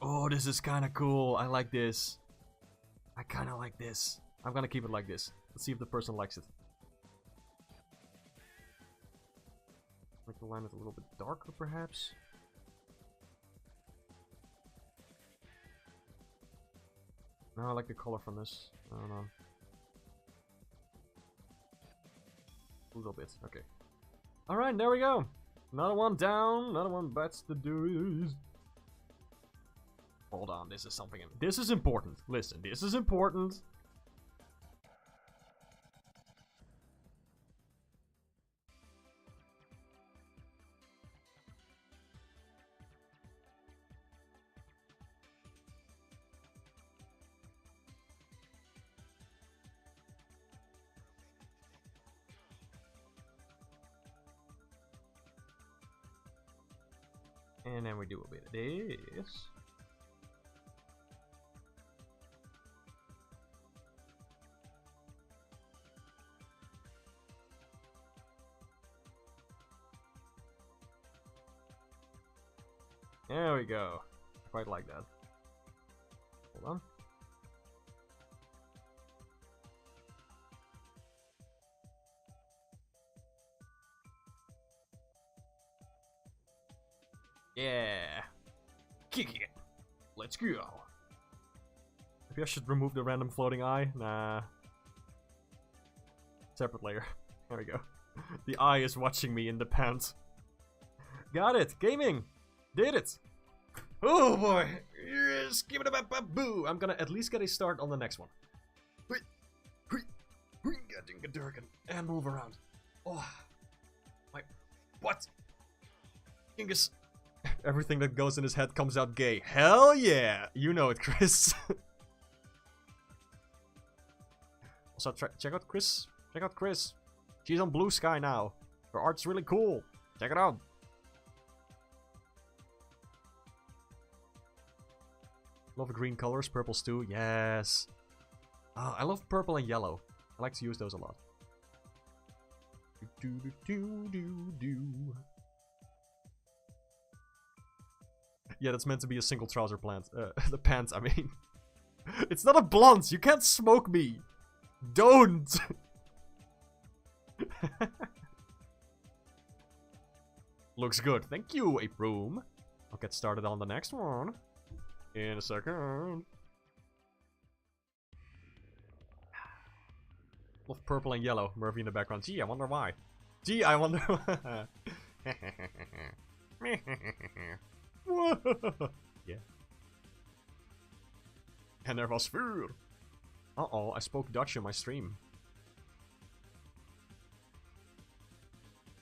Oh, this is kind of cool. I like this. I kind of like this. I'm gonna keep it like this. Let's see if the person likes it. Make the line a little bit darker, perhaps. No, I like the color from this. I don't know. a little bit. Okay. Alright, there we go. Another one down. Another one bites the doods. Hold on, this is something. This is important. Listen, this is important. And then we do a bit of this. There we go. I quite like that. Hold on. Yeah. Kick it. Let's go. Maybe I should remove the random floating eye. Nah. Separate layer. There we go. The eye is watching me in the pants. Got it. Gaming. Did it. Oh boy. Yes. Give it a boo. I'm gonna at least get a start on the next one. And move around. Oh. My. What? Ingus. Everything that goes in his head comes out gay. Hell yeah! You know it, Chris. Also, check out Chris. Check out Chris. She's on Blue Sky now. Her art's really cool. Check it out. Love green colors, purples too. Yes. Oh, I love purple and yellow. I like to use those a lot. Do do do do do. Yeah, that's meant to be a single trouser plant. The pants, I mean. It's not a blunt! You can't smoke me! Don't! Looks good. Thank you, Ape Room. I'll get started on the next one. In a second. Love purple and yellow. Murphy in the background. Gee, I wonder why. Gee, I wonder why. Yeah. En er was vuur. Uh-oh, I spoke Dutch in my stream.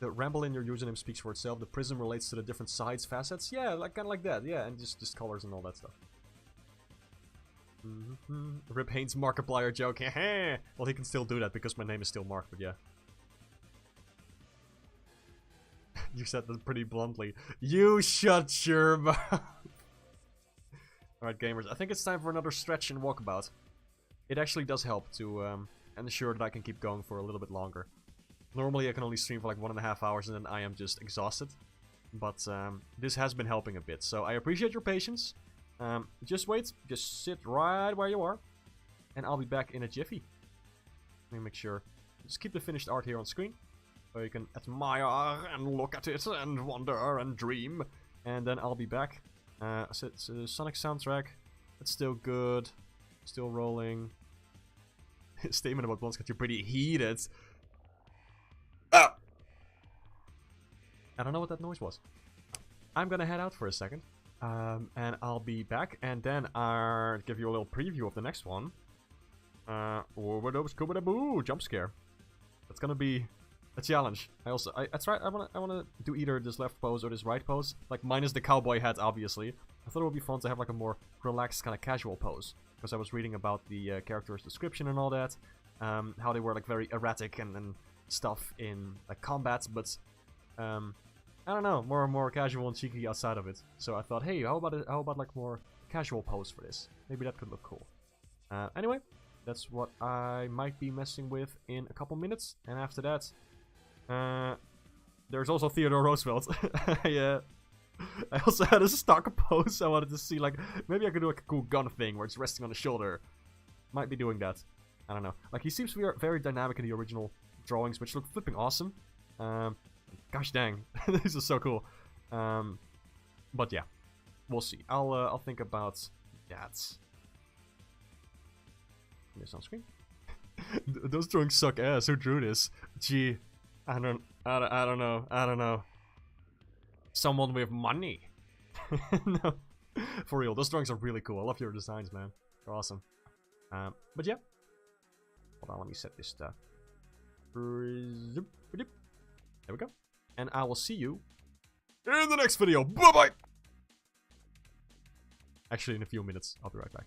The ramble in your username speaks for itself. The prism relates to the different sides, facets. Yeah, like kind of like that. Yeah, and just colors and all that stuff. Rip Haynes Markiplier joke. Well, he can still do that because my name is still Mark, but yeah. You said that pretty bluntly. You shut your mouth. Alright, gamers. I think it's time for another stretch and walkabout. It actually does help to ensure that I can keep going for a little bit longer. Normally I can only stream for like 1.5 hours and then I am just exhausted. But this has been helping a bit. So I appreciate your patience. Just wait. Just sit right where you are. And I'll be back in a jiffy. Let me make sure. Just keep the finished art here on screen. So you can admire and look at it and wonder and dream. And then I'll be back. So it's a Sonic soundtrack. It's still good. Still rolling. Statement about blondes got you pretty heated. Ah! I don't know what that noise was. I'm gonna head out for a second. And I'll be back. And then I'll give you a little preview of the next one. Boo! Jump scare. That's gonna be a challenge. That's right. I wanna do either this left pose or this right pose. Like minus the cowboy hat, obviously. I thought it would be fun to have like a more relaxed kind of casual pose because I was reading about the character's description and all that, how they were like very erratic and stuff in like combat, but I don't know, more casual and cheeky outside of it. So I thought, hey, how about like more casual pose for this? Maybe that could look cool. Anyway, that's what I might be messing with in a couple minutes, and after that. There's also Theodore Roosevelt. Yeah. I also had a stock pose I wanted to see, like, maybe I could do like a cool gun thing where it's resting on the shoulder. Might be doing that. I don't know. Like, he seems very, very dynamic in the original drawings, which look flipping awesome. Gosh dang. This is so cool. But yeah. We'll see. I'll think about that. This on screen. Those drawings suck ass. Who drew this? Gee. I don't know. I don't know. Someone with money. No. For real, those drawings are really cool. I love your designs, man. They're awesome. But yeah. Hold on, let me set this stuff. There we go. And I will see you in the next video. Bye-bye! Actually, in a few minutes. I'll be right back.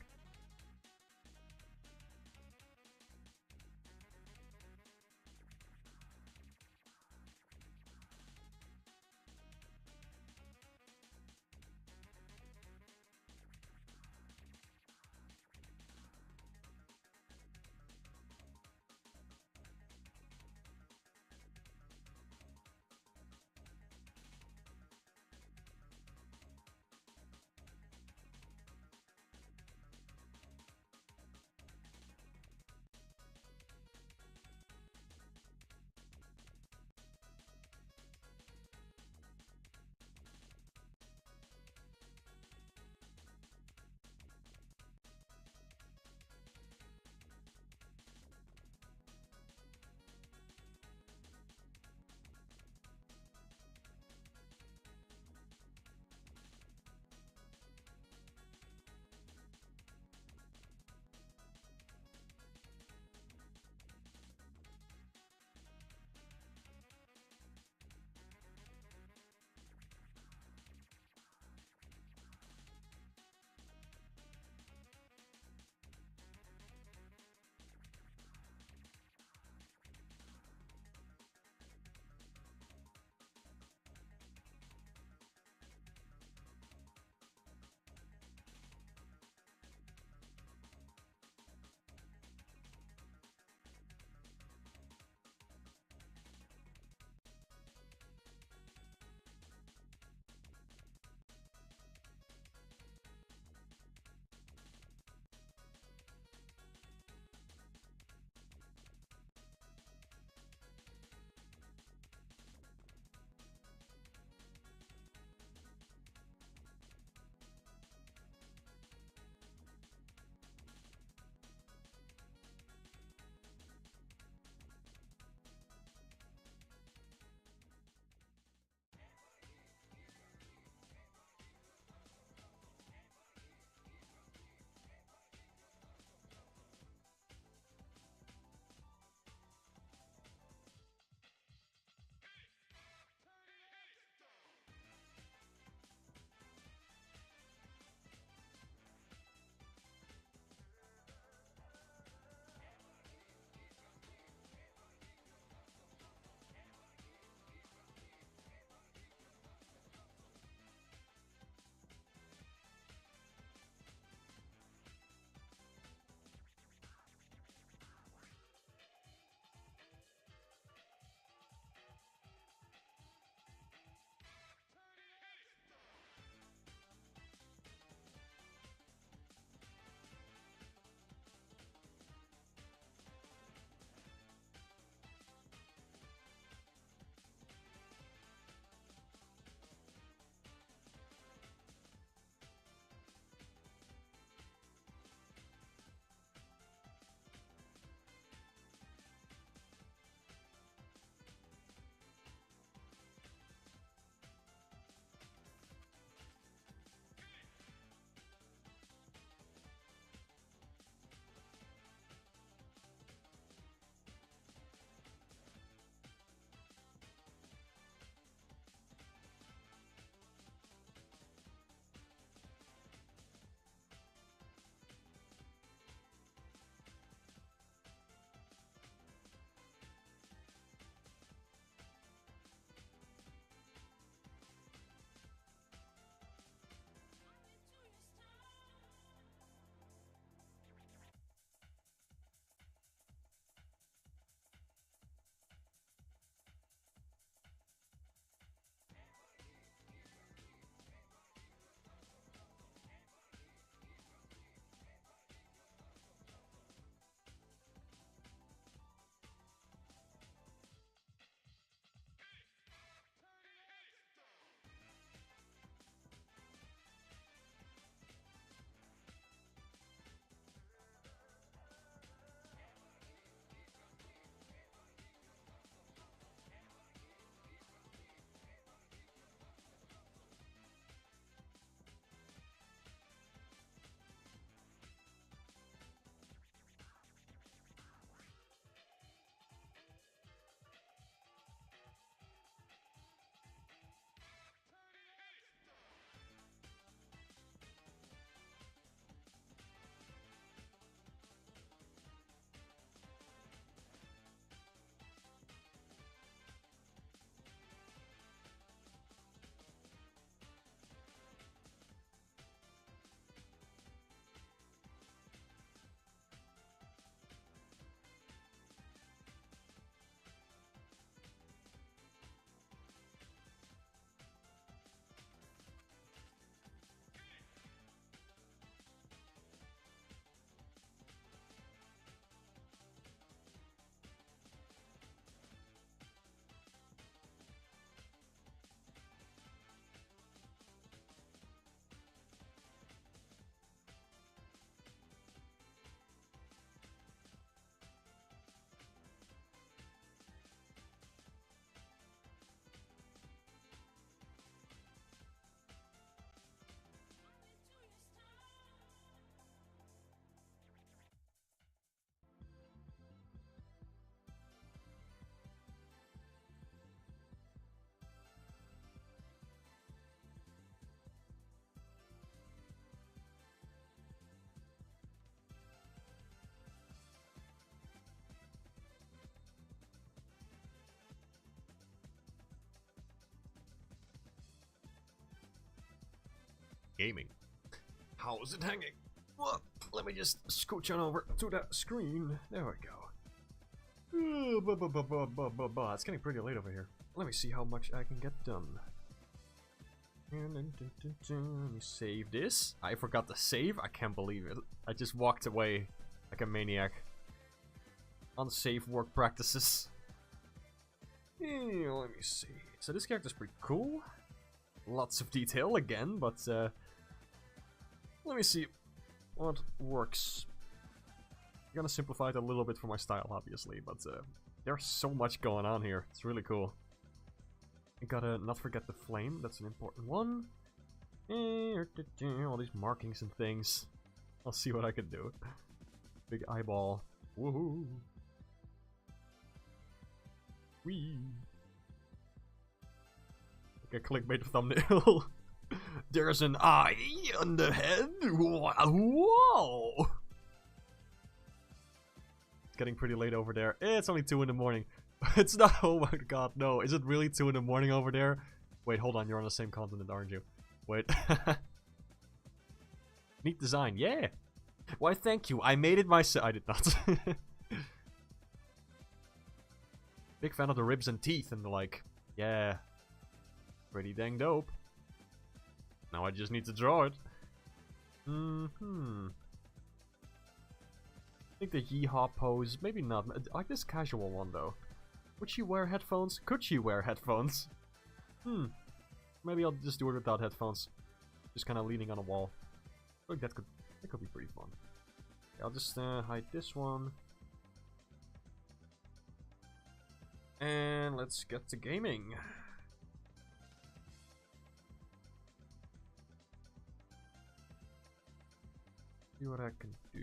Gaming. How is it hanging? Well, let me just scooch on over to that screen. There we go. It's getting pretty late over here. Let me see how much I can get done. Let me save this. I forgot to save. I can't believe it. I just walked away like a maniac. Unsafe work practices. Let me see. So this character's pretty cool. Lots of detail again, but let me see what works. I'm gonna simplify it a little bit for my style, obviously, but there's so much going on here. It's really cool. You gotta not forget the flame. That's an important one. All these markings and things. I'll see what I can do. Big eyeball. Woohoo! Wee! Like a clickbait thumbnail. There's an eye on the head. Whoa! It's getting pretty late over there. It's only 2 in the morning. It's not. Oh my god, no. Is it really 2 in the morning over there? Wait, hold on. You're on the same continent, aren't you? Wait. Neat design. Yeah. Why, thank you. I made it myself. I did not. Big fan of the ribs and teeth and the like. Yeah. Pretty dang dope. Now I just need to draw it. I think the yeehaw pose, maybe not. I like this casual one though. Would she wear headphones? Could she wear headphones? Maybe I'll just do it without headphones. Just kind of leaning on a wall. I think that could be pretty fun. Okay, I'll just hide this one. And let's get to gaming. See what I can do.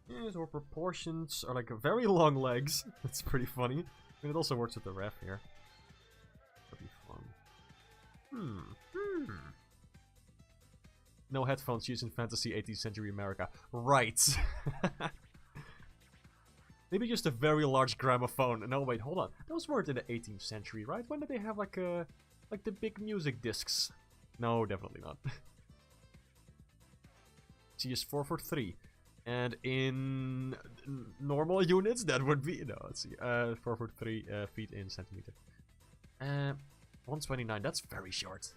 Yeah, so our proportions are like very long legs. That's pretty funny. I mean, it also works with the ref here. That'd be fun. No headphones used in fantasy 18th century America. Right. Maybe just a very large gramophone. No, wait, hold on. Those weren't in the 18th century, right? When did they have like the big music discs? No, definitely not. She is 4'3", and in normal units that would be let's see, 4'3" feet in centimeter. 129. That's very short.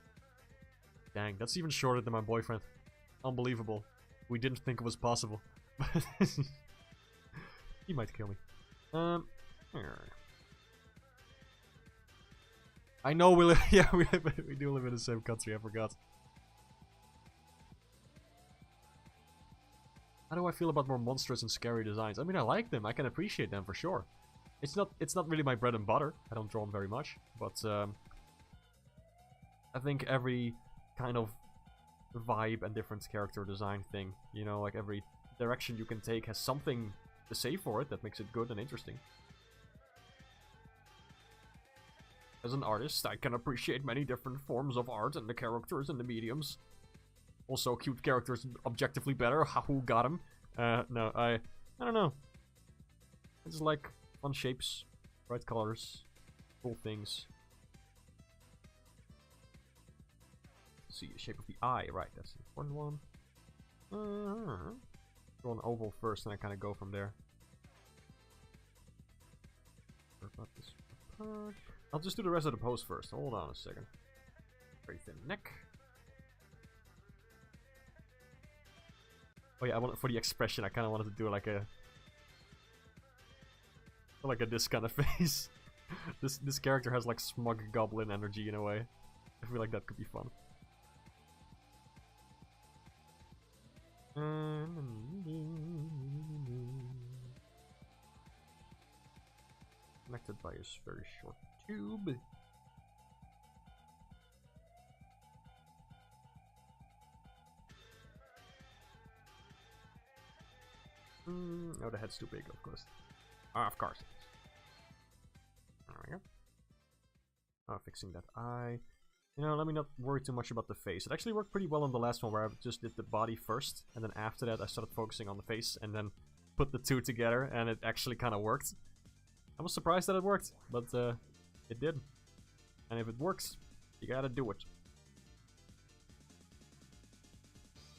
Dang, that's even shorter than my boyfriend. Unbelievable. We didn't think it was possible. He might kill me. I know we live. Yeah, we do live in the same country. I forgot. How do I feel about more monstrous and scary designs? I mean, I like them. I can appreciate them for sure. It's not really my bread and butter. I don't draw them very much, but I think every kind of vibe and different character design thing, you know, like every direction you can take has something to say for it that makes it good and interesting. As an artist, I can appreciate many different forms of art and the characters and the mediums. Also, cute characters objectively better. Who got him? No, I don't know. I just like fun shapes, bright colors, cool things. Let's see, the shape of the eye, right? That's the important one. Draw an oval first, and I kind of go from there. I'll just do the rest of the pose first. Hold on a second. Very thin neck. Oh yeah, for the expression, I kind of wanted to do like this kind of face. This character has like smug goblin energy in a way. I feel like that could be fun. Connected by a very short tube. Oh, the head's too big, of course. Of course. There we go. Oh, fixing that eye. You know, let me not worry too much about the face. It actually worked pretty well on the last one, where I just did the body first, and then after that I started focusing on the face, and then put the two together, and it actually kind of worked. I was surprised that it worked, but it did. And if it works, you gotta do it.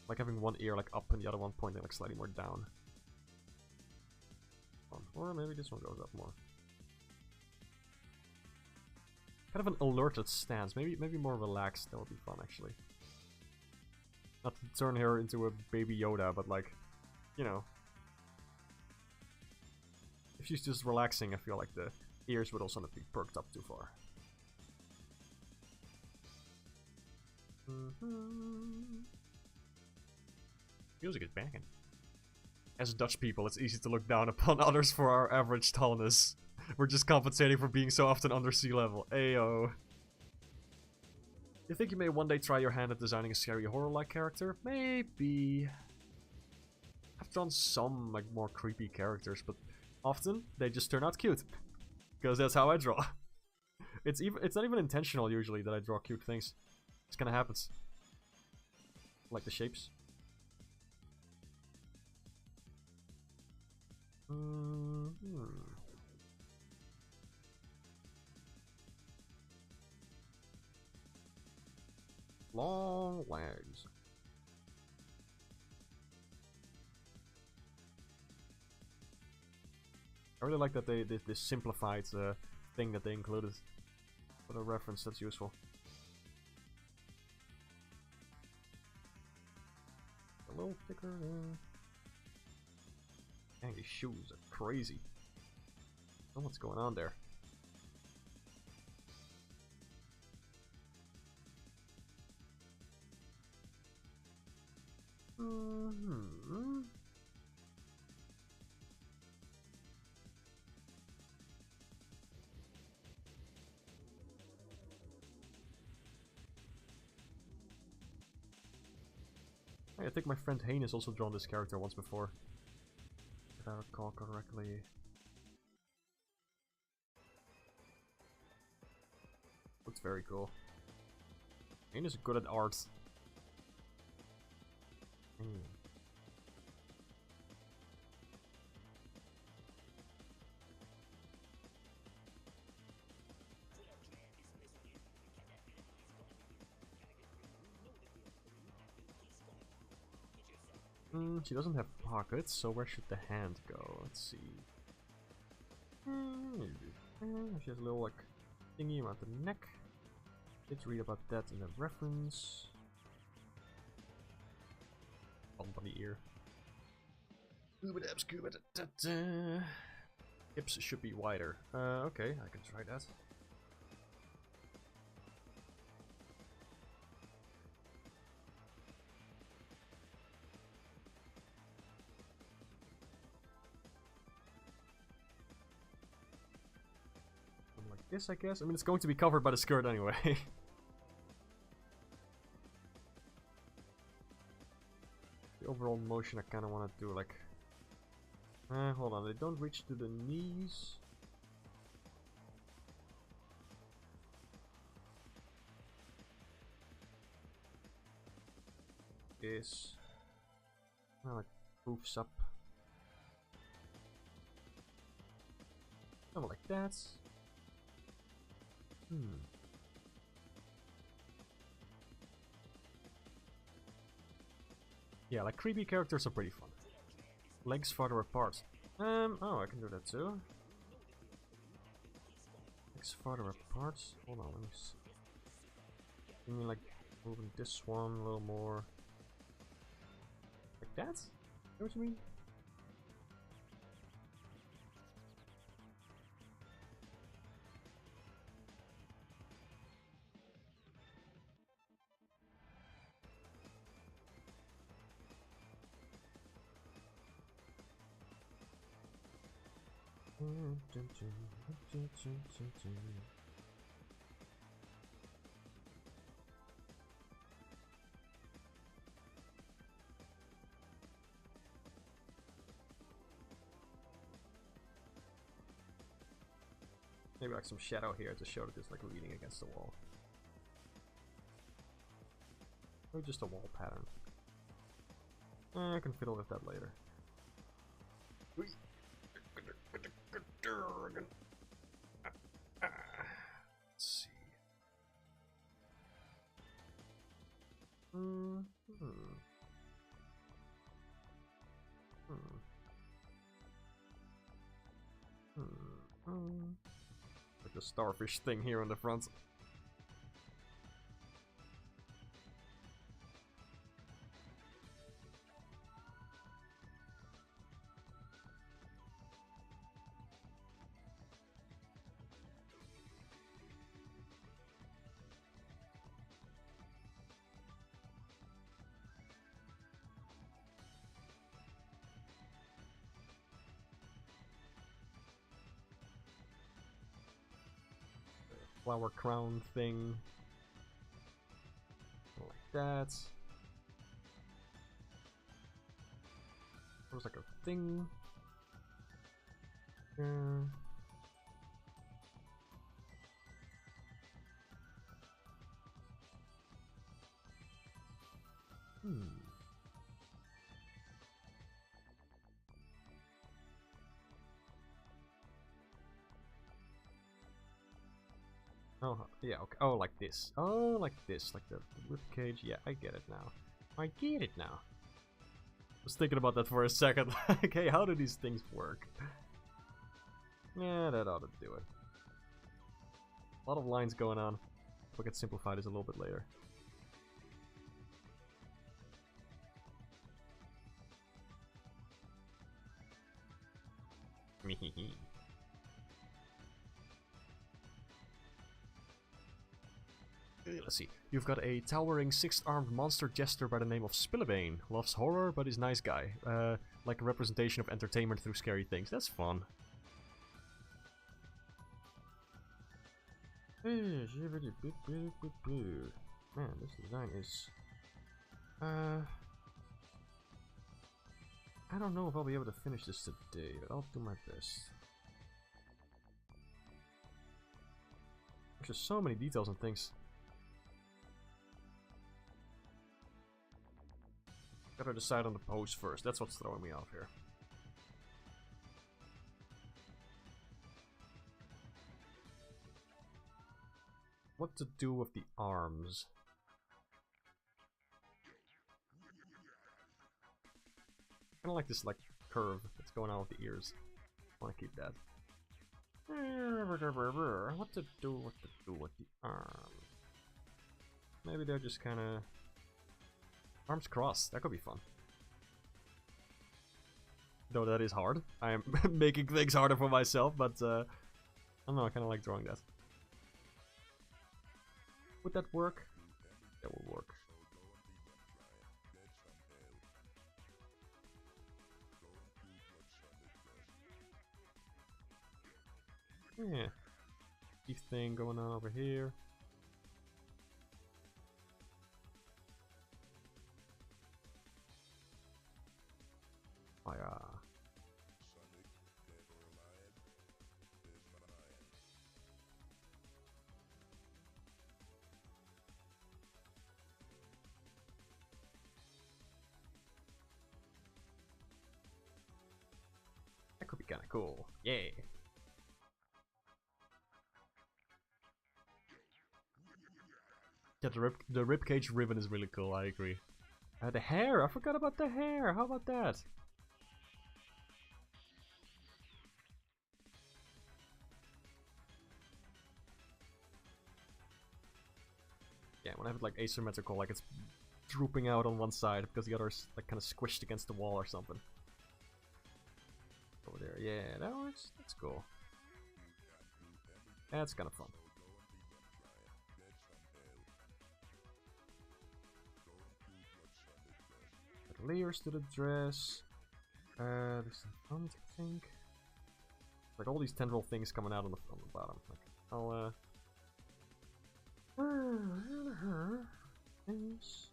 Like having one ear like up and the other one pointing like slightly more down. Or maybe this one goes up more. Kind of an alerted stance. Maybe more relaxed. That would be fun, actually. Not to turn her into a baby Yoda, but like, you know. If she's just relaxing, I feel like the ears would also not be perked up too far. Music is banging. As Dutch people, it's easy to look down upon others for our average tallness. We're just compensating for being so often under sea level. Ayo. You think you may one day try your hand at designing a scary horror-like character? Maybe. I've drawn some like more creepy characters, but often they just turn out cute. Because that's how I draw. It's not even intentional usually that I draw cute things. It just kinda happens. Like the shapes. Long legs. I really like that this simplified thing that they included. For the reference, that's useful. A little thicker. Dang, these shoes are crazy. I don't know what's going on there. I think my friend Hayne has also drawn this character once before. If I recall correctly. Looks very cool. Hayne is good at art. She doesn't have pockets, so where should the hand go? Let's see. She has a little like thingy around the neck. Let's read about that in the reference. Bump on the ear. Hips should be wider. Okay, I can try that. Like this, I guess. I mean, it's going to be covered by the skirt anyway. The overall motion, I kind of want to do like. Hold on, they don't reach to the knees. Is like poofs up. Something like that. Yeah, like creepy characters are pretty fun. Legs farther apart. Oh, I can do that too. Legs farther apart. Hold on, let me see. You mean like moving this one a little more? Like that? Is that what you mean? Maybe like some shadow here to show that it's like leaning against the wall. Or just a wall pattern. I can fiddle with that later. Let's see. like the starfish thing here on the front. Flower crown thing. Like that. There's like a thing. Oh, yeah, okay. Oh, like this. Oh, like this. Like the rib cage. Yeah, I get it now. I get it now. I was thinking about that for a second. Like, hey, how do these things work? Yeah, that ought to do it. A lot of lines going on. We can simplify this a little bit later. Let's see. You've got a towering six-armed monster jester by the name of Spillabane. Loves horror, but is a nice guy. Like a representation of entertainment through scary things. That's fun. Man, this design is... I don't know if I'll be able to finish this today, but I'll do my best. There's just so many details and things. Gotta decide on the pose first. That's what's throwing me off here. What to do with the arms? Kind of like this like curve that's going on with the ears. I want to keep that. What to do? What to do with the arms? Maybe they're just kind of arms crossed. That could be fun. Though that is hard. I am making things harder for myself, but I don't know. I kind of like drawing that. Would that work? That will work. Yeah. Teeth thing going on over here. Fire. That could be kind of cool. Yeah. Yeah, the ribcage ribbon is really cool, I agree. The hair! I forgot about the hair! How about that? Yeah, when I have it like asymmetrical, like it's drooping out on one side because the other's like kind of squished against the wall or something. Over there, yeah, that works. That's cool. That's kind of fun. Layers to the dress. There's some front, I think. Like all these tendril things coming out on the bottom. Like, I'll things.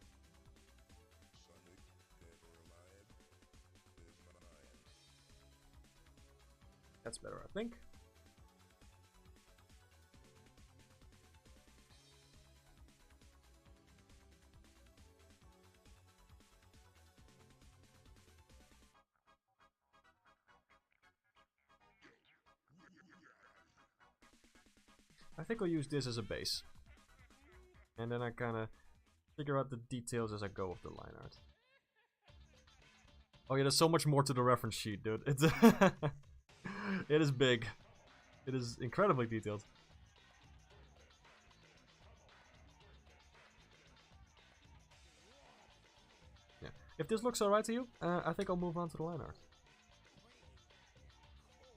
That's better, I think. I think I'll use this as a base. And then I kind of figure out the details as I go with the line art. Oh yeah, there's so much more to the reference sheet, dude. It's it is big. It is incredibly detailed. If this looks alright to you, I think I'll move on to the line art.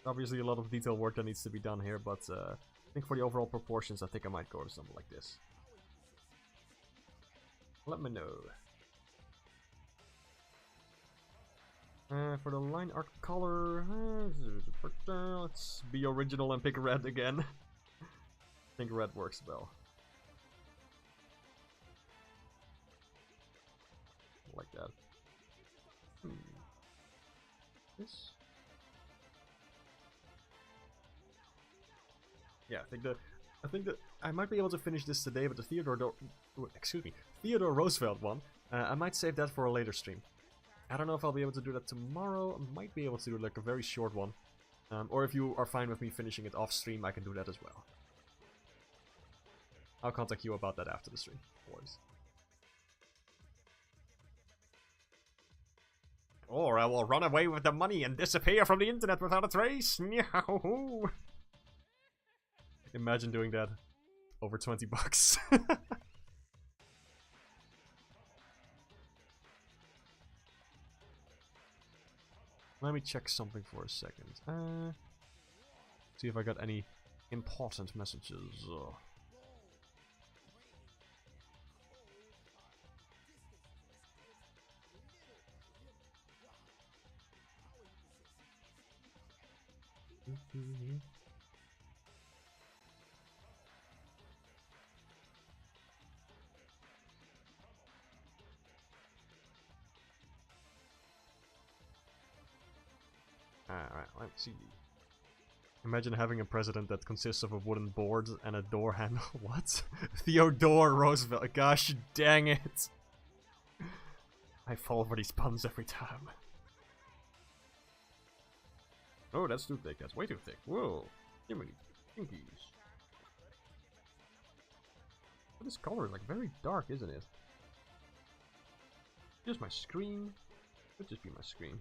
Obviously a lot of detail work that needs to be done here, but I think for the overall proportions, I think I might go with something like this. Let me know. For the line art color, let's be original and pick red again. I think red works well. Like that. This. Yeah, I think that I might be able to finish this today, but the Theodore Roosevelt one, I might save that for a later stream. I don't know if I'll be able to do that tomorrow. I might be able to do like a very short one. Or if you are fine with me finishing it off stream, I can do that as well. I'll contact you about that after the stream, boys. Or I will run away with the money and disappear from the internet without a trace. Imagine doing that. Over 20 bucks. Let me check something for a second. See if I got any important messages. Alright, let's see. Imagine having a president that consists of a wooden board and a door handle. What? Theodore Roosevelt. Gosh dang it. I fall for these puns every time. Oh, that's too thick. That's way too thick. Whoa. Jiminy pinkies. But this color is like very dark, isn't it? Just my screen. Could just be my screen.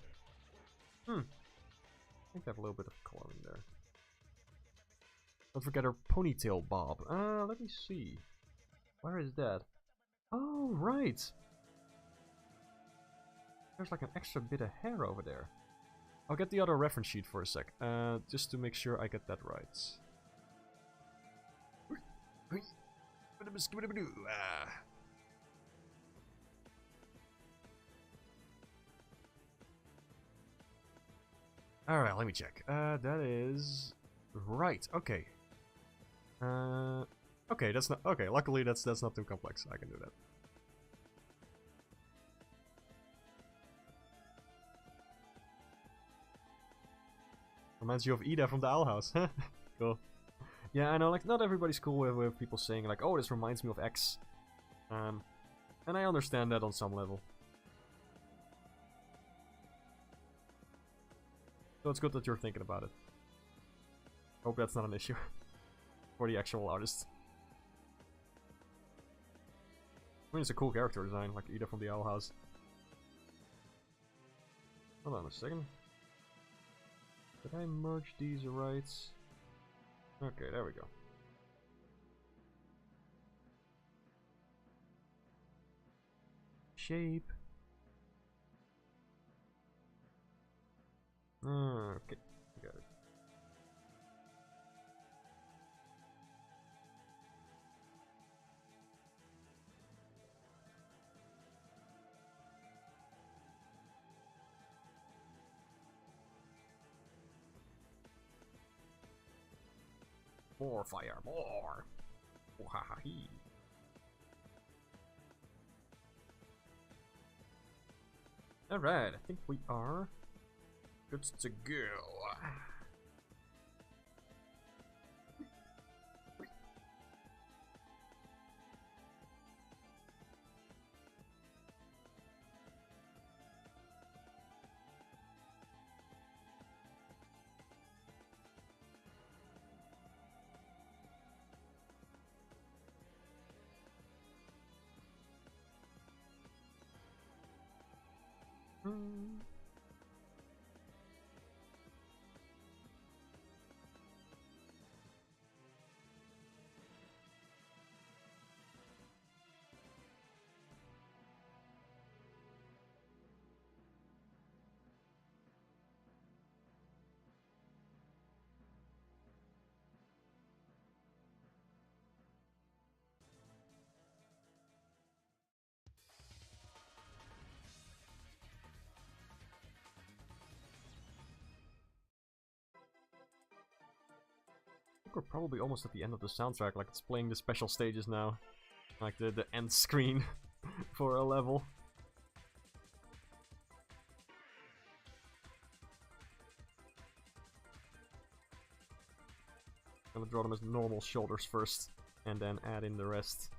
I think I have a little bit of color in there. Don't forget our ponytail bob. Let me see. Where is that? Oh, right. There's like an extra bit of hair over there. I'll get the other reference sheet for a sec. Just to make sure I get that right. Alright, let me check. That is... Right, okay. Okay, that's not... Okay, luckily that's not too complex. I can do that. Reminds you of Ida from the Owl House. Cool. Yeah, I know, like, not everybody's cool with people saying, like, oh, this reminds me of X. And I understand that on some level. So it's good that you're thinking about it. Hope that's not an issue for the actual artist. I mean, it's a cool character design, like Ida from the Owl House. Hold on a second. Did I merge these right? Okay, there we go. Shape. Okay, got it. More fire, more! Oh, ha ha hee. Alright, I think we are good to go. think we're probably almost at the end of the soundtrack, like it's playing the special stages now. Like the end screen for a level. I'm gonna draw them as normal shoulders first, and then add in the rest.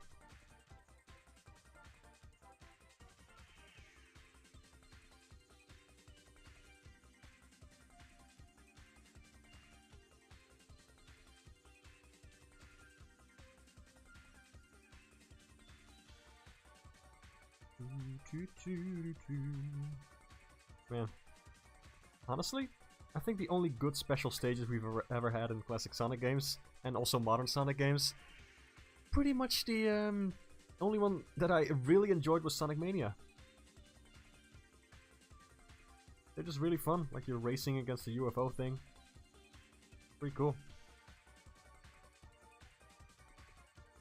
Man, honestly, I think the only good special stages we've ever had in classic Sonic games, and also modern Sonic games, pretty much the only one that I really enjoyed was Sonic Mania. They're just really fun, like you're racing against the UFO thing. Pretty cool.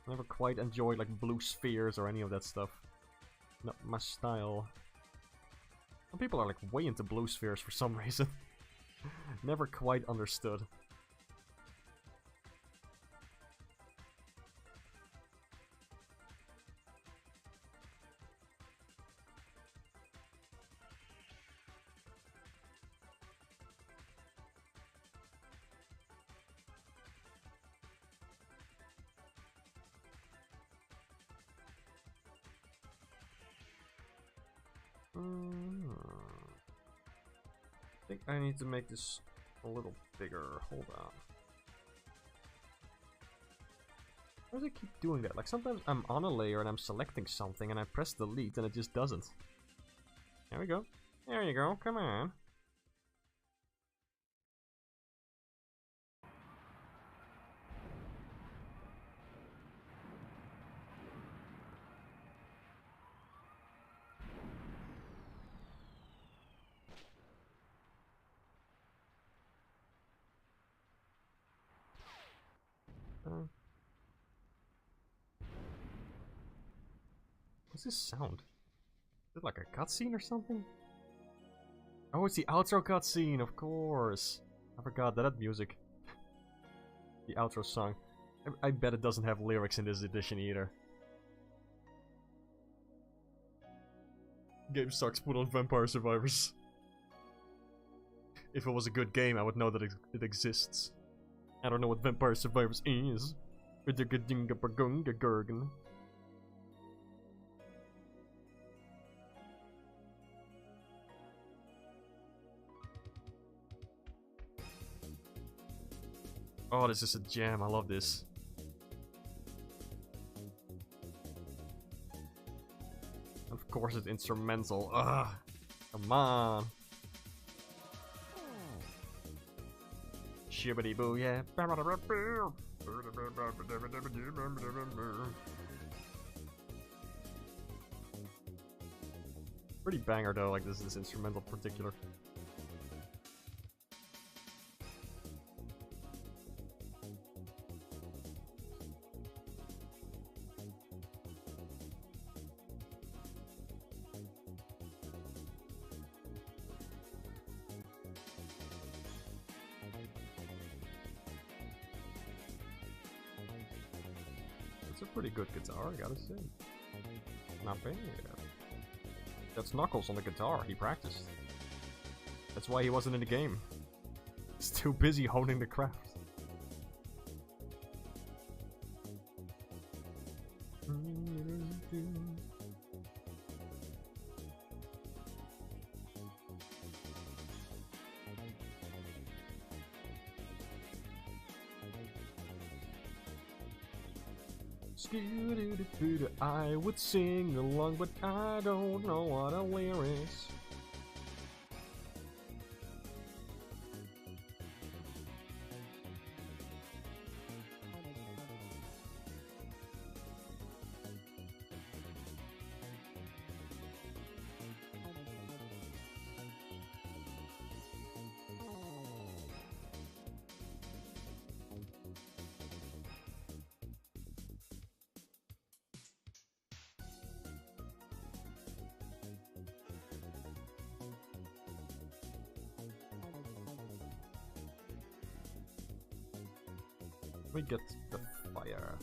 Never quite enjoyed like blue spheres or any of that stuff. Not my style. Some people are like way into blue spheres for some reason. Never quite understood. I think I need to make this a little bigger. Hold on. Why does it keep doing that? Like sometimes I'm on a layer and I'm selecting something and I press delete and it just doesn't. There we go. There you go. Come on. What's this sound? Is it like a cutscene or something? Oh, it's the outro cutscene, of course. I forgot that music. The outro song. I bet it doesn't have lyrics in this edition either. Game sucks, put on Vampire Survivors. If it was a good game, I would know that it exists. I don't know what Vampire Survivors is. Oh, this is a jam. I love this. Of course it's instrumental. Ugh. Come on. Shibbity boo, yeah. Pretty banger though, like this instrumental in particular. It's a pretty good guitar, I gotta say. Not bad. That's Knuckles on the guitar, he practiced. That's why he wasn't in the game. He's too busy honing the craft. I would sing along, but I don't know what a lyrics. We get the fire.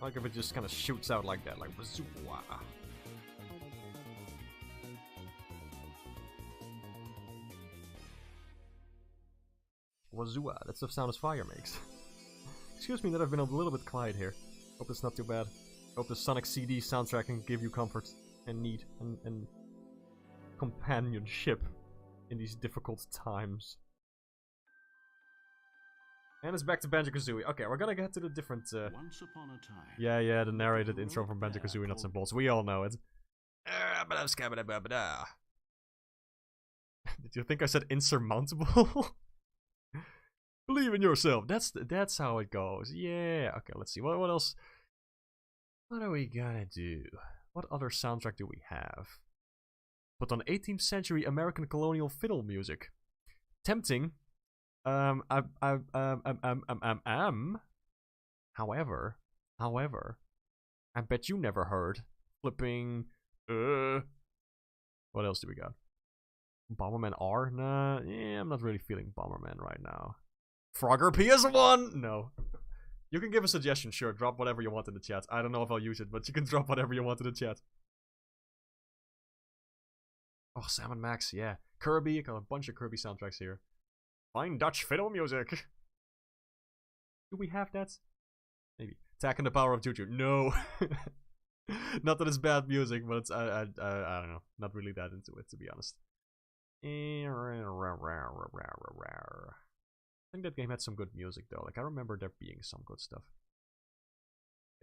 I like if it just kind of shoots out like that, like wazoo. Wazoo, that's the sound as fire makes. Excuse me that I've been a little bit quiet here. Hope it's not too bad. Hope the Sonic CD soundtrack can give you comfort and need and companionship in these difficult times. And it's back to Banjo-Kazooie. Okay, we're gonna get to the different, Once upon a time. Yeah, the narrated intro from Banjo-Kazooie Nuts and Bolts. We all know it. Did you think I said insurmountable? Believe in yourself. That's how it goes. Yeah. Okay, let's see. What else? What are we gonna do? What other soundtrack do we have? Put on 18th century American colonial fiddle music. Tempting. However, I bet you never heard. Flipping. What else do we got? Bomberman R? Nah, yeah, I'm not really feeling Bomberman right now. Frogger PS1? No. You can give a suggestion, sure. Drop whatever you want in the chat. I don't know if I'll use it, but you can drop whatever you want in the chat. Oh, Sam and Max, yeah. Kirby, I got a bunch of Kirby soundtracks here. Fine Dutch fiddle music. Do we have that? Maybe. Attack and the Power of Juju. No. Not that it's bad music, but it's, I don't know. Not really that into it, to be honest. I think that game had some good music though. Like I remember there being some good stuff.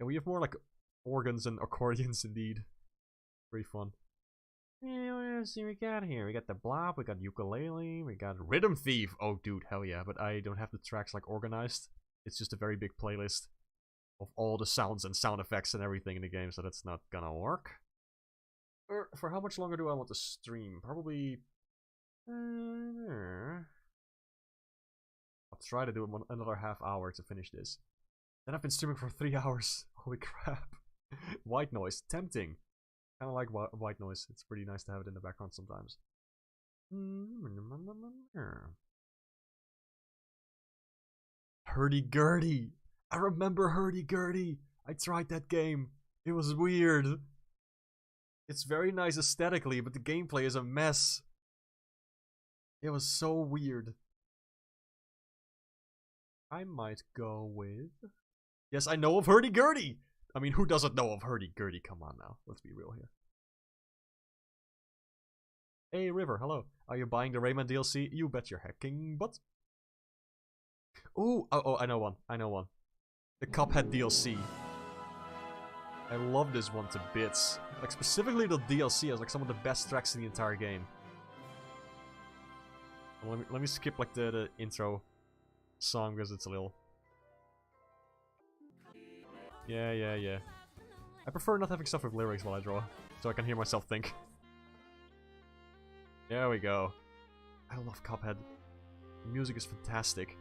And we have more like organs and accordions indeed. Pretty fun. Yeah, what else do we got here? We got the Blob, we got Ukulele, we got Rhythm Thief. Oh dude, hell yeah. But I don't have the tracks like organized. It's just a very big playlist of all the sounds and sound effects and everything in the game, so that's not gonna work. For how much longer do I want to stream? Probably I'll try to do another half hour to finish this. Then I've been streaming for 3 hours. Holy crap. White noise. Tempting. Kind of like white noise. It's pretty nice to have it in the background sometimes. Hurdy-gurdy. I remember hurdy-gurdy. I tried that game. It was weird. It's very nice aesthetically, but the gameplay is a mess. It was so weird. I might go with... Yes, I know of hurdy-gurdy! I mean, who doesn't know of hurdy-gurdy? Come on now, let's be real here. Hey, River, hello. Are you buying the Rayman DLC? You bet your hecking butt. Ooh, oh, I know one. The Cuphead DLC. I love this one to bits. Like, specifically the DLC has like some of the best tracks in the entire game. Let me skip like the intro song because it's a little... Yeah. I prefer not having stuff with lyrics while I draw, so I can hear myself think. There we go. I love Cuphead. The music is fantastic.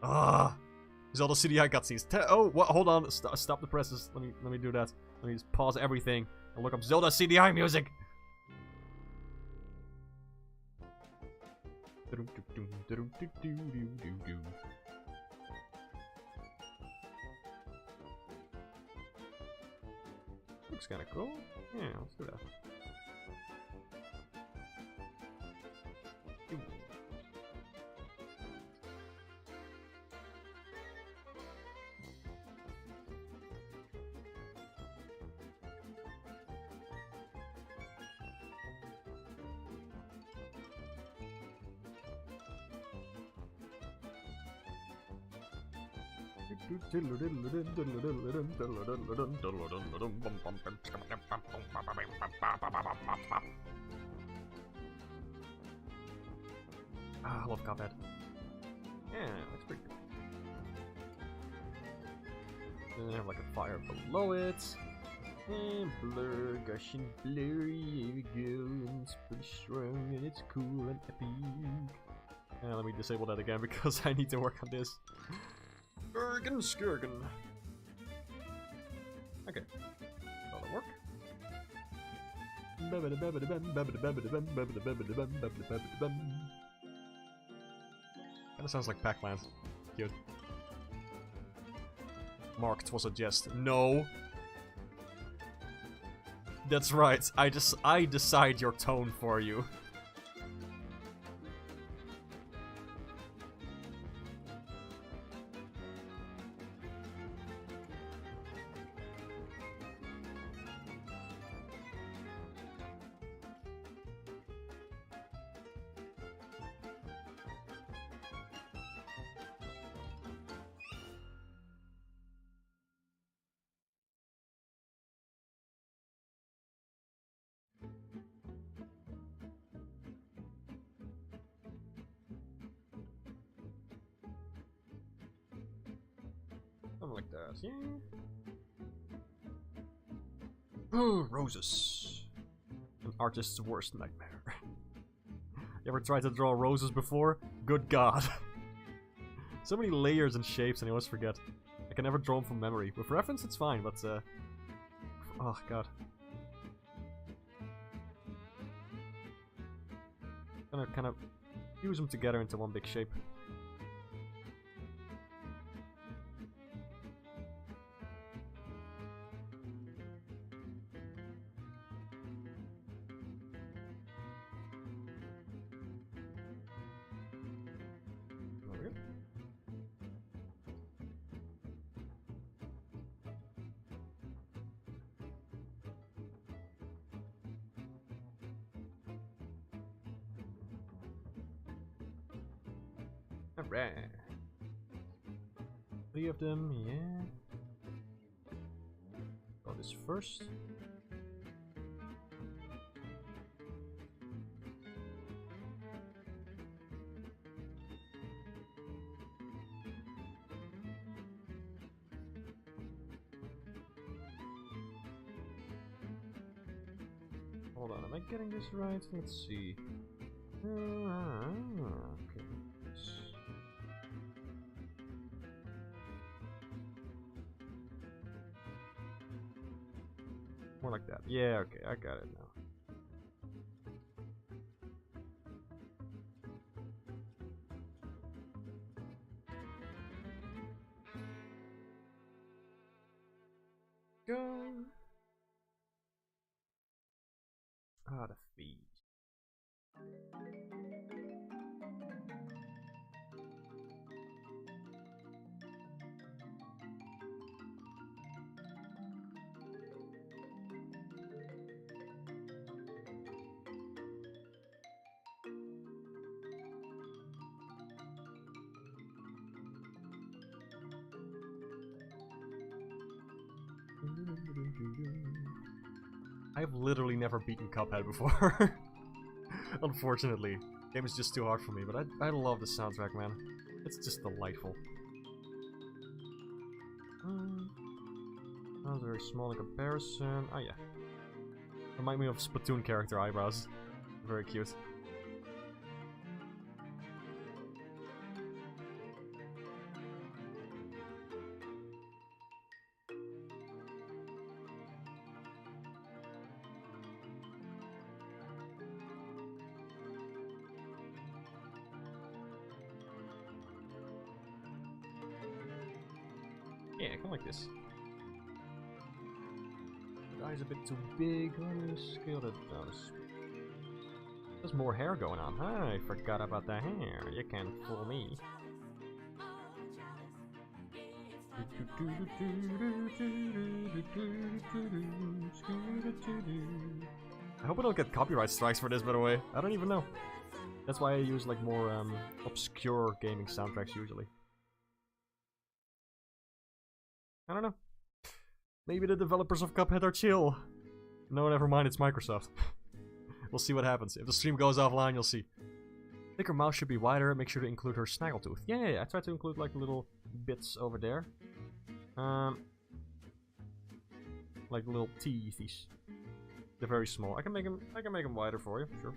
Ah, these all the CDI cutscenes. Oh, what? Hold on. Stop the presses. Let me do that. Let me just pause everything and look up Zelda CDI music. Looks kind of cool. Yeah, let's do that. Ah, I love Cuphead. Yeah, looks pretty good. Then I have like a fire below it. And blur, gushing blurry, here we go. It's pretty strong and it's cool and epic. And let me disable that again because I need to work on this. Skirgen. Okay. Got Kinda sounds like Pac-Man. Cute. Marked was a jest. No. That's right. I decide your tone for you. Something like that, yeah. Ooh, roses. An artist's worst nightmare. You ever tried to draw roses before? Good God. So many layers and shapes and I always forget. I can never draw them from memory. With reference it's fine, but oh God. Gonna kind of fuse them together into one big shape. Alright. 3 of them, yeah. Got this first. Hold on, am I getting this right? Let's see. Okay. More like that. Yeah, okay, I got it now. Go. Ah, the feet. I've literally never beaten Cuphead before. Unfortunately. The game is just too hard for me, but I love the soundtrack, man. It's just delightful. That was very small in comparison. Oh yeah. Remind me of Splatoon character eyebrows. Very cute. Yeah, come like this. The eye's a bit too big. Let me scale it down. There's more hair going on. I forgot about the hair. You can't fool me. I hope I don't get copyright strikes for this, by the way. I don't even know. That's why I use like more obscure gaming soundtracks usually. I don't know. Maybe the developers of Cuphead are chill. No, never mind, it's Microsoft. We'll see what happens. If the stream goes offline, you'll see. I think her mouth should be wider. Make sure to include her snaggletooth. Yeah. I tried to include like little bits over there. Like little teethies. They're very small. I can make them wider for you, sure.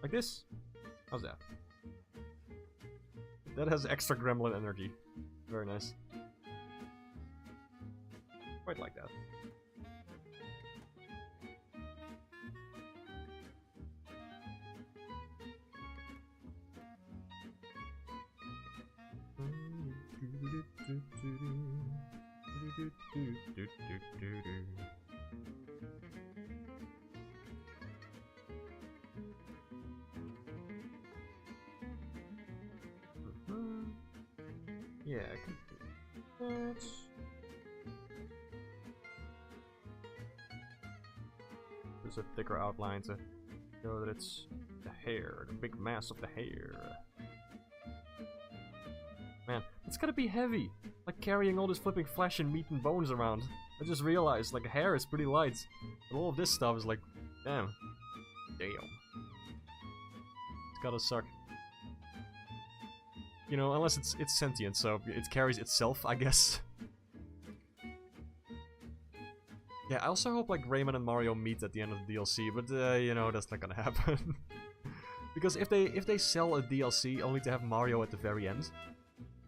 Like this? How's that? That has extra gremlin energy. Very nice. Quite like that. Yeah, I can do that. There's a thicker outline to show that it's the hair, the big mass of the hair. Man, it's gotta be heavy. Like carrying all this flipping flesh and meat and bones around. I just realized, like, hair is pretty light. And all of this stuff is like, damn. Damn. It's gotta suck. You know, unless it's sentient, so it carries itself, I guess. Yeah, I also hope, like, Rayman and Mario meet at the end of the DLC, but, you know, that's not gonna happen. Because if they sell a DLC only to have Mario at the very end...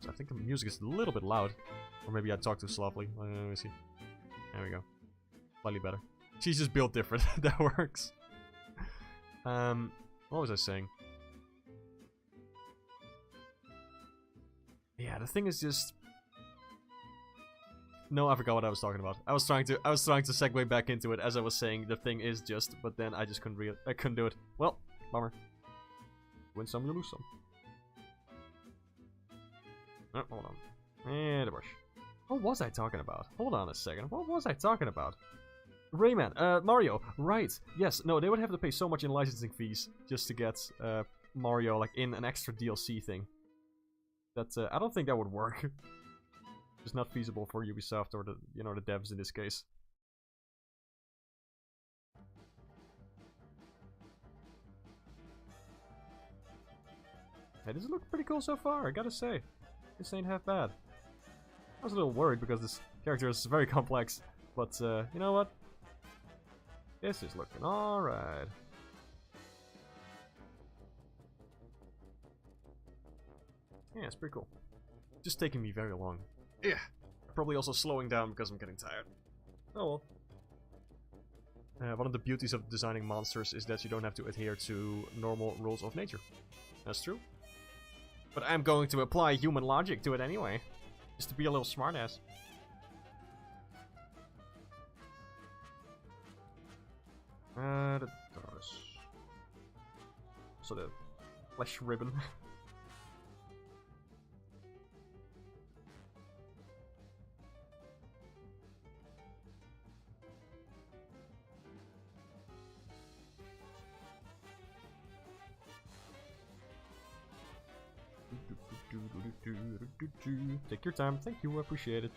So I think the music is a little bit loud. Or maybe I talk too softly. Let me see. There we go. Slightly better. She's just built different. That works. What was I saying? Yeah, the thing is just... No, I forgot what I was talking about. I was trying to segue back into it as I was saying the thing is just, but then I just couldn't do it. Well, bummer. Win some, you lose some. Oh, hold on. And a bush. What was I talking about? Hold on a second. What was I talking about? Rayman. Mario. Right. Yes. No, they would have to pay so much in licensing fees just to get Mario like in an extra DLC thing. That I don't think that would work. It's not feasible for Ubisoft or the the devs in this case. Hey, this looks pretty cool so far, I gotta say. This ain't half bad. I was a little worried because this character is very complex, but you know what? This is looking alright. Yeah, it's pretty cool. Just taking me very long. Yeah, probably also slowing down because I'm getting tired. Oh well. One of the beauties of designing monsters is that you don't have to adhere to normal rules of nature. That's true. But I'm going to apply human logic to it anyway. Just to be a little smartass. The doors. So the flesh ribbon. Take your time. Thank you. I appreciate it.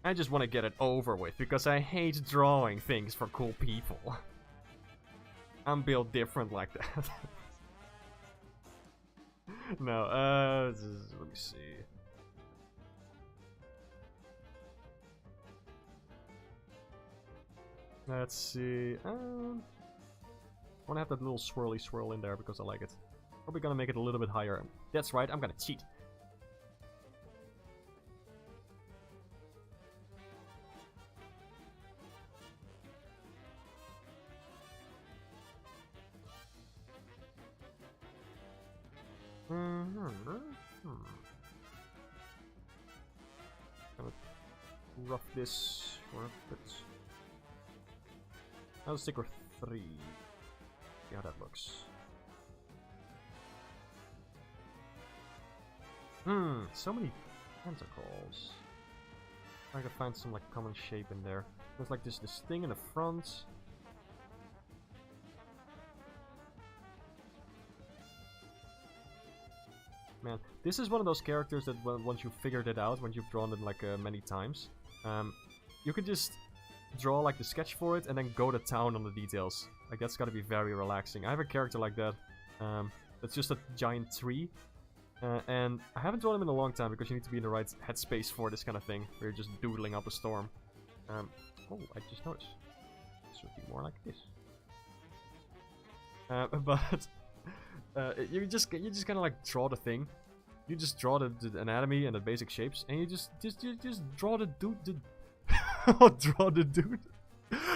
I just want to get it over with because I hate drawing things for cool people. I'm built different like that. No, let me see. Let's see. I want to have that little swirly swirl in there because I like it. Probably gonna make it a little bit higher. That's right, I'm gonna cheat. Gonna rough this for a bit. I'll stick with 3. See how that looks. So many tentacles. I can find some like common shape in there. There's like this thing in the front. Man, this is one of those characters that once you've figured it out, when you've drawn it like many times, you can just draw like the sketch for it and then go to town on the details. Like that's gotta be very relaxing. I have a character like that. That's just a giant tree. And I haven't drawn him in a long time because you need to be in the right headspace for this kind of thing, where you're just doodling up a storm. Oh, I just noticed. It should be more like this. But You just kind of like draw the thing. You just draw the anatomy and the basic shapes, and you just draw the dude. Draw the dude.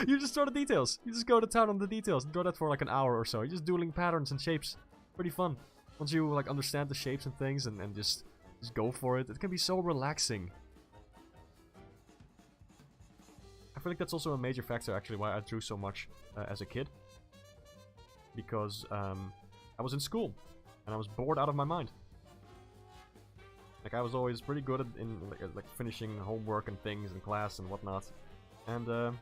You just draw the details. You just go to town on the details and draw that for like an hour or so. You're just doodling patterns and shapes. Pretty fun. Once you like understand the shapes and things and just go for it, it can be so relaxing. I feel like that's also a major factor actually why I drew so much as a kid. Because I was in school and I was bored out of my mind. Like I was always pretty good at like finishing homework and things in class and whatnot. And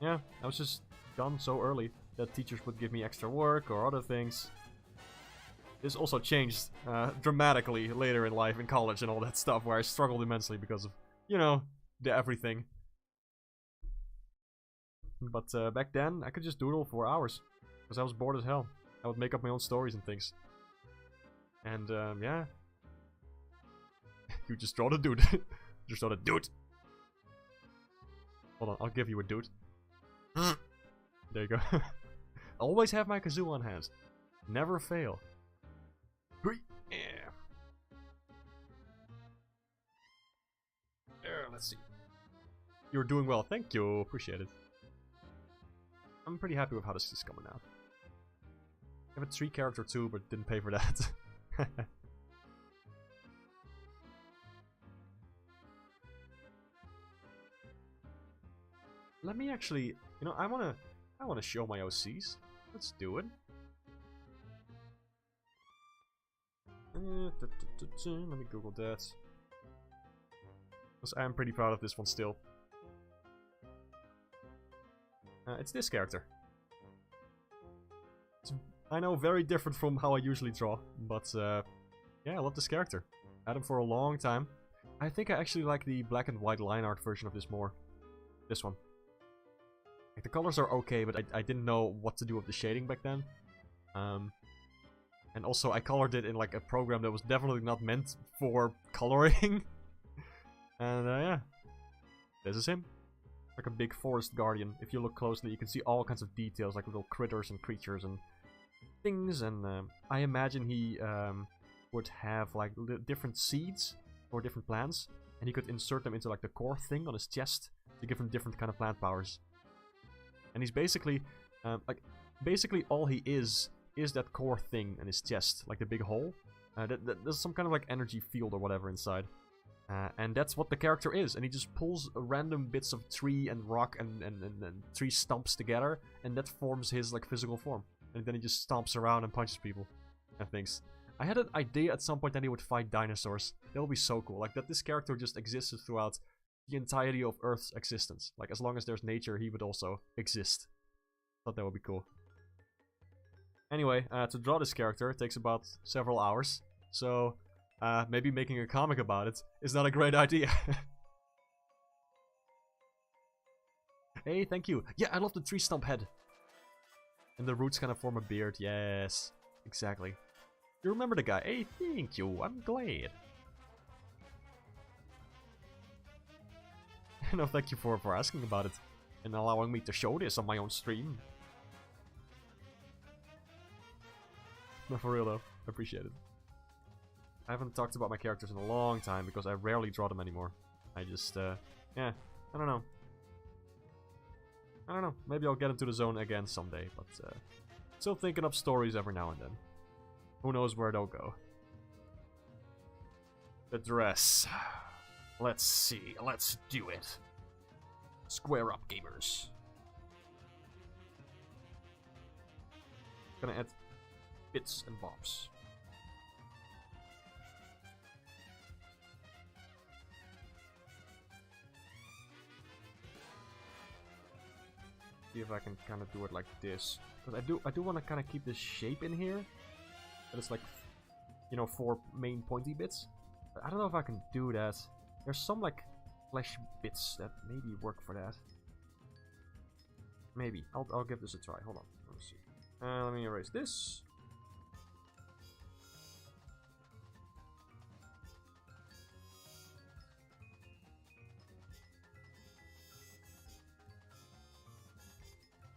yeah, I was just done so early that teachers would give me extra work or other things. This also changed dramatically later in life, in college and all that stuff, where I struggled immensely because of, you know, the everything. But back then, I could just doodle for hours, because I was bored as hell. I would make up my own stories and things. And yeah. You just draw the dude. Just draw the dude. Hold on, I'll give you a dude. There you go. Always have my kazoo on hand. Never fail. Yeah. Let's see. You're doing well. Thank you. Appreciate it. I'm pretty happy with how this is coming out. I have a 3 character too, but didn't pay for that. Let me actually, you know, I wanna show my OCs. Let's do it. Let me Google that. Because I am pretty proud of this one still. It's this character. It's, I know, very different from how I usually draw, but yeah, I love this character. Had him for a long time. I think I actually like the black and white line art version of this more. This one. Like, the colors are okay, but I didn't know what to do with the shading back then. And also, I colored it in like a program that was definitely not meant for coloring. And yeah, this is him. Like a big forest guardian. If you look closely, you can see all kinds of details, like little critters and creatures and things. And I imagine he would have like different seeds or different plants, and he could insert them into like the core thing on his chest to give him different kind of plant powers. And he's basically, basically all he is that core thing in his chest, like the big hole. There's some kind of like energy field or whatever inside. And that's what the character is, and he just pulls random bits of tree and rock and tree stumps together, and that forms his like physical form. And then he just stomps around and punches people and things. I had an idea at some point that he would fight dinosaurs. That would be so cool. Like that this character just existed throughout the entirety of Earth's existence. Like as long as there's nature, he would also exist. Thought that would be cool. Anyway, to draw this character it takes about several hours, so maybe making a comic about it is not a great idea. Hey, thank you. Yeah, I love the tree stump head. And the roots kind of form a beard. Yes, exactly. You remember the guy. Hey, thank you. I'm glad. No, thank you for asking about it and allowing me to show this on my own stream. No, for real though. I appreciate it. I haven't talked about my characters in a long time because I rarely draw them anymore. I just, yeah, I don't know. I don't know. Maybe I'll get into the zone again someday, but still thinking up stories every now and then. Who knows where they'll go. The dress. Let's see. Let's do it. Square up, gamers. Gonna add bits and bobs. See if I can kind of do it like this, because I do want to kind of keep this shape in here. But it's like, you know, 4 main pointy bits. But I don't know if I can do that. There's some like flesh bits that maybe work for that. Maybe I'll give this a try. Hold on, let me see. Let me erase this.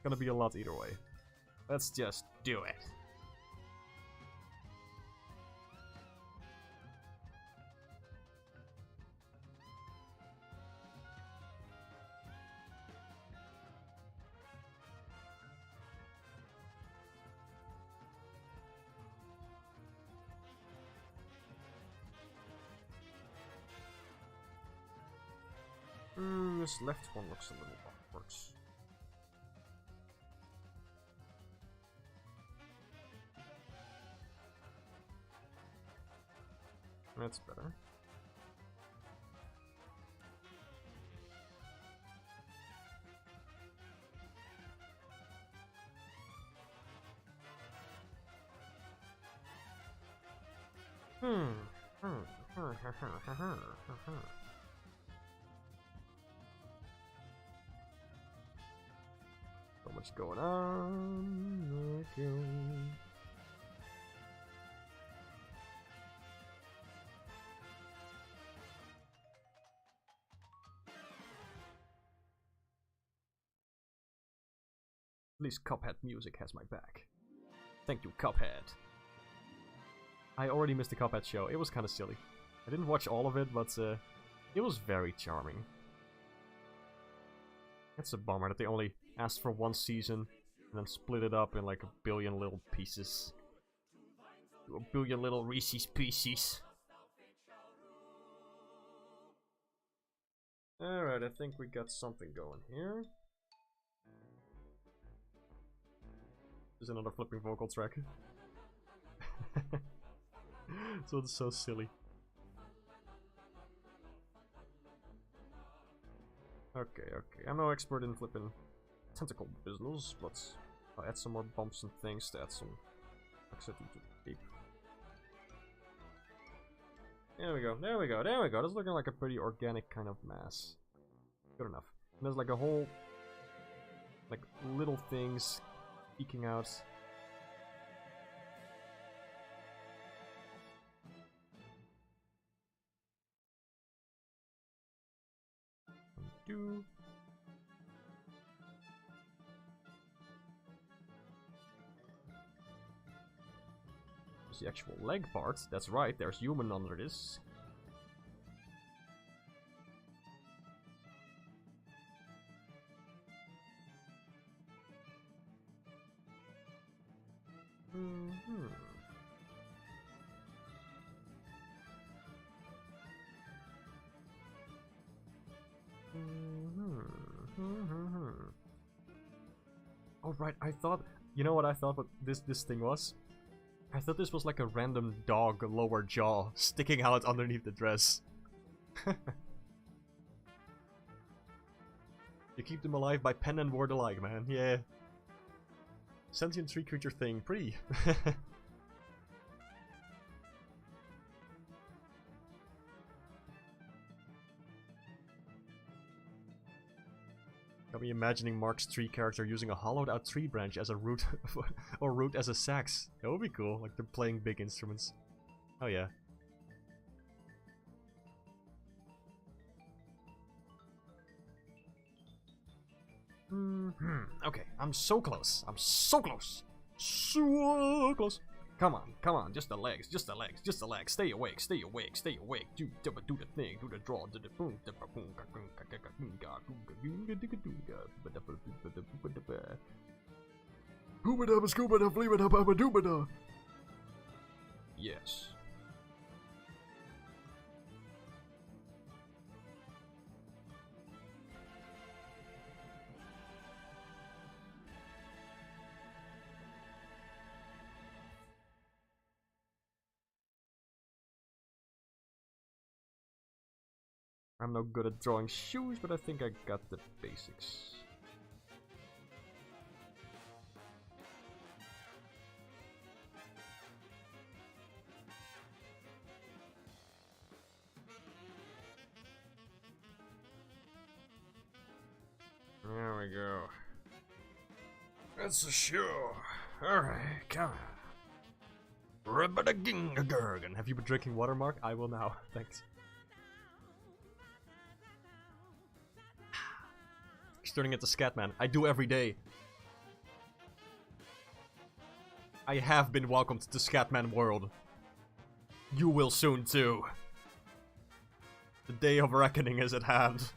Gonna be a lot either way. Let's just do it. This left one looks a little awkward. That's better. So much going on. Okay. At least Cuphead music has my back. Thank you, Cuphead. I already missed the Cuphead show. It was kind of silly. I didn't watch all of it, but it was very charming. It's a bummer that they only asked for one season and then split it up in like a billion little pieces. A billion little Reese's Pieces. Alright, I think we got something going here. There's another flipping vocal track. So it's so silly. Okay. I'm no expert in flipping tentacle business, but I'll add some more bumps and things to add some complexity to the tape. There we go. That's looking like a pretty organic kind of mass. Good enough. And there's like a whole, like, little things peeking out. There's the actual leg parts. That's right, there's human under this. Oh right, I thought, you know what I thought what this thing was? I thought this was like a random dog lower jaw sticking out underneath the dress. You keep them alive by pen and word alike, man. Yeah. Sentient tree creature thing, pretty. Got me imagining Mark's tree character using a hollowed out tree branch as a root or root as a sax. That would be cool, like they're playing big instruments. Oh yeah. Okay, I'm so close. I'm so close. So close. Come on, just the legs, just the legs, just the legs. Stay awake, stay awake, stay awake. Do the thing, do the draw, do the boom, yes. I'm no good at drawing shoes, but I think I got the basics. There we go. That's a shoe. Alright, come on. Have you been drinking water, Mark? I will now. Thanks. Turning into Scatman. I do every day. I have been welcomed to Scatman world. You will soon too. The day of reckoning is at hand.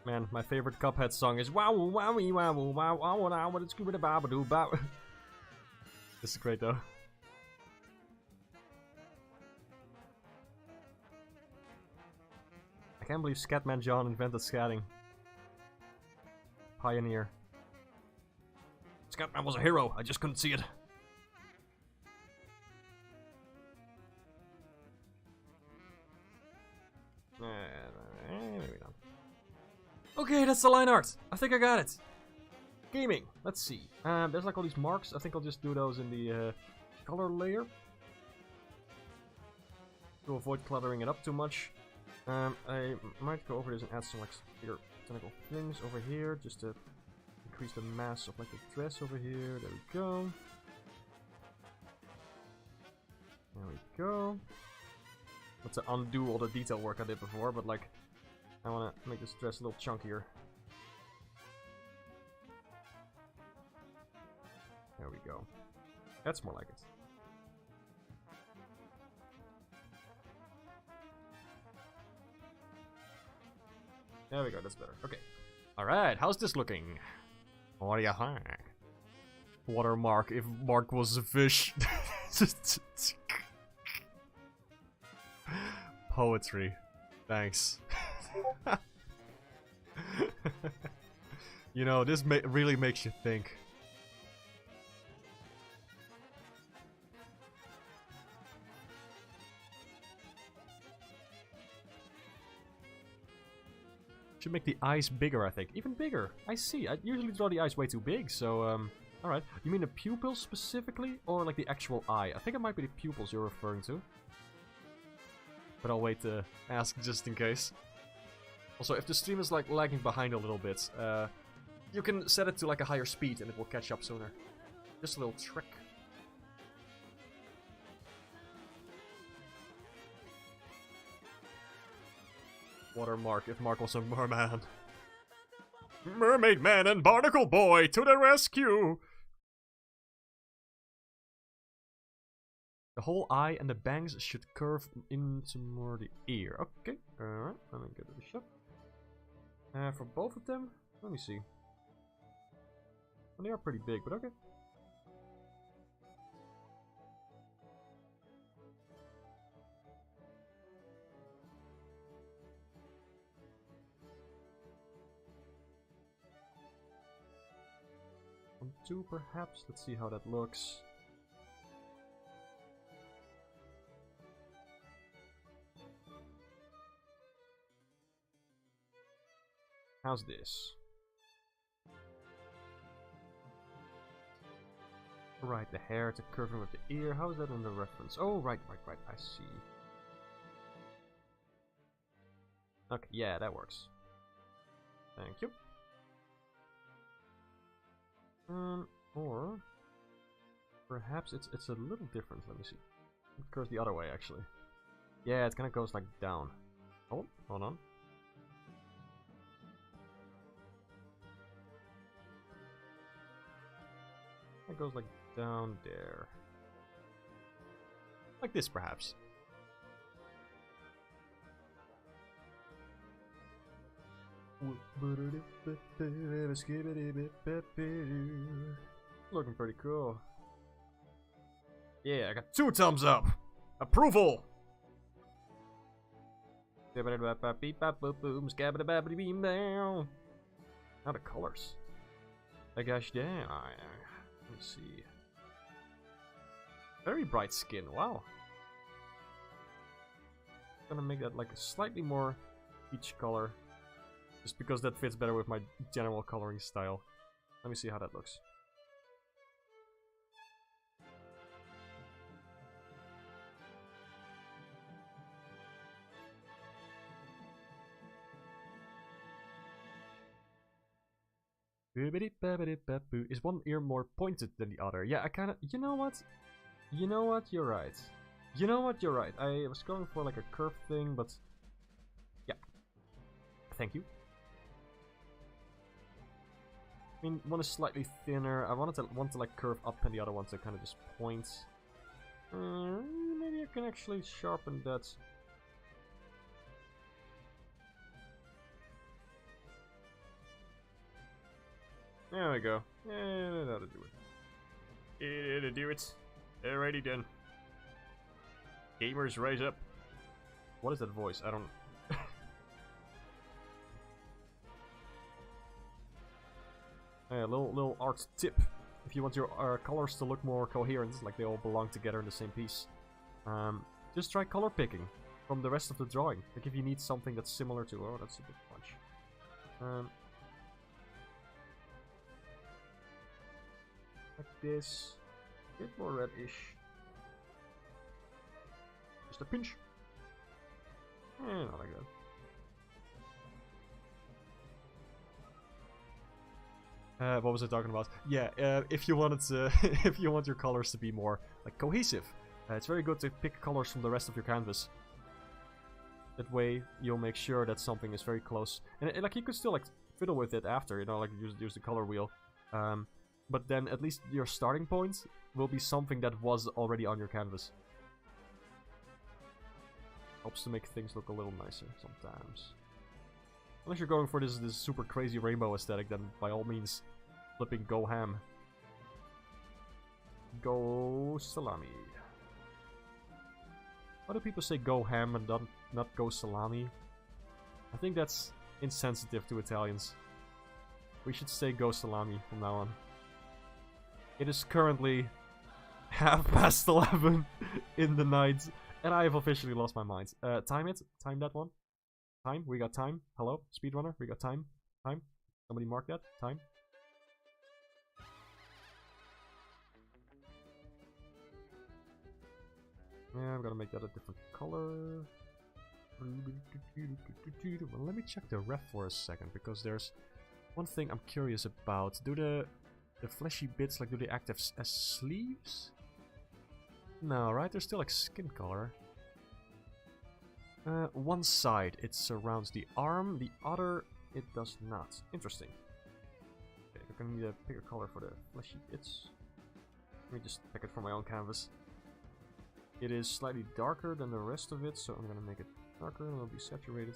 Man, my favorite Cuphead song is wow wowie wow wow wow wow what it's good a babadoo bow. This is great though. I can't believe Scatman John invented scatting. Pioneer. Scatman was a hero, I just couldn't see it. Maybe not. Okay, that's the line art. I think I got it. Gaming. Let's see. There's like all these marks. I think I'll just do those in the color layer to avoid cluttering it up too much. I might go over this and add some like bigger technical things over here just to increase the mass of like the dress over here. There we go. There we go. Not to undo all the detail work I did before, but like I want to make this dress a little chunkier. There we go. That's more like it. There we go, that's better. Okay. Alright, how's this looking? What do you think? Watermark if Mark was a fish. Poetry. Thanks. You know, this really makes you think. Should make the eyes bigger, I think. Even bigger. I see. I usually draw the eyes way too big, so, alright. You mean the pupils specifically? Or like the actual eye? I think it might be the pupils you're referring to. But I'll wait to ask just in case. Also, if the stream is like lagging behind a little bit, you can set it to like a higher speed and it will catch up sooner. Just a little trick. Watermark if Mark was a merman. Mermaid man and barnacle boy to the rescue! The whole eye and the bangs should curve into more the ear. Okay, alright, let me give it a shot. For both of them, let me see. Well, they are pretty big, but okay. On two, perhaps. Let's see how that looks. How's this? Right, the hair to curving with the ear. How is that in the reference? Oh, right. I see. Okay, yeah, that works. Thank you. Or perhaps it's a little different. Let me see. It goes the other way, actually. Yeah, it kind of goes like down. Oh, hold on. It goes like down there. Like this, perhaps. Looking pretty cool. Yeah, I got 2 thumbs up. Approval. Now the colors. I gosh damn. Let me see. Very bright skin, wow. I'm gonna make that like a slightly more peach color. Just because that fits better with my general coloring style. Let me see how that looks. Is one ear more pointed than the other? Yeah, I kinda... You know what? You know what? You're right. You know what? You're right. I was going for like a curved thing, but... Yeah. Thank you. I mean, one is slightly thinner. I want to like curve up and the other one to kind of just point. Maybe I can actually sharpen that. There we go. That'll do it. It'll do it. Alrighty then. Gamers, rise up. What is that voice? I don't... little art tip. If you want your colors to look more coherent, like they all belong together in the same piece, just try color picking from the rest of the drawing. Like if you need something that's similar to... Oh, that's a bit much. Like this. A bit more reddish. Just a pinch. Not like that. What was I talking about? Yeah, if you wanted to, if you want your colors to be more like cohesive, it's very good to pick colors from the rest of your canvas. That way, you'll make sure that something is very close, and like you could still like fiddle with it after, you know, like use the color wheel. But then at least your starting point will be something that was already on your canvas. Helps to make things look a little nicer sometimes. Unless you're going for this super crazy rainbow aesthetic, then by all means, flipping go ham. Go salami. Why do people say go ham and not go salami? I think that's insensitive to Italians. We should say go salami from now on. It is currently 11:30 in the night, and I have officially lost my mind. Time it. Time that one. Time. We got time. Hello, speedrunner. We got time. Time. Somebody mark that. Time. Yeah, I'm gonna make that a different color. Well, let me check the ref for a second, because there's one thing I'm curious about. Do the fleshy bits, like, do they act as sleeves? No, right? They're still like skin color. One side it surrounds the arm, the other it does not. Interesting. Okay, I'm gonna need a bigger color for the fleshy bits. Let me just pick it from my own canvas. It is slightly darker than the rest of it, so I'm gonna make it darker and it'll be saturated.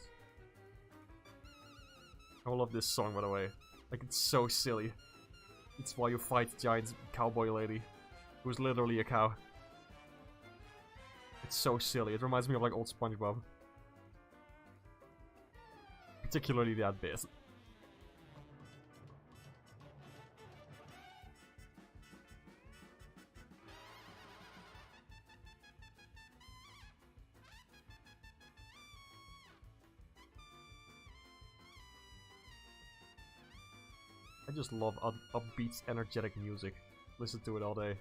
I love this song, by the way. Like, it's so silly. It's while you fight giant cowboy lady, who's literally a cow. It's so silly. It reminds me of like old SpongeBob. Particularly that bit. I just love upbeat, energetic music. Listen to it all day.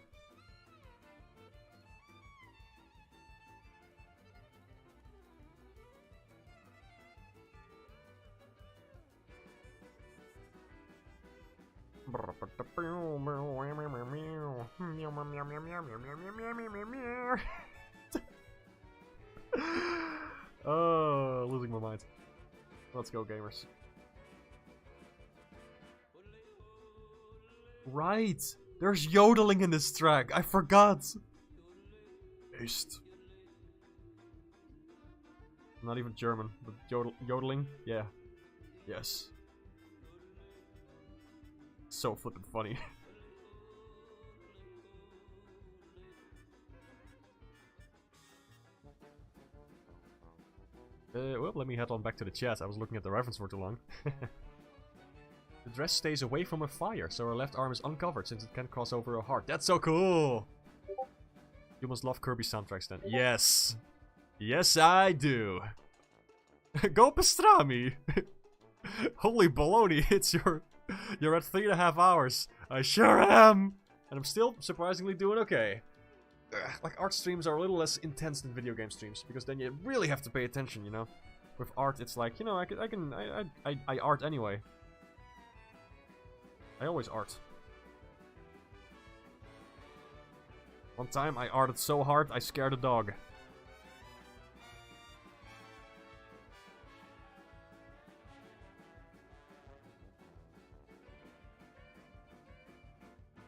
Oh, losing my mind. Let's go, gamers. Right! There's yodeling in this track. I forgot. East. Not even German, but yodeling? Yeah. Yes. So flippin' funny. Well, let me head on back to the chat. I was looking at the reference for too long. The dress stays away from a fire, so her left arm is uncovered since it can cross over a heart. That's so cool! You must love Kirby soundtracks then. Yes! Yes, I do! Go pastrami! Holy baloney, it's you're at 3.5 hours. I sure am! And I'm still surprisingly doing okay. Like, art streams are a little less intense than video game streams, because then you really have to pay attention, you know? With art, it's like, you know, I art anyway. I always art. One time I arted so hard I scared a dog.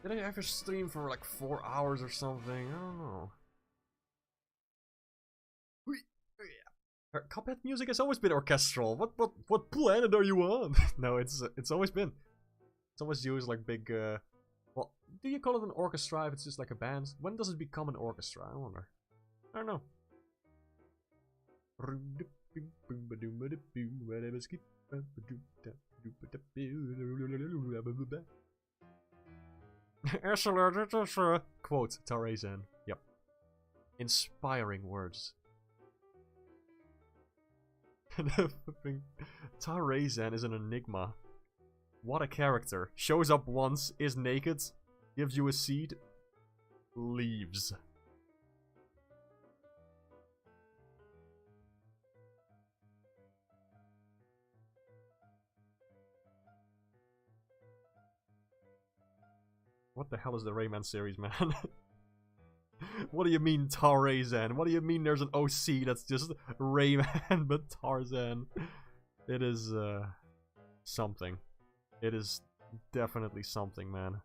Did I ever stream for like 4 hours or something? I don't know. Cuphead music has always been orchestral. What planet are you on? No, it's always been. It's always used like big, well, do you call it an orchestra if it's just like a band? When does it become an orchestra? I wonder. I don't know. Quote, Tarazan. Yep. Inspiring words. Tarazan is an enigma. What a character. Shows up once, is naked, gives you a seed, leaves. What the hell is the Rayman series, man? What do you mean Tarzan? What do you mean there's an OC that's just Rayman but Tarzan? It is, something. It is definitely something, man.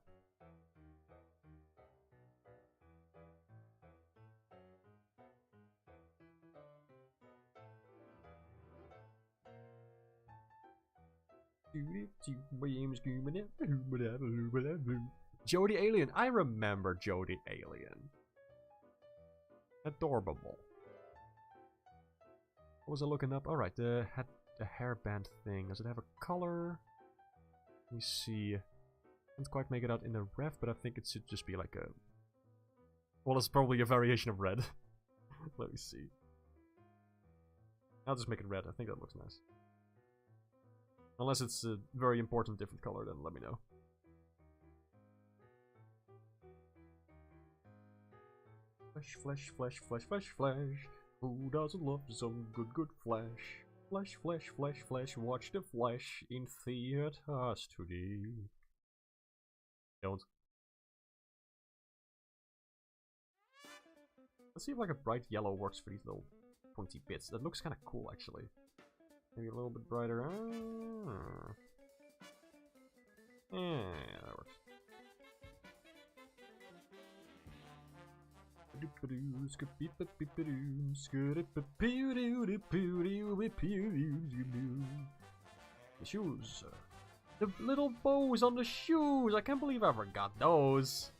Joe the Alien. I remember Joe the Alien. Adorable. What was I looking up? Alright, the hairband thing. Does it have a color? Let me see. Can't quite make it out in the ref, but I think it should just be like a... Well, it's probably a variation of red. Let me see. I'll just make it red. I think that looks nice. Unless it's a very important different color, then let me know. Flesh, flesh, flesh, flesh, flesh, flesh. Who doesn't love some good flesh? Flesh, flesh, flesh, flesh. Watch the flesh in theaters today. Don't. Let's see if like a bright yellow works for these little pointy bits. That looks kind of cool, actually. Maybe a little bit brighter. Yeah, that works. The shoes. The little bows on the shoes. I can't believe I forgot those.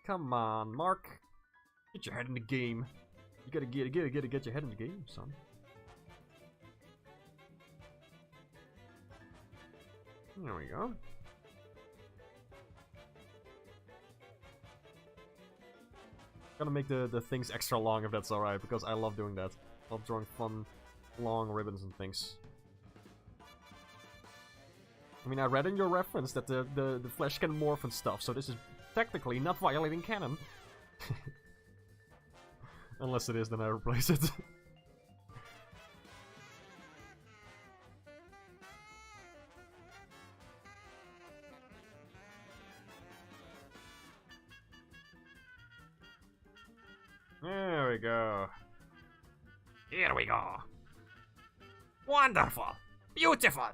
Come on, Mark. Get your head in the game. You gotta get your head in the game, son. There we go. Gonna make the things extra long if that's alright, because I love doing that. I love drawing fun, long ribbons and things. I mean, I read in your reference that the flesh can morph and stuff, so this is technically not violating canon. Unless it is, then I replace it. There we go. Here we go. Wonderful. Beautiful.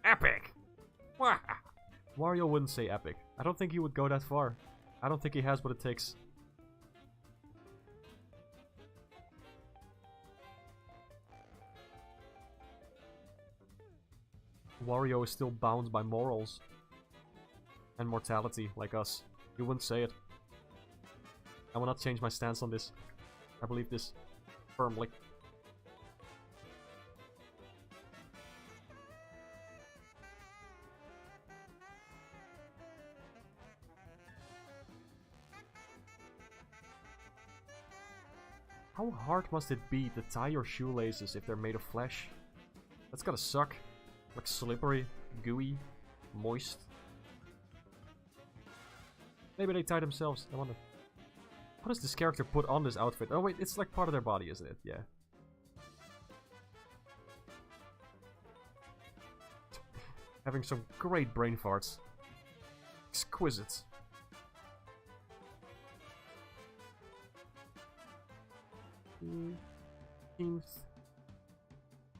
Epic. Wario wouldn't say epic. I don't think he would go that far. I don't think he has what it takes. Wario is still bound by morals. And mortality, like us. You wouldn't say it. I will not change my stance on this. I believe this firmly. How hard must it be to tie your shoelaces if they're made of flesh? That's gotta suck. Like slippery, gooey, moist. Maybe they tie themselves, I wonder. What does this character put on this outfit? Oh wait, it's like part of their body, isn't it? Yeah. Having some great brain farts. Exquisite.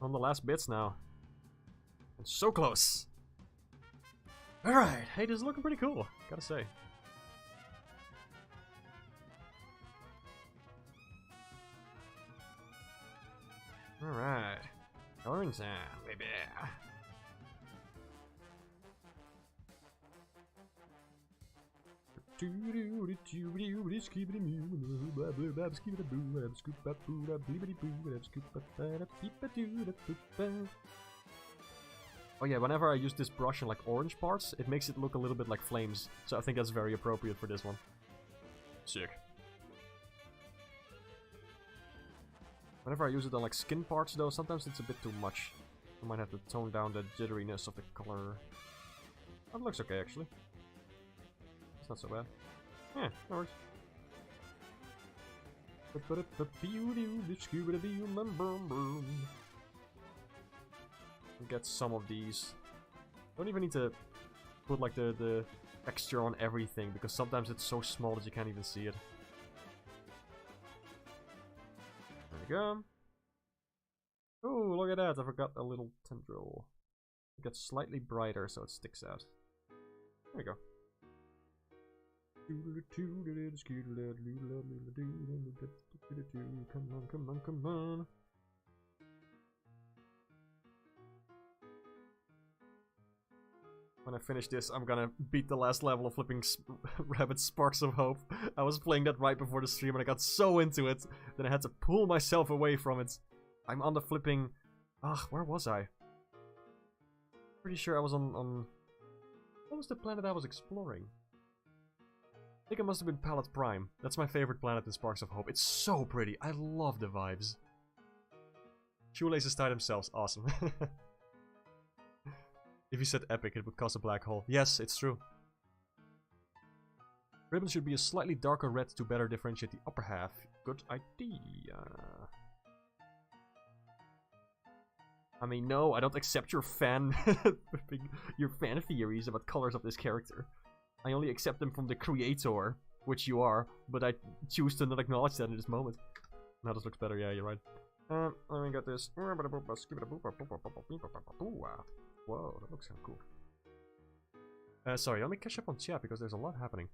On the last bits now. And so close. Alright, hey, this is looking pretty cool, gotta say. Alright. Coloring time, baby. Oh yeah, whenever I use this brush in like orange parts, it makes it look a little bit like flames. So I think that's very appropriate for this one. Sick. Whenever I use it on like skin parts though, sometimes it's a bit too much. I might have to tone down the jitteriness of the color. That looks okay actually. It's not so bad. Yeah, that works. Get some of these. Don't even need to put like the texture on everything because sometimes it's so small that you can't even see it. There we go. Oh, look at that! I forgot a little tendril. It gets slightly brighter so it sticks out. There we go. Come on, come on, come on. When I finish this, I'm gonna beat the last level of flipping Rabbit Sparks of Hope. I was playing that right before the stream and I got so into it that I had to pull myself away from it. I'm on the flipping... where was I? Pretty sure I was on... What was the planet I was exploring? I think it must have been Palette Prime. That's my favorite planet in Sparks of Hope. It's so pretty. I love the vibes. Shoelaces tie themselves. Awesome. If you said epic, it would cause a black hole. Yes, it's true. Ribbon should be a slightly darker red to better differentiate the upper half. Good idea. I mean, no, I don't accept your fan theories about colors of this character. I only accept them from the creator, which you are, but I choose to not acknowledge that in this moment. Now this looks better, yeah, you're right. Let me get this. Whoa, that looks kind of cool. Sorry, let me catch up on chat because there's a lot happening.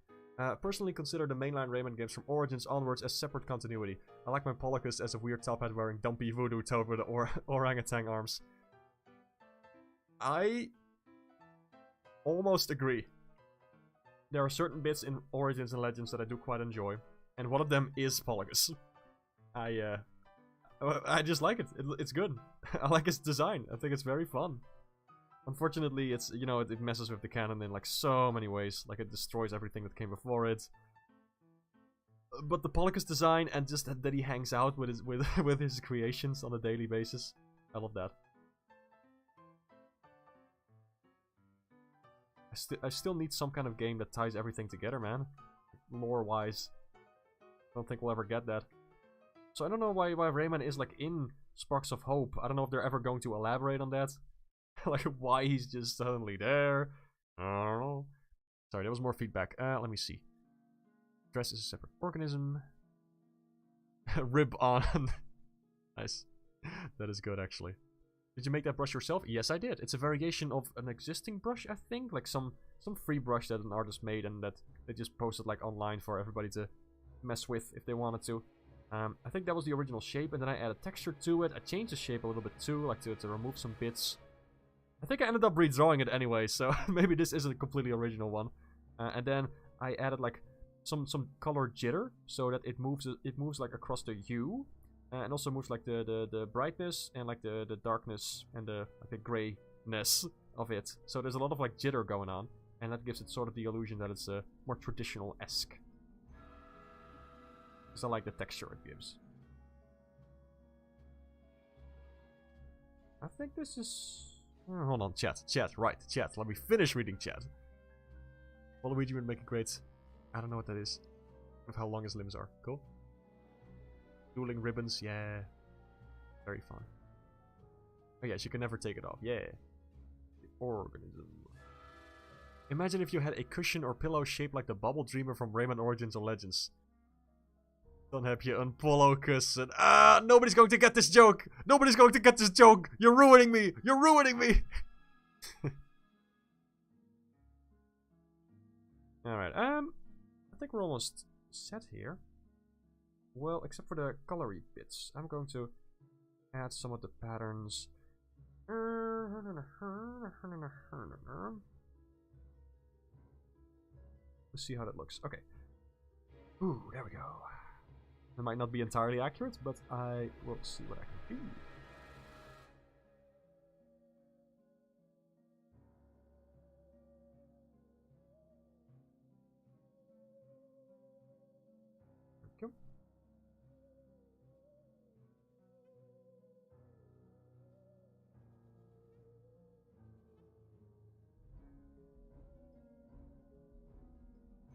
Personally consider the mainline Rayman games from Origins onwards as separate continuity. I like my Polycus as a weird top hat wearing dumpy voodoo toad with the orangutan arms. I almost agree. There are certain bits in Origins and Legends that I do quite enjoy, and one of them is Polycus. I just like it. It's good. I like its design. I think it's very fun. Unfortunately, it's, you know, it messes with the canon in like so many ways. Like it destroys everything that came before it. But the Polycus design and just that he hangs out with his with his creations on a daily basis, I love that. I still need some kind of game that ties everything together, man. Lore-wise, I don't think we'll ever get that. So I don't know why Rayman is like in Sparks of Hope. I don't know if they're ever going to elaborate on that. Like why he's just suddenly there. I don't know. Sorry, there was more feedback. Let me see. Dress is a separate organism. Rib on. Nice. That is good, actually. Did you make that brush yourself? Yes, I did. It's a variation of an existing brush, I think. Like some free brush that an artist made and that they just posted like online for everybody to mess with if they wanted to. I think that was the original shape, and then I added texture to it. I changed the shape a little bit too, like to remove some bits. I think I ended up redrawing it anyway, so maybe this isn't a completely original one. And then I added like some color jitter so that it moves like across the hue, and also moves like the brightness and like the darkness and the grayness of it. So there's a lot of like jitter going on, and that gives it sort of the illusion that it's more traditional-esque. Because I like the texture it gives. I think this is... hold on, chat, right, chat. Let me finish reading chat. Waluigi would make a great... I don't know what that is. Of how long his limbs are. Cool. Dueling ribbons, yeah. Very fun. Oh yes, you can never take it off, yeah. The organism. Imagine if you had a cushion or pillow shaped like the Bubble Dreamer from Rayman Origins or Legends. Dan heb je een Polycus. Ah, nobody's going to get this joke. Nobody's going to get this joke. You're ruining me. You're ruining me. Alright, I think we're almost set here. Well, except for the colory bits. I'm going to add some of the patterns. Let's see how that looks. Okay. Ooh, there we go. It might not be entirely accurate, but I will see what I can do. There we go.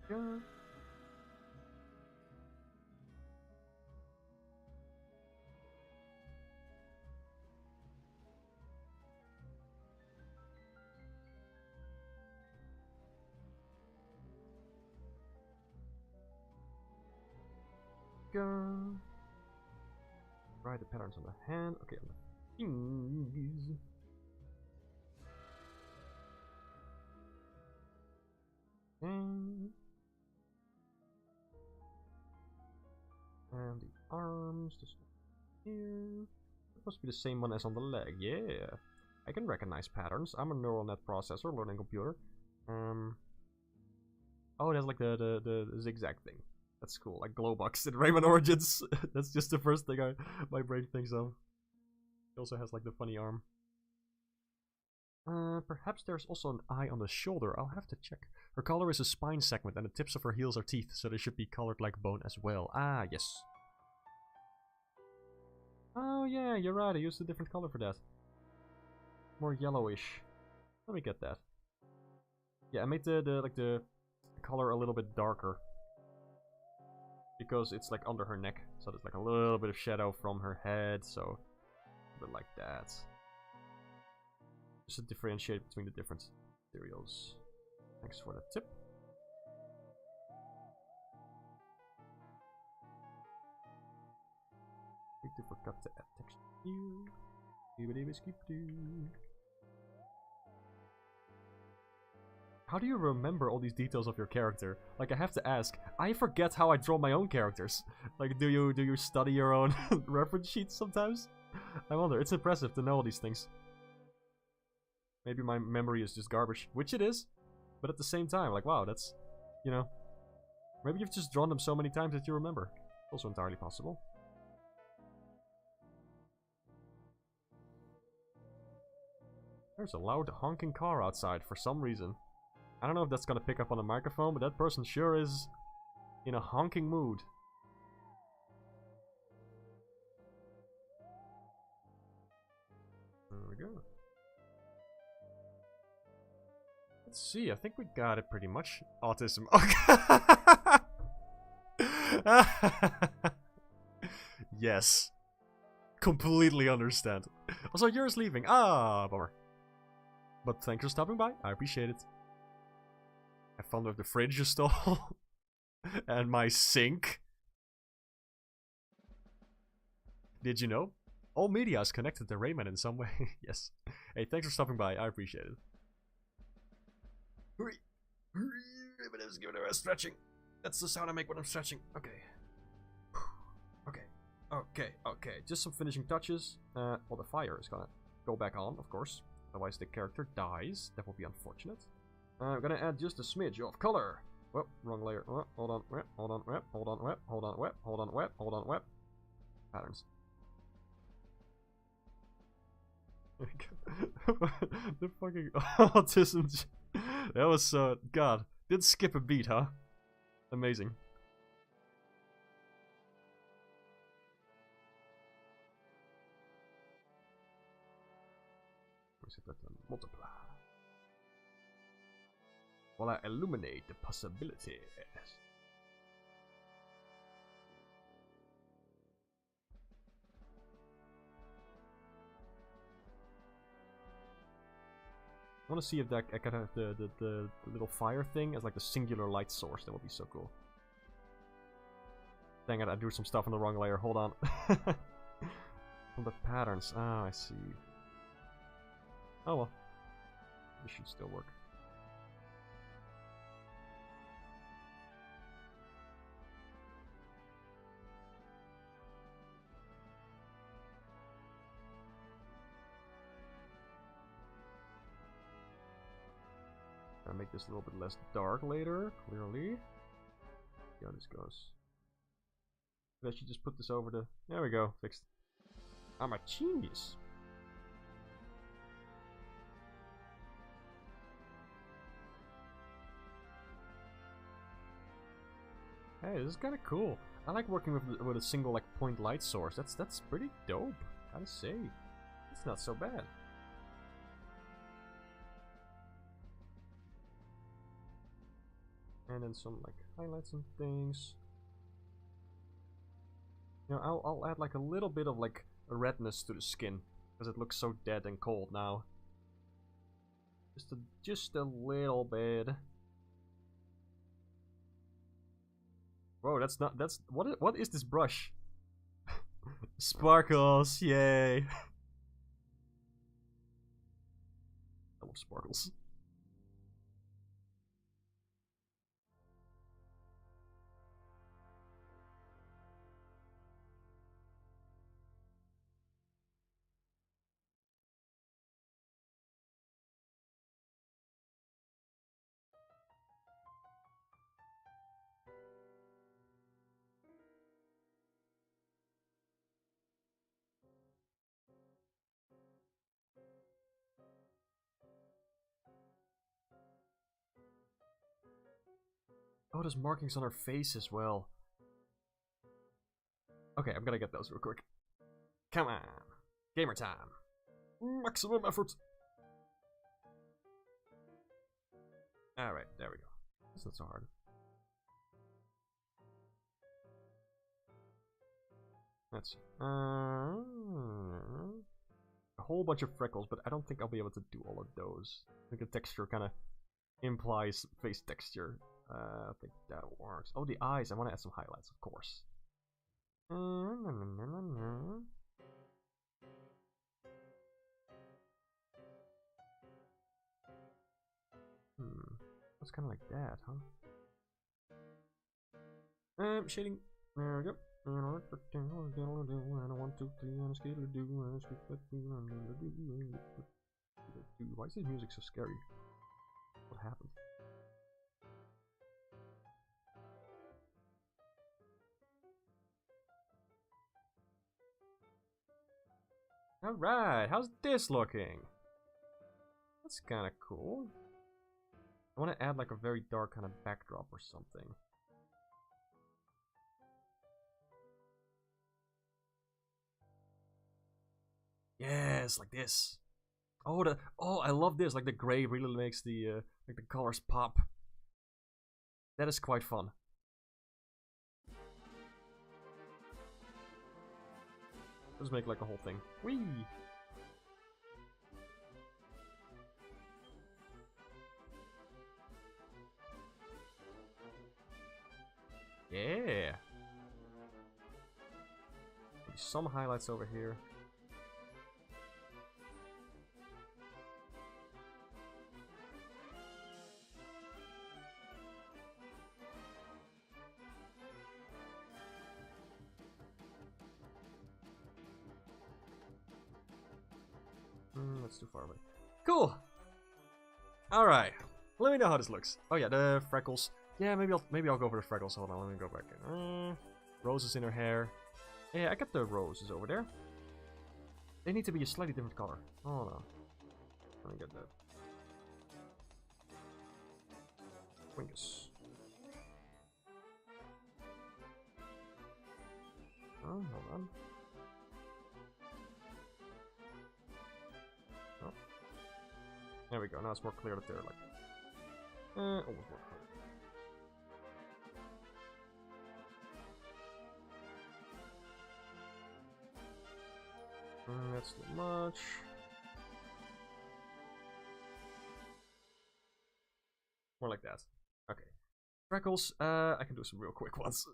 Yeah. Go. Right, the patterns on the hand. Okay, on the fingers. And the arms, this one here. It must be the same one as on the leg, yeah. I can recognize patterns. I'm a neural net processor, learning computer. Oh, that's like the zigzag thing. That's cool, like Glowbox in Rayman Origins. That's just the first thing my brain thinks of. It also has like the funny arm. Perhaps there's also an eye on the shoulder. I'll have to check. Her collar is a spine segment, and the tips of her heels are teeth, so they should be colored like bone as well. Ah, yes. Oh yeah, you're right. I used a different color for that. More yellowish. Let me get that. Yeah, I made the color a little bit darker because it's like under her neck, so there's like a little bit of shadow from her head. So a bit like that. Just to differentiate between the different materials. Thanks for the tip. I forgot to add texture here. How do you remember all these details of your character? Like, I have to ask. I forget how I draw my own characters. Like, do you study your own reference sheets sometimes? I wonder. It's impressive to know all these things. Maybe my memory is just garbage, which it is. But at the same time, like, wow, that's, you know, maybe you've just drawn them so many times that you remember. Also entirely possible. There's a loud honking car outside for some reason. I don't know if that's gonna pick up on the microphone, but that person sure is in a honking mood. There we go. Let's see, I think we got it pretty much. Autism. Okay. Yes. Completely understand. Also, yours leaving. Ah, bummer. But thanks for stopping by. I appreciate it. Have fun with the fridge you stole. And my sink. Did you know? All media is connected to Rayman in some way. Yes. Hey, thanks for stopping by. I appreciate it. Let's give it a stretching. That's the sound I make when I'm stretching. Okay. Okay. Just some finishing touches. Well, the fire is gonna go back on, of course. Otherwise the character dies. That will be unfortunate. I'm gonna add just a smidge of color. Whoop, wrong layer. Oh, hold on, hold on, hold on, hold on, hold on, hold on, patterns. The fucking autism. That was God. Did skip a beat, huh? Amazing. Multiply. While I illuminate the possibilities. I want to see if that I can have the little fire thing as like the singular light source. That would be so cool. Dang it, I drew some stuff on the wrong layer. Hold on. From the patterns. Ah, I see. Oh well. This should still work. make this a little bit less dark later, clearly. See how this goes. I should just put this over the... There we go, fixed. I'm a genius. Hey, this is kind of cool. I like working with a single like point light source. That's pretty dope, gotta say. It's not so bad. And then some like highlights and things. You know, I'll add like a little bit of like a redness to the skin because it looks so dead and cold now. Just a little bit. Whoa, what is this brush? Sparkles, yay! I love sparkles. Oh, there's markings on her face as well. Okay, I'm gonna get those real quick. Come on. Gamer time. Maximum effort. Alright, there we go. That's not so hard. Let's see. A whole bunch of freckles, but I don't think I'll be able to do all of those. I think the texture kind of implies face texture. I think that works. Oh, the eyes. I want to add some highlights, of course. It's kind of like that, huh? Shading. There we go. 1, 2, 3, and a scale do, and a scale do. Why is this music so scary? What happened? Alright, how's this looking? That's kind of cool. I want to add like a very dark kind of backdrop or something. Yes, like this. Oh, I love this. Like the gray really makes the like the colors pop. That is quite fun. Let's make like a whole thing. Whee! Yeah! Some highlights over here. That's too far away. Cool! Alright. Let me know how this looks. Oh yeah, the freckles. Yeah, maybe I'll go for the freckles. Hold on, let me go back in. Roses in her hair. Yeah, I got the roses over there. They need to be a slightly different color. Hold on. Let me get that. Wingus. Oh, hold on. Oh. There we go. Now it's more clear that they're like almost more clear. That's too much. More like that. Okay. Freckles. I can do some real quick ones.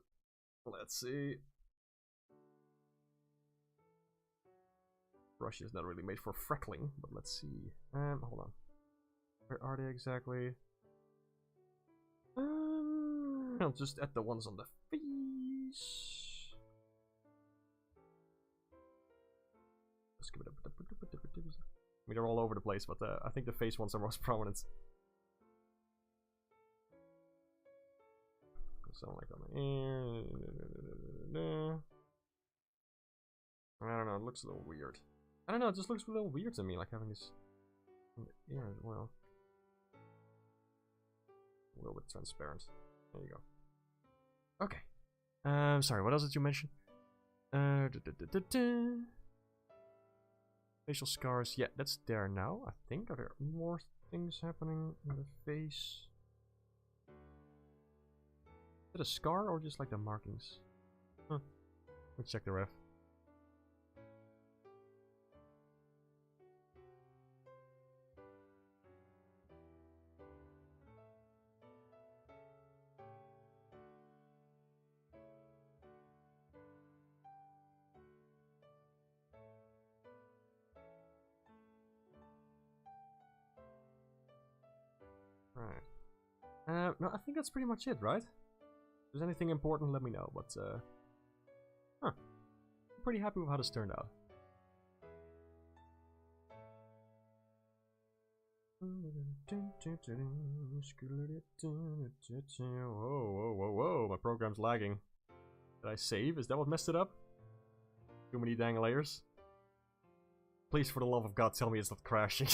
Let's see. Brush is not really made for freckling, but let's see. Hold on. Where are they exactly? I'll just add the ones on the face. Let's give it a... I mean, they're all over the place, but I think the face ones are most prominent. something like on my ear. I don't know, it looks a little weird. I don't know, it just looks a little weird to me, like having this on the ear as well. A little bit transparent. There you go. Okay. Sorry, what else did you mention? Facial scars. Yeah, that's there now, I think. Are there more things happening in the face? Is it a scar or just like the markings? Huh. Let's check the ref. Right. No, I think that's pretty much it, right? If there's anything important, let me know, but, I'm pretty happy with how this turned out. Whoa, my program's lagging. Did I save? Is that what messed it up? Too many dang layers? Please, for the love of God, tell me it's not crashing.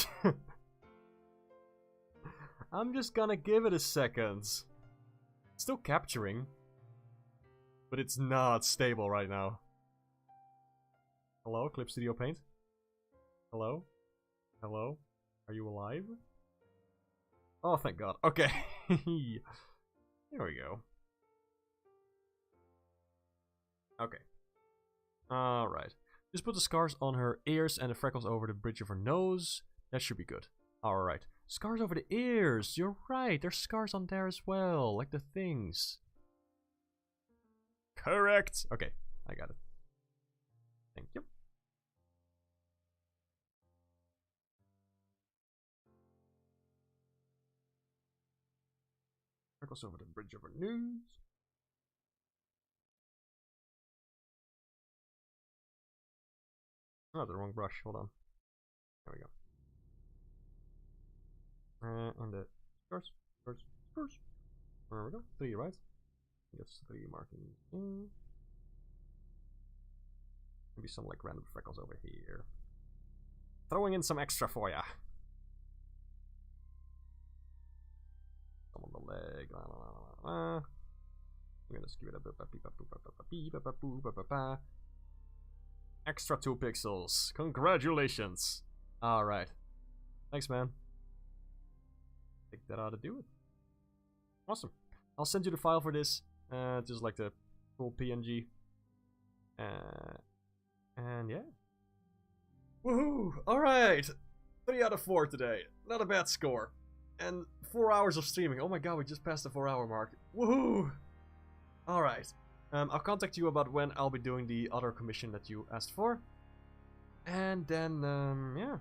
I'm just gonna give it a second. It's still capturing. But it's not stable right now. Hello, Clip Studio Paint? Hello? Hello? Are you alive? Oh, thank God. Okay. Here we go. Okay. Alright. Just put the scars on her ears and the freckles over the bridge of her nose. That should be good. Alright. Scars over the ears. You're right. There's scars on there as well. Like the things. Correct. Okay. I got it. Thank you. Freckles over the bridge of her nose. Oh, the wrong brush. Hold on. There we go. And the scars. There we go. 3, right? That's 3 markings. Maybe some like random freckles over here. Throwing in some extra for ya. Some on the leg. I'm gonna give it a extra 2 pixels. Congratulations. Alright. Thanks, man. Take that out to do it. Awesome. I'll send you the file for this. Just like the full PNG. And yeah. Woohoo! Alright! 3 out of 4 today. Not a bad score. And 4 hours of streaming. Oh my god, we just passed the 4-hour mark. Woohoo! Alright. I'll contact you about when I'll be doing the other commission that you asked for. And then, yeah.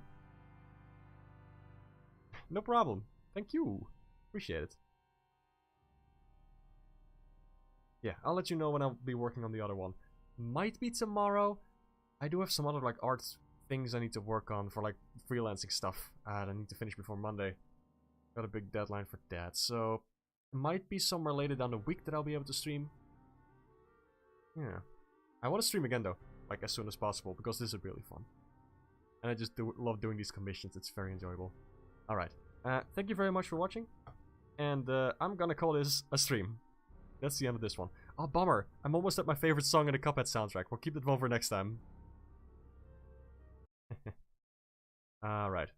No problem. Thank you. Appreciate it. Yeah, I'll let you know when I'll be working on the other one. Might be tomorrow. I do have some other like art things I need to work on for like freelancing stuff that I need to finish before Monday. Got a big deadline for that, so it might be somewhere later down the week that I'll be able to stream. Yeah. I want to stream again though, like as soon as possible, because this is really fun. And I just love doing these commissions, it's very enjoyable. Alright, thank you very much for watching. And I'm gonna call this a stream. That's the end of this one. Oh, bummer. I'm almost at my favorite song in the Cuphead soundtrack. We'll keep that one for next time. Alright.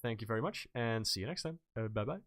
Thank you very much, and see you next time. Bye-bye.